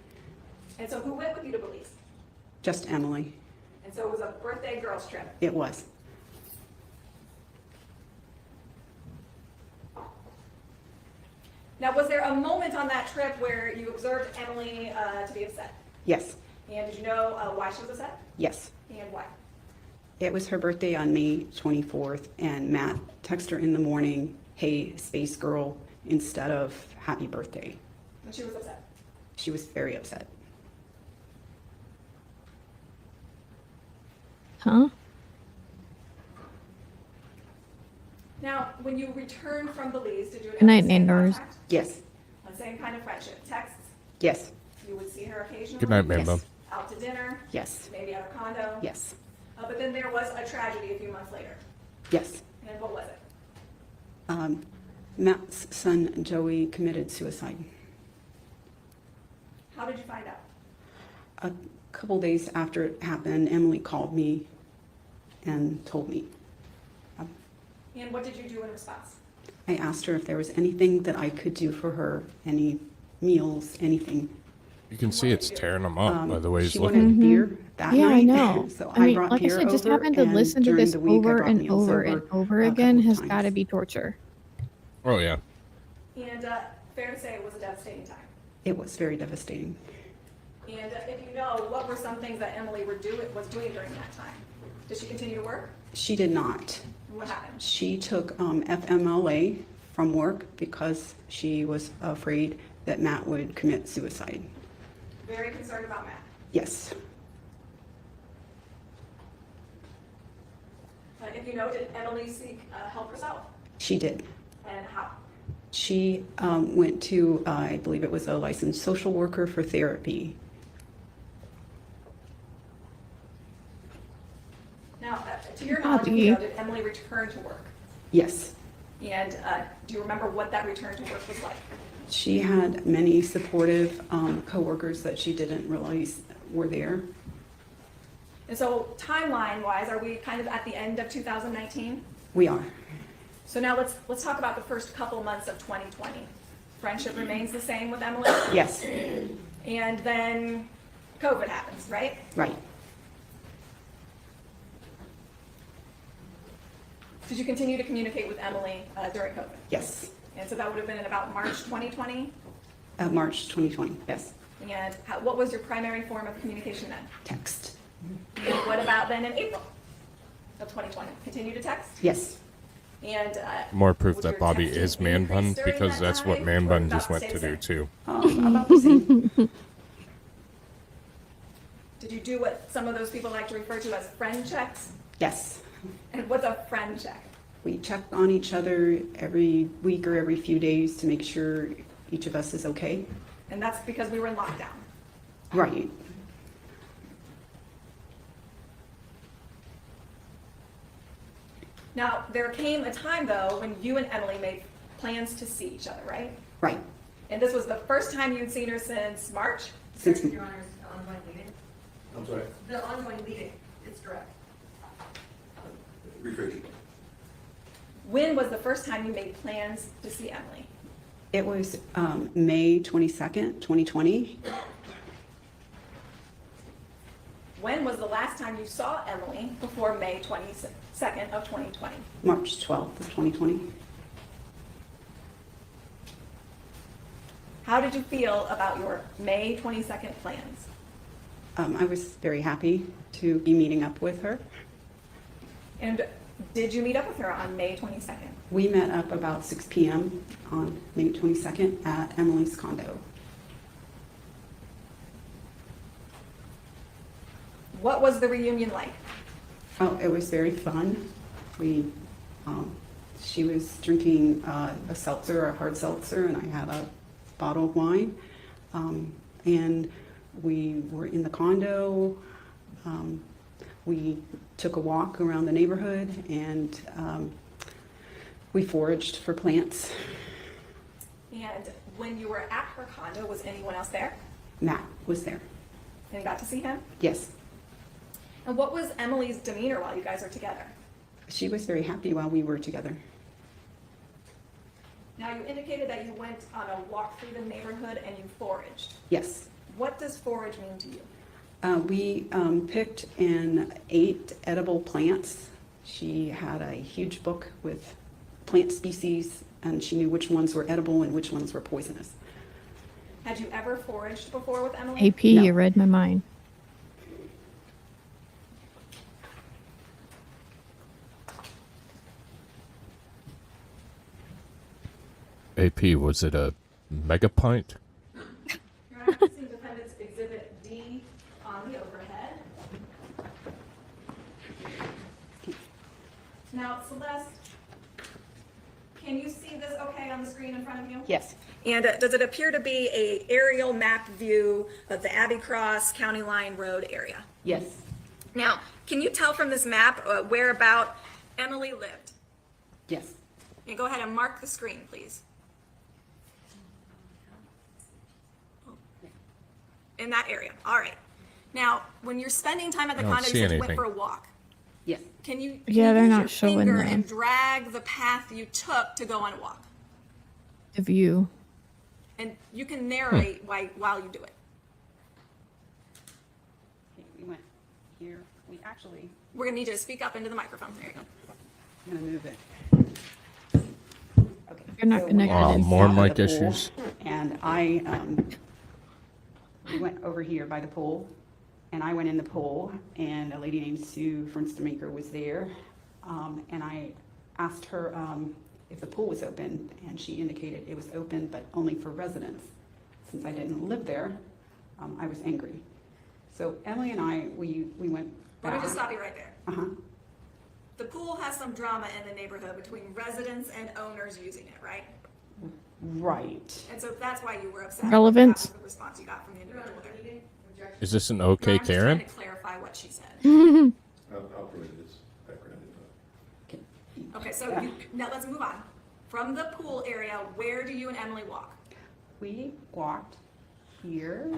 And so who went with you to Belize? Just Emily. And so it was a birthday girls trip. It was. Now, was there a moment on that trip where you observed Emily to be upset? Yes, And did you know why she was upset? yes. And why? It was her birthday on May 24th, and Matt texted her in the morning, "Hey, space girl," instead of "Happy birthday." And she was upset. She was very upset. Huh? Now, when you returned from Belize, did you Good night, have the same Nandors. contact? Yes, The same kind of friendship? Texts? yes, You would see her occasionally? Good night, man Yes. bun. Out to dinner? yes, Maybe at a condo? yes, But then there was a tragedy a few months later. yes. And what was it? Matt's son Joey committed suicide. How did you find out? A couple days after it happened, Emily called me and told me. And what did you do in response? I asked her if there was anything that I could do for her, any meals, anything. You can see it's tearing him up by the way he's She looking. wanted beer that Yeah, night. I know. So I mean, brought like I beer said, just over, having to and listen to during this the week, I over brought and meals over and over a again couple of has got to times. be torture. Oh yeah. And fair to say it was a devastating time. It was very devastating. And if you know, what were some things that Emily was doing during that time? Did she continue to work? She did not. What happened? She took FMLA from work because she was afraid that Matt would commit suicide. Very concerned about Matt. Yes. If you know, did Emily seek help herself? She did. And how? She went to, I believe it was a licensed social worker for therapy. Now, to your knowledge, Bobby. you know, did Emily return to work? Yes. And do you remember what that return to work was like? She had many supportive coworkers that she didn't realize were there. And so timeline-wise, are we kind of at the end of 2019? We are. So now let's talk about the first couple months of 2020. Friendship remains the same with Emily? Yes. And then COVID happens, right? Right. Did you continue to communicate with Emily during COVID? Yes. And so that would have been in about March 2020? March 2020. Yes. And what was your primary form of communication then? Text. And what about then in April of 2020? Continue to text? Yes. And More proof was that your Bobby texting is man bun increased during because that that's what time, man or bun about just the went same to do thing? too. About the same. Did you do what some of those people like to refer to as friend checks? Yes. And what's a friend check? We check on each other every week or every few days to make sure each of us is okay. And that's because we were in lockdown. Right. Now, there came a time, though, when you and Emily made plans to see each other, right? Right. And this was the first time you'd seen her since March? Since Your Honor's ongoing meeting. I'm sorry. The ongoing meeting, it's direct. Rephrase. When was the first time you made plans to see Emily? It was May 22nd, 2020. When was the last time you saw Emily before May 22nd of 2020? March 12th of 2020. How did you feel about your May 22nd plans? I was very happy to be meeting up with her. And did you meet up with her on May 22nd? We met up about 6 p.m. on May 22nd at Emily's condo. What was the reunion like? Oh, it was very fun. She was drinking a seltzer, a hard seltzer, and I had a bottle of wine. And we were in the condo. We took a walk around the neighborhood, and we foraged for plants. And when you were at her condo, was anyone else there? Matt was there. And you got to see him? Yes. And what was Emily's demeanor while you guys are together? She was very happy while we were together. Now, you indicated that you went on a walk through the neighborhood and you foraged. Yes. What does forage mean to you? We picked and ate edible plants. She had a huge book with plant species, and she knew which ones were edible and which ones were poisonous. Had you ever foraged before with Emily? AP, you read my mind. AP, was it a mega pint? You're accessing Defendant's Exhibit D on the overhead. Now, Celeste, can you see this okay on the screen in front of you? Yes. And does it appear to be a aerial map view of the Abbey Cross County Line Road area? Yes. Now, can you tell from this map where about Emily lived? Yes. And go ahead and mark the screen, please. In that area. All right. Now, when you're spending time at the I don't condo, see you said you went anything. for a walk. Yes. Can you Yeah, they're use not your showing finger that. and drag the path you took to go on a walk? The view. And you can narrate while you do it. Okay, we went here. We actually, We're gonna need you to speak up into the microphone. There you go. I'm gonna move it. Okay. You're not so we connected. Oh, went more south of mic the pool, issues. And we went over here by the pool, and I went in the pool, and a lady named Sue Fernstemaker was there, and I asked her if the pool was open, and she indicated it was open, but only for residents. Since I didn't live there, I was angry. So Emily and I, we went back. Let me just stop you right there. Uh-huh. The pool has some drama in the neighborhood between residents and owners using it, right? Right. And so that's why you were upset. Relevance. That was the response you got from the individual there. Is this an No, okay, I'm just Karen? trying to clarify what she said. I'll provide this background info. Okay, so now let's move on. From the pool area, where do you and Emily walk? We walked here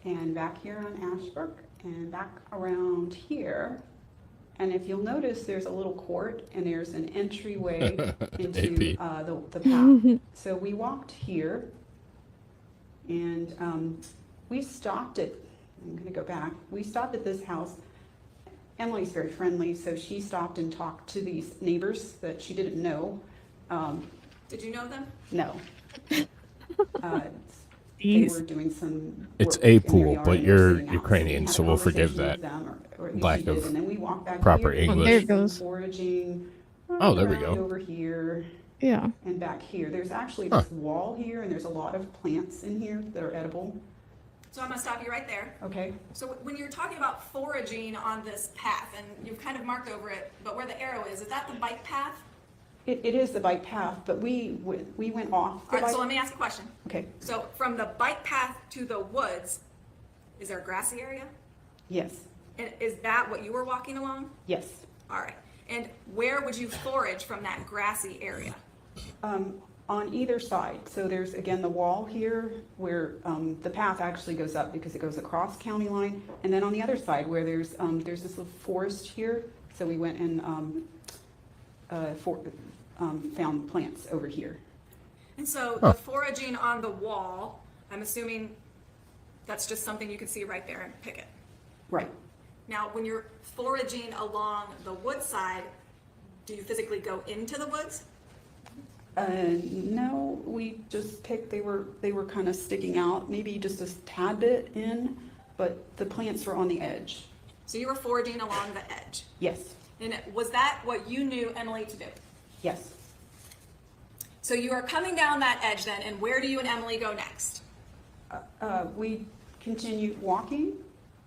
and back here on Ashbrook and back around here. And if you'll notice, there's a little court and there's an entryway into the path. So we walked here and we stopped at, I'm gonna go back, we stopped at this house. Emily's very friendly, so she stopped and talked to these neighbors that she didn't know. Did you know them? No. They were doing some It's work a in their pool, yard but and they were you're sitting out. Ukrainian, we had so a we'll forgive conversation that with them, or at least lack she did. of And then we walked back proper here, English. There it goes. Foraging. Oh, there we around go. Over here Yeah. and back here. There's actually Huh. this wall here, and there's a lot of plants in here that are edible. So I'm gonna stop you right there. Okay. So when you're talking about foraging on this path, and you've kind of marked over it, but where the arrow is that the bike path? It is the bike path, but we went off the All right, bike. so let me ask a question. Okay. So from the bike path to the woods, is there a grassy area? Yes. And is that what you were walking along? Yes. All right. And where would you forage from that grassy area? On either side. So there's, again, the wall here where the path actually goes up because it goes across county line. And then on the other side where there's this little forest here. So we went and found plants over here. And so the foraging on the wall, I'm assuming that's just something you can see right there and pick it. Right. Now, when you're foraging along the wood side, do you physically go into the woods? No, we just picked, they were kind of sticking out, maybe just a tad bit in, but the plants were on the edge. So you were foraging along the edge. Yes. And was that what you knew Emily to do? Yes. So you are coming down that edge then, and where do you and Emily go next? We continued walking,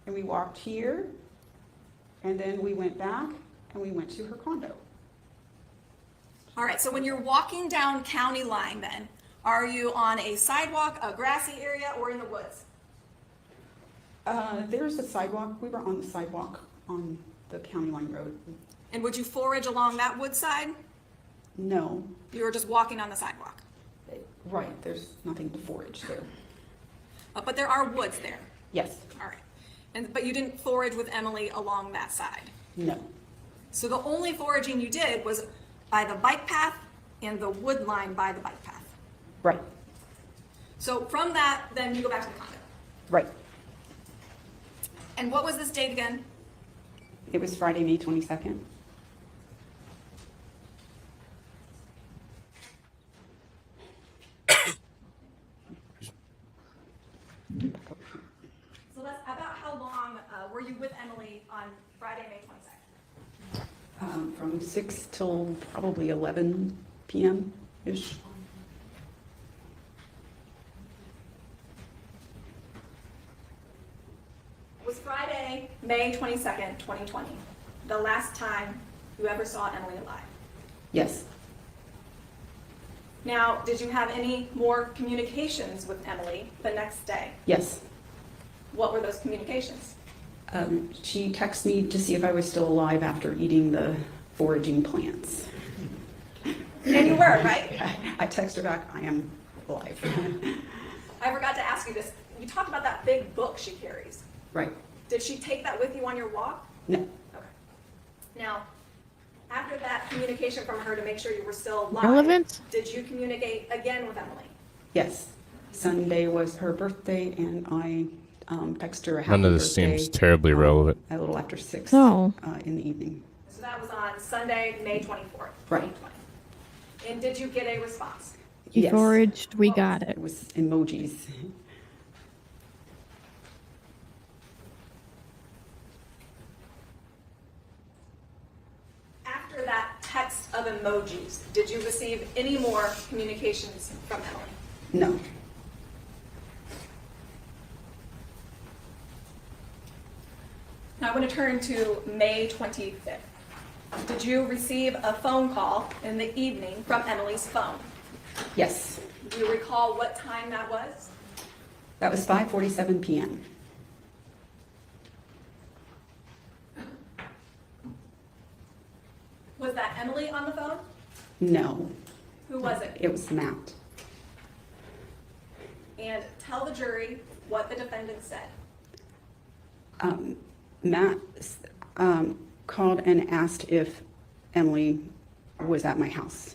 and we walked here, and then we went back, and we went to her condo. All right, so when you're walking down county line then, are you on a sidewalk, a grassy area, or in the woods? There's a sidewalk. We were on the sidewalk on the county line road. And would you forage along that wood side? No. You were just walking on the sidewalk? Right, there's nothing to forage there. But there are woods there? Yes. All right. But you didn't forage with Emily along that side? No. So the only foraging you did was by the bike path and the wood line by the bike path? Right. So from that, then you go back to the condo? Right. And what was this date again? It was Friday, May 22nd. how long were you with Emily on Friday, May 22nd? From 6 till probably 11 p.m.-ish. Was Friday, May 22nd, 2020, the last time you ever saw Emily alive? Yes. Now, did you have any more communications with Emily the next day? Yes. What were those communications? She texted me to see if I was still alive after eating the foraging plants. And you were, right? I texted her back, I am alive. I forgot to ask you this. You talked about that big book she carries. Right. Did she take that with you on your walk? No. Okay. Now, after that communication from her to make sure you were still alive, Relevant? did you communicate again with Emily? Yes. Sunday was her birthday, and I texted her a happy None of this birthday, seems terribly relevant. a little after 6 No. In the evening. So that was on Sunday, May 24th, Right. 2020. And did you get a response? You Yes. foraged, we got it. It was emojis. After that text of emojis, did you receive any more communications from Emily? No. Now I want to turn to May 25th. Did you receive a phone call in the evening from Emily's phone? Yes. Do you recall what time that was? That was 5:47 p.m. Was that Emily on the phone? No. Who was it? It was Matt. And tell the jury what the defendant said. Matt called and asked if Emily was at my house.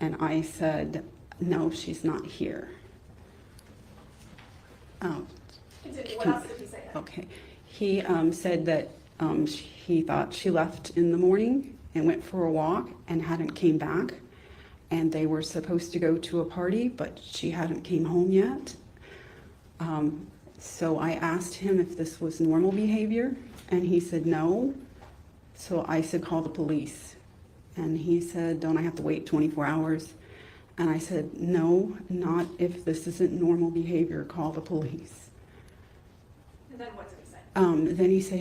And I said, no, she's not here. Continue. What else did he say then? Okay. He said that he thought she left in the morning and went for a walk and hadn't came back. And they were supposed to go to a party, but she hadn't came home yet. So I asked him if this was normal behavior, and he said no. So I said, call the police. And he said, don't I have to wait 24 hours? And I said, no, not if this isn't normal behavior, call the police. And then what did he say? Then he said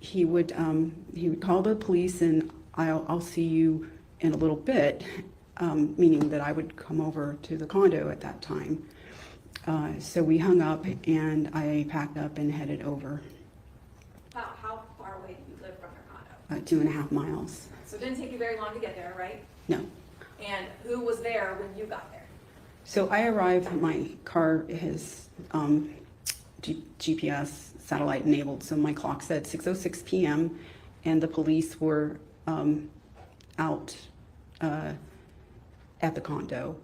he would call the police, and I'll see you in a little bit, meaning that I would come over to the condo at that time. So we hung up, and I packed up and headed over. How far away do you live from your condo? 2.5 miles. So it didn't take you very long to get there, right? No. And who was there when you got there? So I arrived, my car is GPS satellite enabled, so my clock said 6:06 p.m. and the police were out at the condo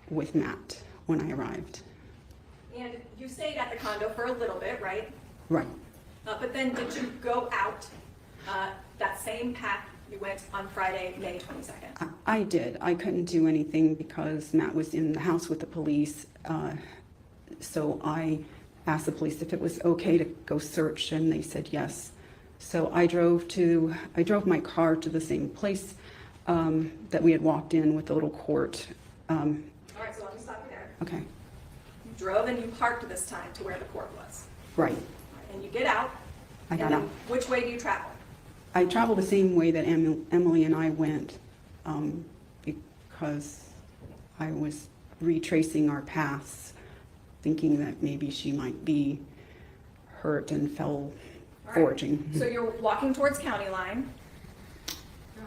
with Matt when I arrived. And you stayed at the condo for a little bit, right? Right. But then did you go out that same path you went on Friday, May 22nd? I did. I couldn't do anything because Matt was in the house with the police. So I asked the police if it was okay to go search, and they said yes. So I drove my car to the same place that we had walked in with the little court. All right, so let me stop you there. Okay. You drove and you parked this time to where the court was. Right. And you get out. I got and then out. Which way do you travel? I traveled the same way that Emily and I went because I was retracing our paths, thinking that maybe she might be hurt and fell foraging. So you're walking towards county line.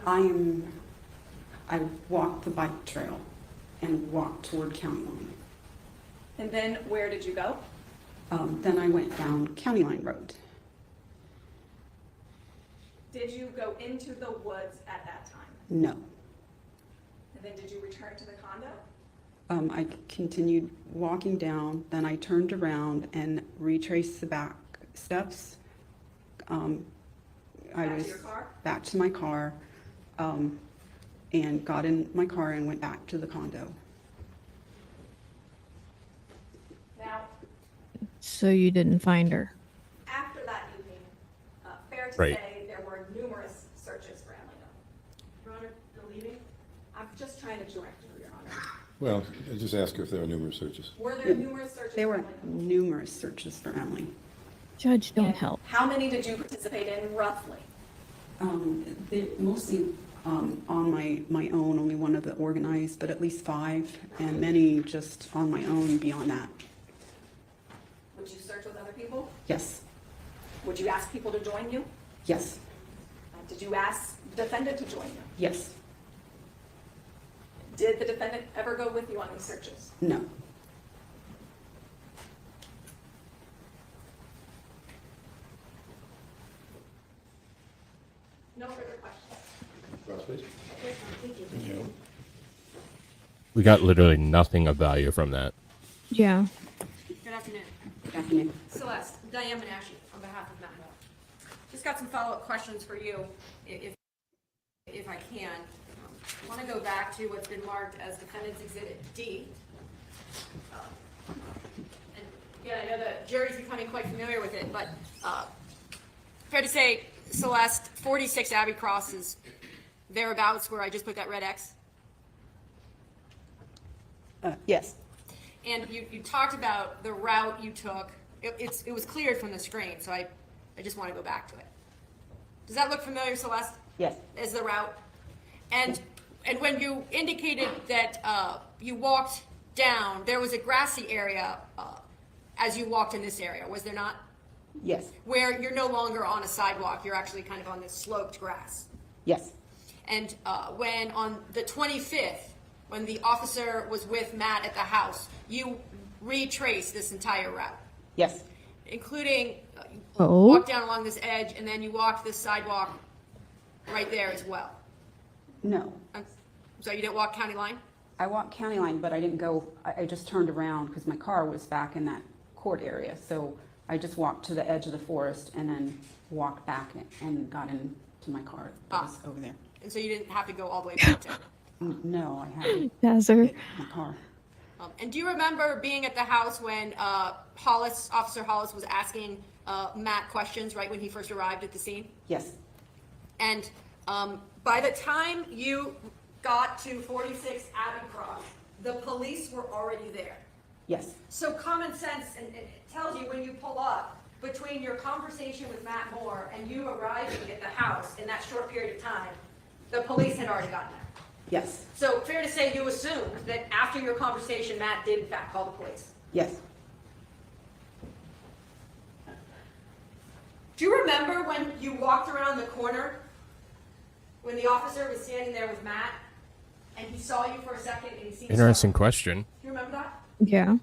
I walked the bike trail and walked toward county line. And then where did you go? Then I went down County Line Road. Did you go into the woods at that time? No. And then did you return to the condo? I continued walking down, then I turned around and retraced the back steps. Back to your car? Back to my car, and got in my car and went back to the condo. Now, So you didn't find her. After that evening, fair to Right. say there were numerous searches for Emily. Your Honor, you're leaving? I'm just trying to direct you, Your Honor. Well, I just ask her if there are numerous searches. Were there numerous searches There for were Emily? numerous searches for Emily. Judge, don't help. How many did you participate in roughly? They mostly on my own, only one of the organized, but at least 5, and many just on my own beyond that. Would you search with other people? Yes, Would you ask people to join you? yes, Did you ask the defendant to join you? yes, Did the defendant ever go with you on these searches? no. No further questions. Ross, please. Thank you. We got literally nothing of value from that. Yeah. Good afternoon. Good afternoon. Celeste, Diane Menashe on behalf of Matt Moore. Just got some follow-up questions for you, if I can. I want to go back to what's been marked as Defendant's Exhibit D. And yeah, I know the jury's becoming quite familiar with it, but fair to say, Celeste, 46 Abbey Cross is thereabouts where I just put that red X. Yes, And you talked about the route you took. It was cleared from the screen, so I just want to go back to it. Does that look familiar, Celeste? yes, As the route? And when you indicated that you walked down, there was a grassy area as you walked in this area, was there not? yes, Where you're no longer on a sidewalk, you're actually kind of on this sloped grass. yes, And when on the 25th, when the officer was with Matt at the house, you retraced this entire route, yes, including you Oh. walked down along this edge and then you walked this sidewalk right there as well. no. So you didn't walk county line? I walked county line, but I didn't go, I just turned around because my car was back in that court area. So I just walked to the edge of the forest and then walked back and got into my car that was over there. And so you didn't have to go all the way back to it? No, I haven't. Desert. My car. And do you remember being at the house when Officer Hollis was asking Matt questions right when he first arrived at the scene? Yes, And by the time you got to 46 Abbey Cross, the police were already there. yes, So common sense and it tells you when you pull up between your conversation with Matt Moore and you arriving at the house in that short period of time, the police had already gotten there. yes, So fair to say you assumed that after your conversation, Matt did in fact call the police. yes, Do you remember when you walked around the corner, when the officer was standing there with Matt, and he saw you for a second and he seemed Interesting so- question. Do you remember that? Yeah.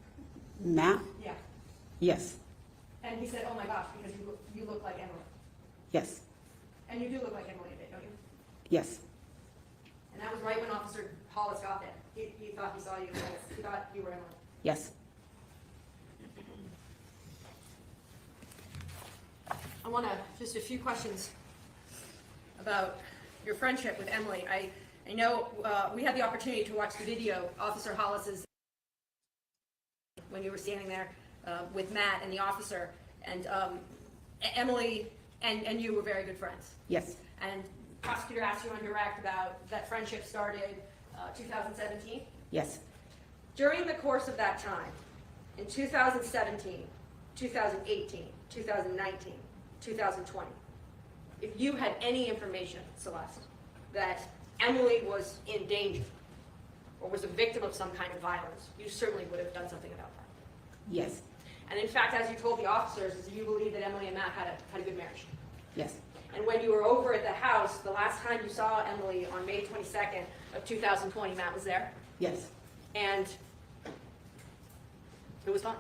Matt, Yeah. yes, And he said, oh my gosh, because you look like Emily. yes, And you do look like Emily a bit, don't you? yes, And that was right when Officer Hollis got there. He thought he saw you, he thought you were Emily. yes. I want to, just a few questions about your friendship with Emily. I know we had the opportunity to watch the video, Officer Hollis's, when you were standing there with Matt and the officer, and Emily and you were very good friends. Yes, And prosecutor asked you on direct about that friendship started 2017. yes, During the course of that time, in 2017, 2018, 2019, 2020, if you had any information, Celeste, that Emily was in danger or was a victim of some kind of violence, you certainly would have done something about that. yes, And in fact, as you told the officers, is you believe that Emily and Matt had a good marriage. yes, And when you were over at the house, the last time you saw Emily on May 22nd of 2020, Matt was there, yes. and it was fun.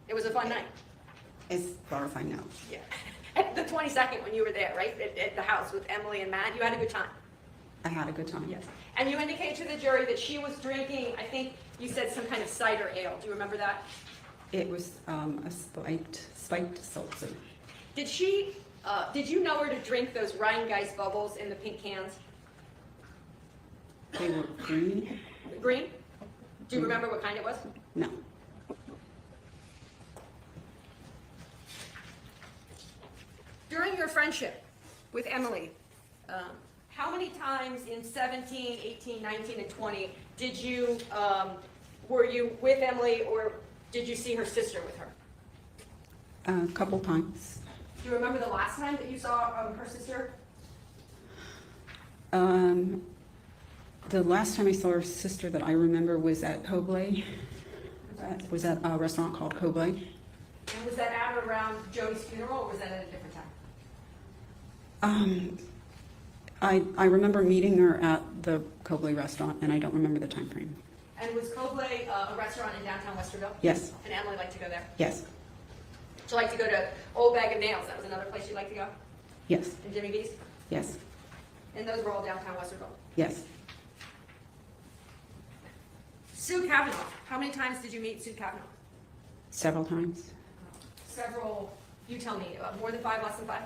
It was a fun night. As far as I know. Yeah. At the 22nd when you were there, right, at the house with Emily and Matt, you had a good time. I had a good time. Yes. And you indicated to the jury that she was drinking, I think you said some kind of cider ale. Do you remember that? It was a spiked seltzer. Did you know her to drink those Rheingeist bubbles in the pink cans? They were green? Green? Do you remember what kind it was? No. friendship with Emily, how many times in 17, 18, 19, and 20 did you, were you with Emily, or did you see her sister with her? A couple times. Do you remember the last time that you saw her sister? The last time I saw her sister that I remember was at Hobley. Was at a restaurant called Hobley. And was that at or around Joey's funeral, or was that at a different time? I remember meeting her at the Cobley restaurant, and I don't remember the time frame. And was Cobley a restaurant in downtown Westerville? Yes. And Emily liked to go there? Yes. Did you like to go to Old Bag of Nails? That was another place you'd like to go? Yes. And Jimmy B's? Yes. And those were all downtown Westerville? Yes. Sue Kavanaugh. How many times did you meet Sue Kavanaugh? Several times. Several. You tell me. More than 5, less than 5?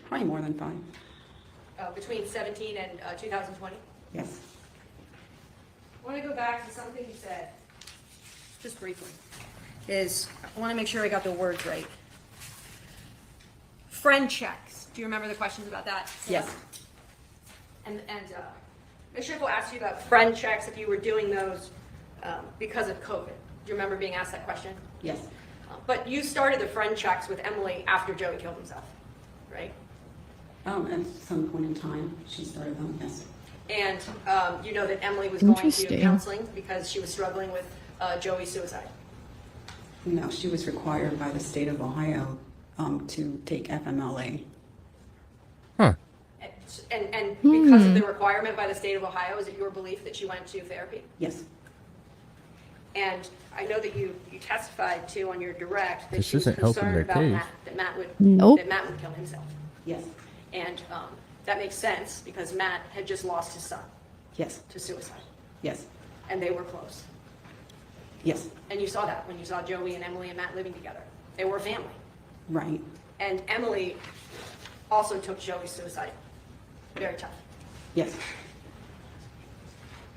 Probably more than 5. Between 17 and 2020? Yes. I want to go back to something you said, just briefly. I want to make sure I got the words right. Friend checks. Do you remember the questions about that? Yes. And Ms. Schiffel asked you about friend checks, if you were doing those because of COVID. Do you remember being asked that question? Yes. But you started the friend checks with Emily after Joey killed himself, right? At some point in time, she started them, yes. And you know that Emily was going to Interesting. counseling because she was struggling with Joey's suicide. No, she was required by the state of Ohio to take FMLA. Huh. And because of the requirement by the state of Ohio, is it your belief that she went to therapy? Yes. And I know that you testified too on your direct that This she was isn't helping concerned their about case. Matt, that Matt would Nope. kill himself. Yes. And that makes sense because Matt had just lost his son Yes. to suicide, Yes. and they were close. Yes. And you saw that when you saw Joey and Emily and Matt living together. They were a family. Right. And Emily also took Joey's suicide very tough. Yes.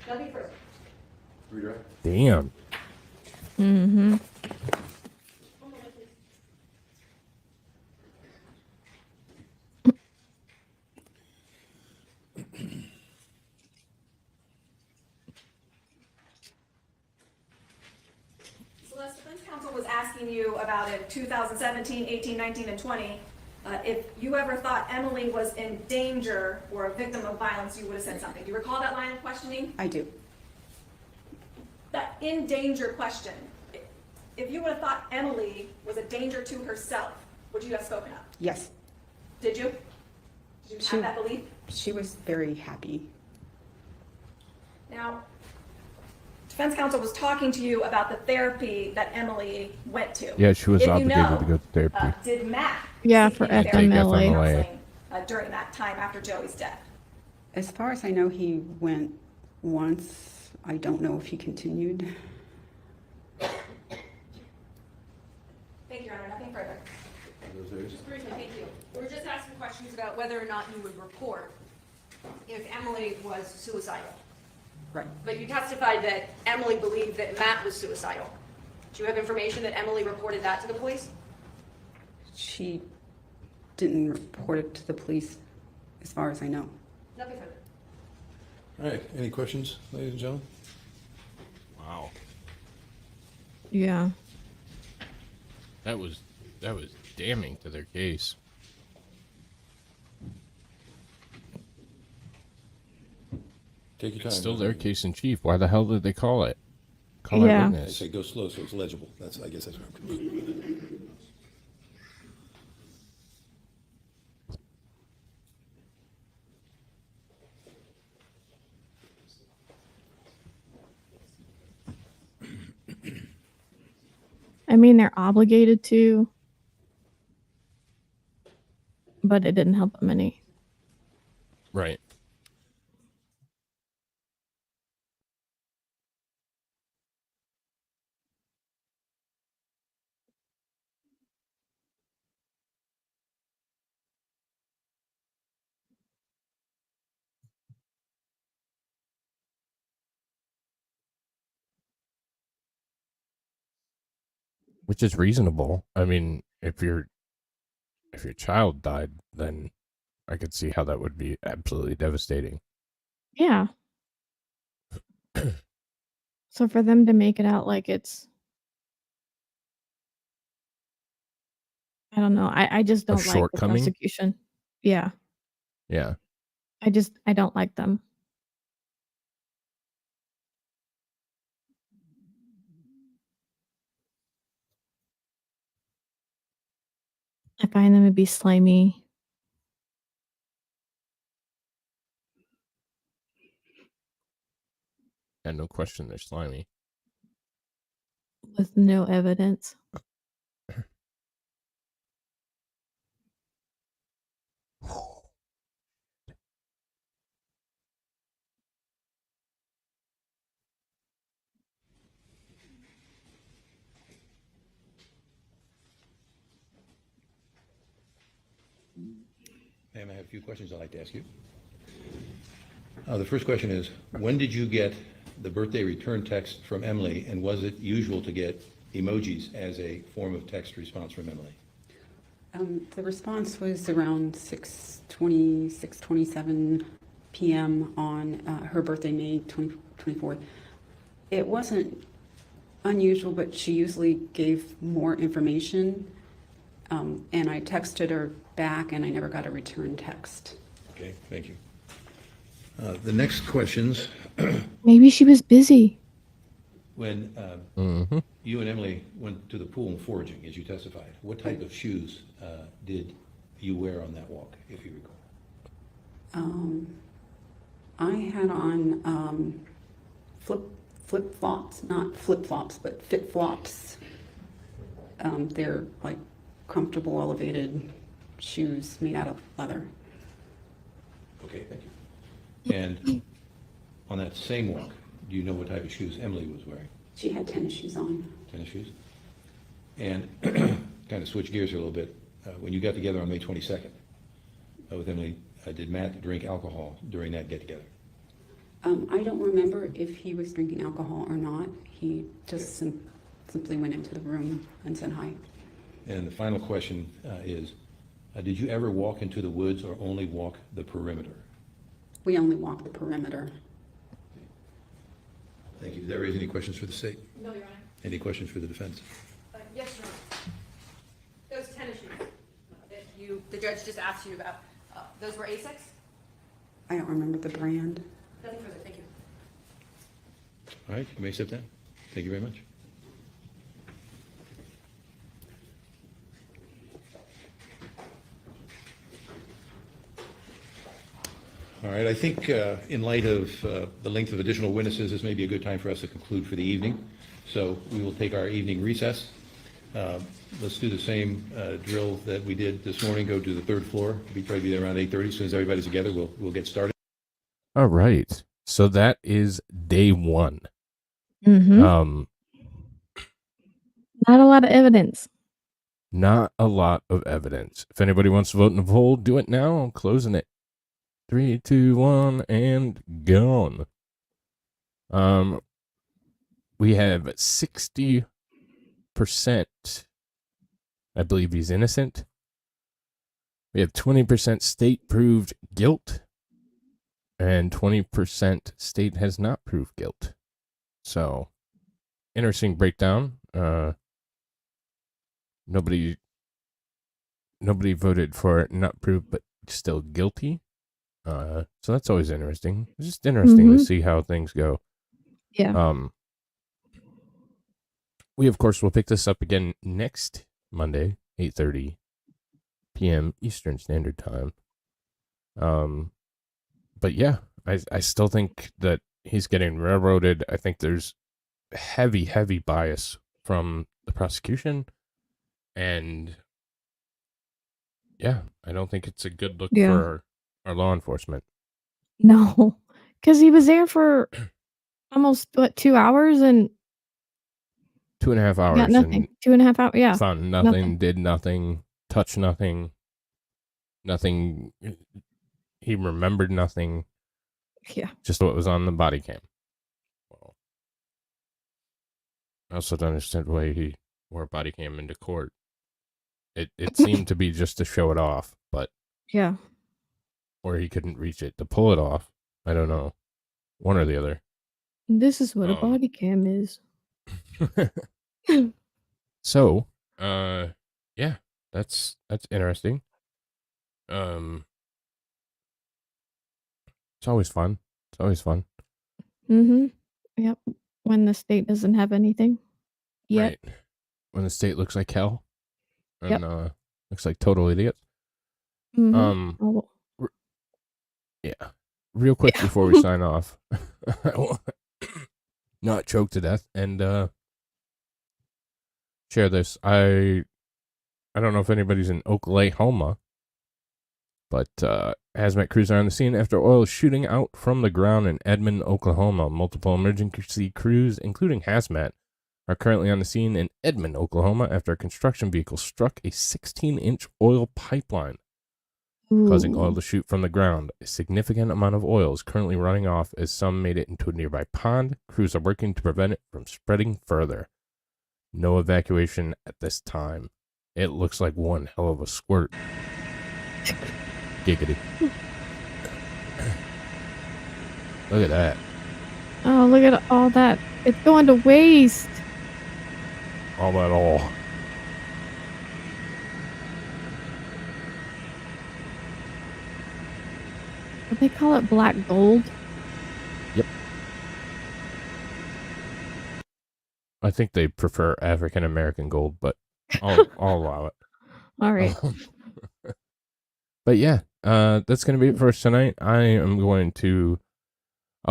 Nothing further. Redirect. Damn. Mm-hmm. Celeste, defense counsel was asking you about in 2017, 18, 19, and 20, if you ever thought Emily was in danger or a victim of violence, you would have said something. Do you recall that line of questioning? I do. That in danger question, if you would have thought Emily was a danger to herself, would you have spoken up? Yes. Did you? Did you have that belief? She was very happy. Now, defense counsel was talking to you about the therapy that Emily went to. Yeah, she was If you obligated know, to go to therapy. Did Matt Yeah, seek for any therapy FMLA. counseling, during that time after Joey's death? As far as I know, he went once. I don't know if he continued. Thank you, Your Honor. Nothing further. Just briefly, thank you. We were just asking questions about whether or not you would report if Emily was suicidal. Right. But you testified that Emily believed that Matt was suicidal. Do you have information that Emily reported that to the police? She didn't report it to the police, as far as I know. Nothing further. All right, any questions, ladies and gentlemen? Wow. Yeah. That was damning to their case. Take your time. It's still their case in chief. Why the hell did they call it? Call our I witness. say go slow so it's legible. I guess that's what I'm confused. I mean, they're obligated to, but it didn't help them any. Right. Which is reasonable. I mean, if you're if your child died, then I could see how that would be absolutely devastating. Yeah. So for them to make it out like it's, I don't know. I just don't like the shortcoming? prosecution. Yeah. Yeah. I don't like them. I find them to be slimy. And no question they're slimy. With no evidence. Ma'am, I have a few questions I'd like to ask you. The first question is, when did you get the birthday return text from Emily, and was it usual to get emojis as a form of text response from Emily? The response was around 6:20, 6:27 p.m. on her birthday, May 24th. It wasn't unusual, but she usually gave more information, and I texted her back, and I never got a return text. Okay, thank you. The next questions. Maybe she was busy. When you and Emily went to the pool and foraging, as you testified, what type of shoes did you wear on that walk, if you recall? I had on flip-flops, not flip-flops, but fit-flops. They're like comfortable, elevated shoes made out of leather. Okay, thank you. And on that same walk, do you know what type of shoes Emily was wearing? She had tennis shoes on. Tennis shoes? And kind of switch gears here a little bit. When you got together on May 22nd with Emily, did Matt drink alcohol during that get-together? I don't remember if he was drinking alcohol or not. He just simply went into the room and said hi. And the final question is, did you ever walk into the woods or only walk the perimeter? We only walked the perimeter. Thank you. Did that raise any questions for the state? No, Your Honor. Any questions for the defense? Yes, Your Honor. Those tennis shoes that the judge just asked you about, those were Asics? I don't remember the brand. Nothing further, thank you. All right, you may step down. Thank you very much. All right, I think in light of the length of additional witnesses, this may be a good time for us to conclude for the evening. So we will take our evening recess. Let's do the same drill that we did this morning, go to the third floor. We'll probably be there around 8:30. As soon as everybody's together, we'll get started. All right. So that is day one. Mm-hmm. Not a lot of evidence. Not a lot of evidence. If anybody wants to vote in the poll, do it now. I'm closing it. 3, 2, 1, and gone. We have 60%. I believe he's innocent. We have 20% state proved guilt, and 20% state has not proved guilt. So, interesting breakdown. Nobody voted for not proved, but still guilty. So that's always interesting. It's just interesting to see how things go. Yeah. We of course will pick this up again next Monday, 8:30 p.m. Eastern Standard Time. But yeah, I still think that he's getting railroaded. I think there's heavy bias from the prosecution, and yeah, I don't think it's a good look for our law enforcement. No, because he was there for almost 2 hours and 2.5 hours. got nothing. 2.5 hours. Yeah. Found nothing, did nothing, touched nothing. He remembered nothing. Yeah. Just what was on the body cam. Well, I also don't understand why he wore a body cam into court It seemed to be just to show it off, but Yeah. or he couldn't reach it to pull it off. I don't know. One or the other. This is what a body cam is. So, yeah, that's interesting. It's always fun. It's always fun. Mm-hmm. Yep. When the state doesn't have anything yet. Right. When the state looks like hell. And Yep. looks like total idiots. Mm-hmm. Oh, Yeah. Real quick before we sign off. I will not choke to death and share this. I don't know if anybody's in Oklahoma, but hazmat crews are on the scene after oil shooting out from the ground in Edmond, Oklahoma. Multiple emergency crews, including hazmat, are currently on the scene in Edmond, Oklahoma, after a construction vehicle struck a 16-inch oil pipeline, causing oil to shoot from the ground. A significant amount of oil is currently running off as some made it into a nearby pond. Crews are working to prevent it from spreading further. No evacuation at this time. It looks like one hell of a squirt. Giggity. Look at that. Oh, look at all that. It's going to waste. All that oil. What they call it, black gold? Yep. I think they prefer African American gold, but I'll allow it. All right. But yeah, that's going to be it for us tonight. I'll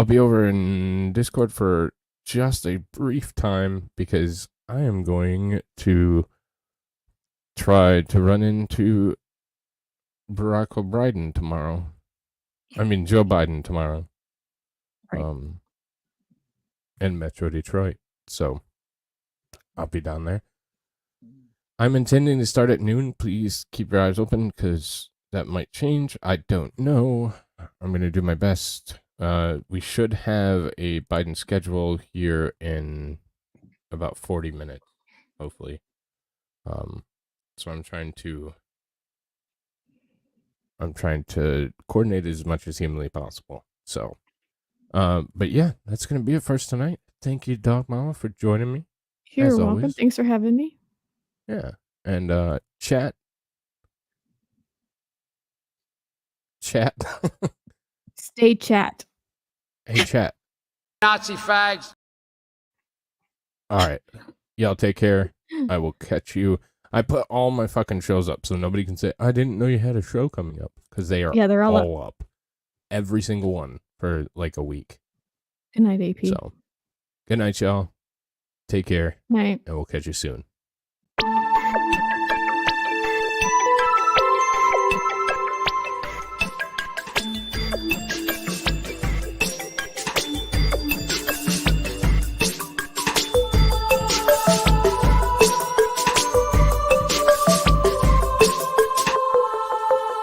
be over in Discord for just a brief time because I am going to try to run into Joe Biden tomorrow. Right. In Metro Detroit. So I'll be down there. I'm intending to start at noon. Please keep your eyes open because that might change. I don't know. I'm going to do my best. We should have a Biden schedule here in about 40 minutes, hopefully. So I'm trying to coordinate as much as humanly possible. So, but yeah, that's going to be it for us tonight. Thank you, Dog Mama, for joining me. You're welcome. Thanks for having me. Yeah. And chat. Stay chat. Hey, chat. Nazi fags. All right. Y'all take care. I will catch you. I put all my fucking shows up so nobody can say, I didn't know you had a show coming up. Because they are they're all up. Every single one for like a week. Good night, AP. So, good night, y'all. Take care. Night. And we'll catch you soon.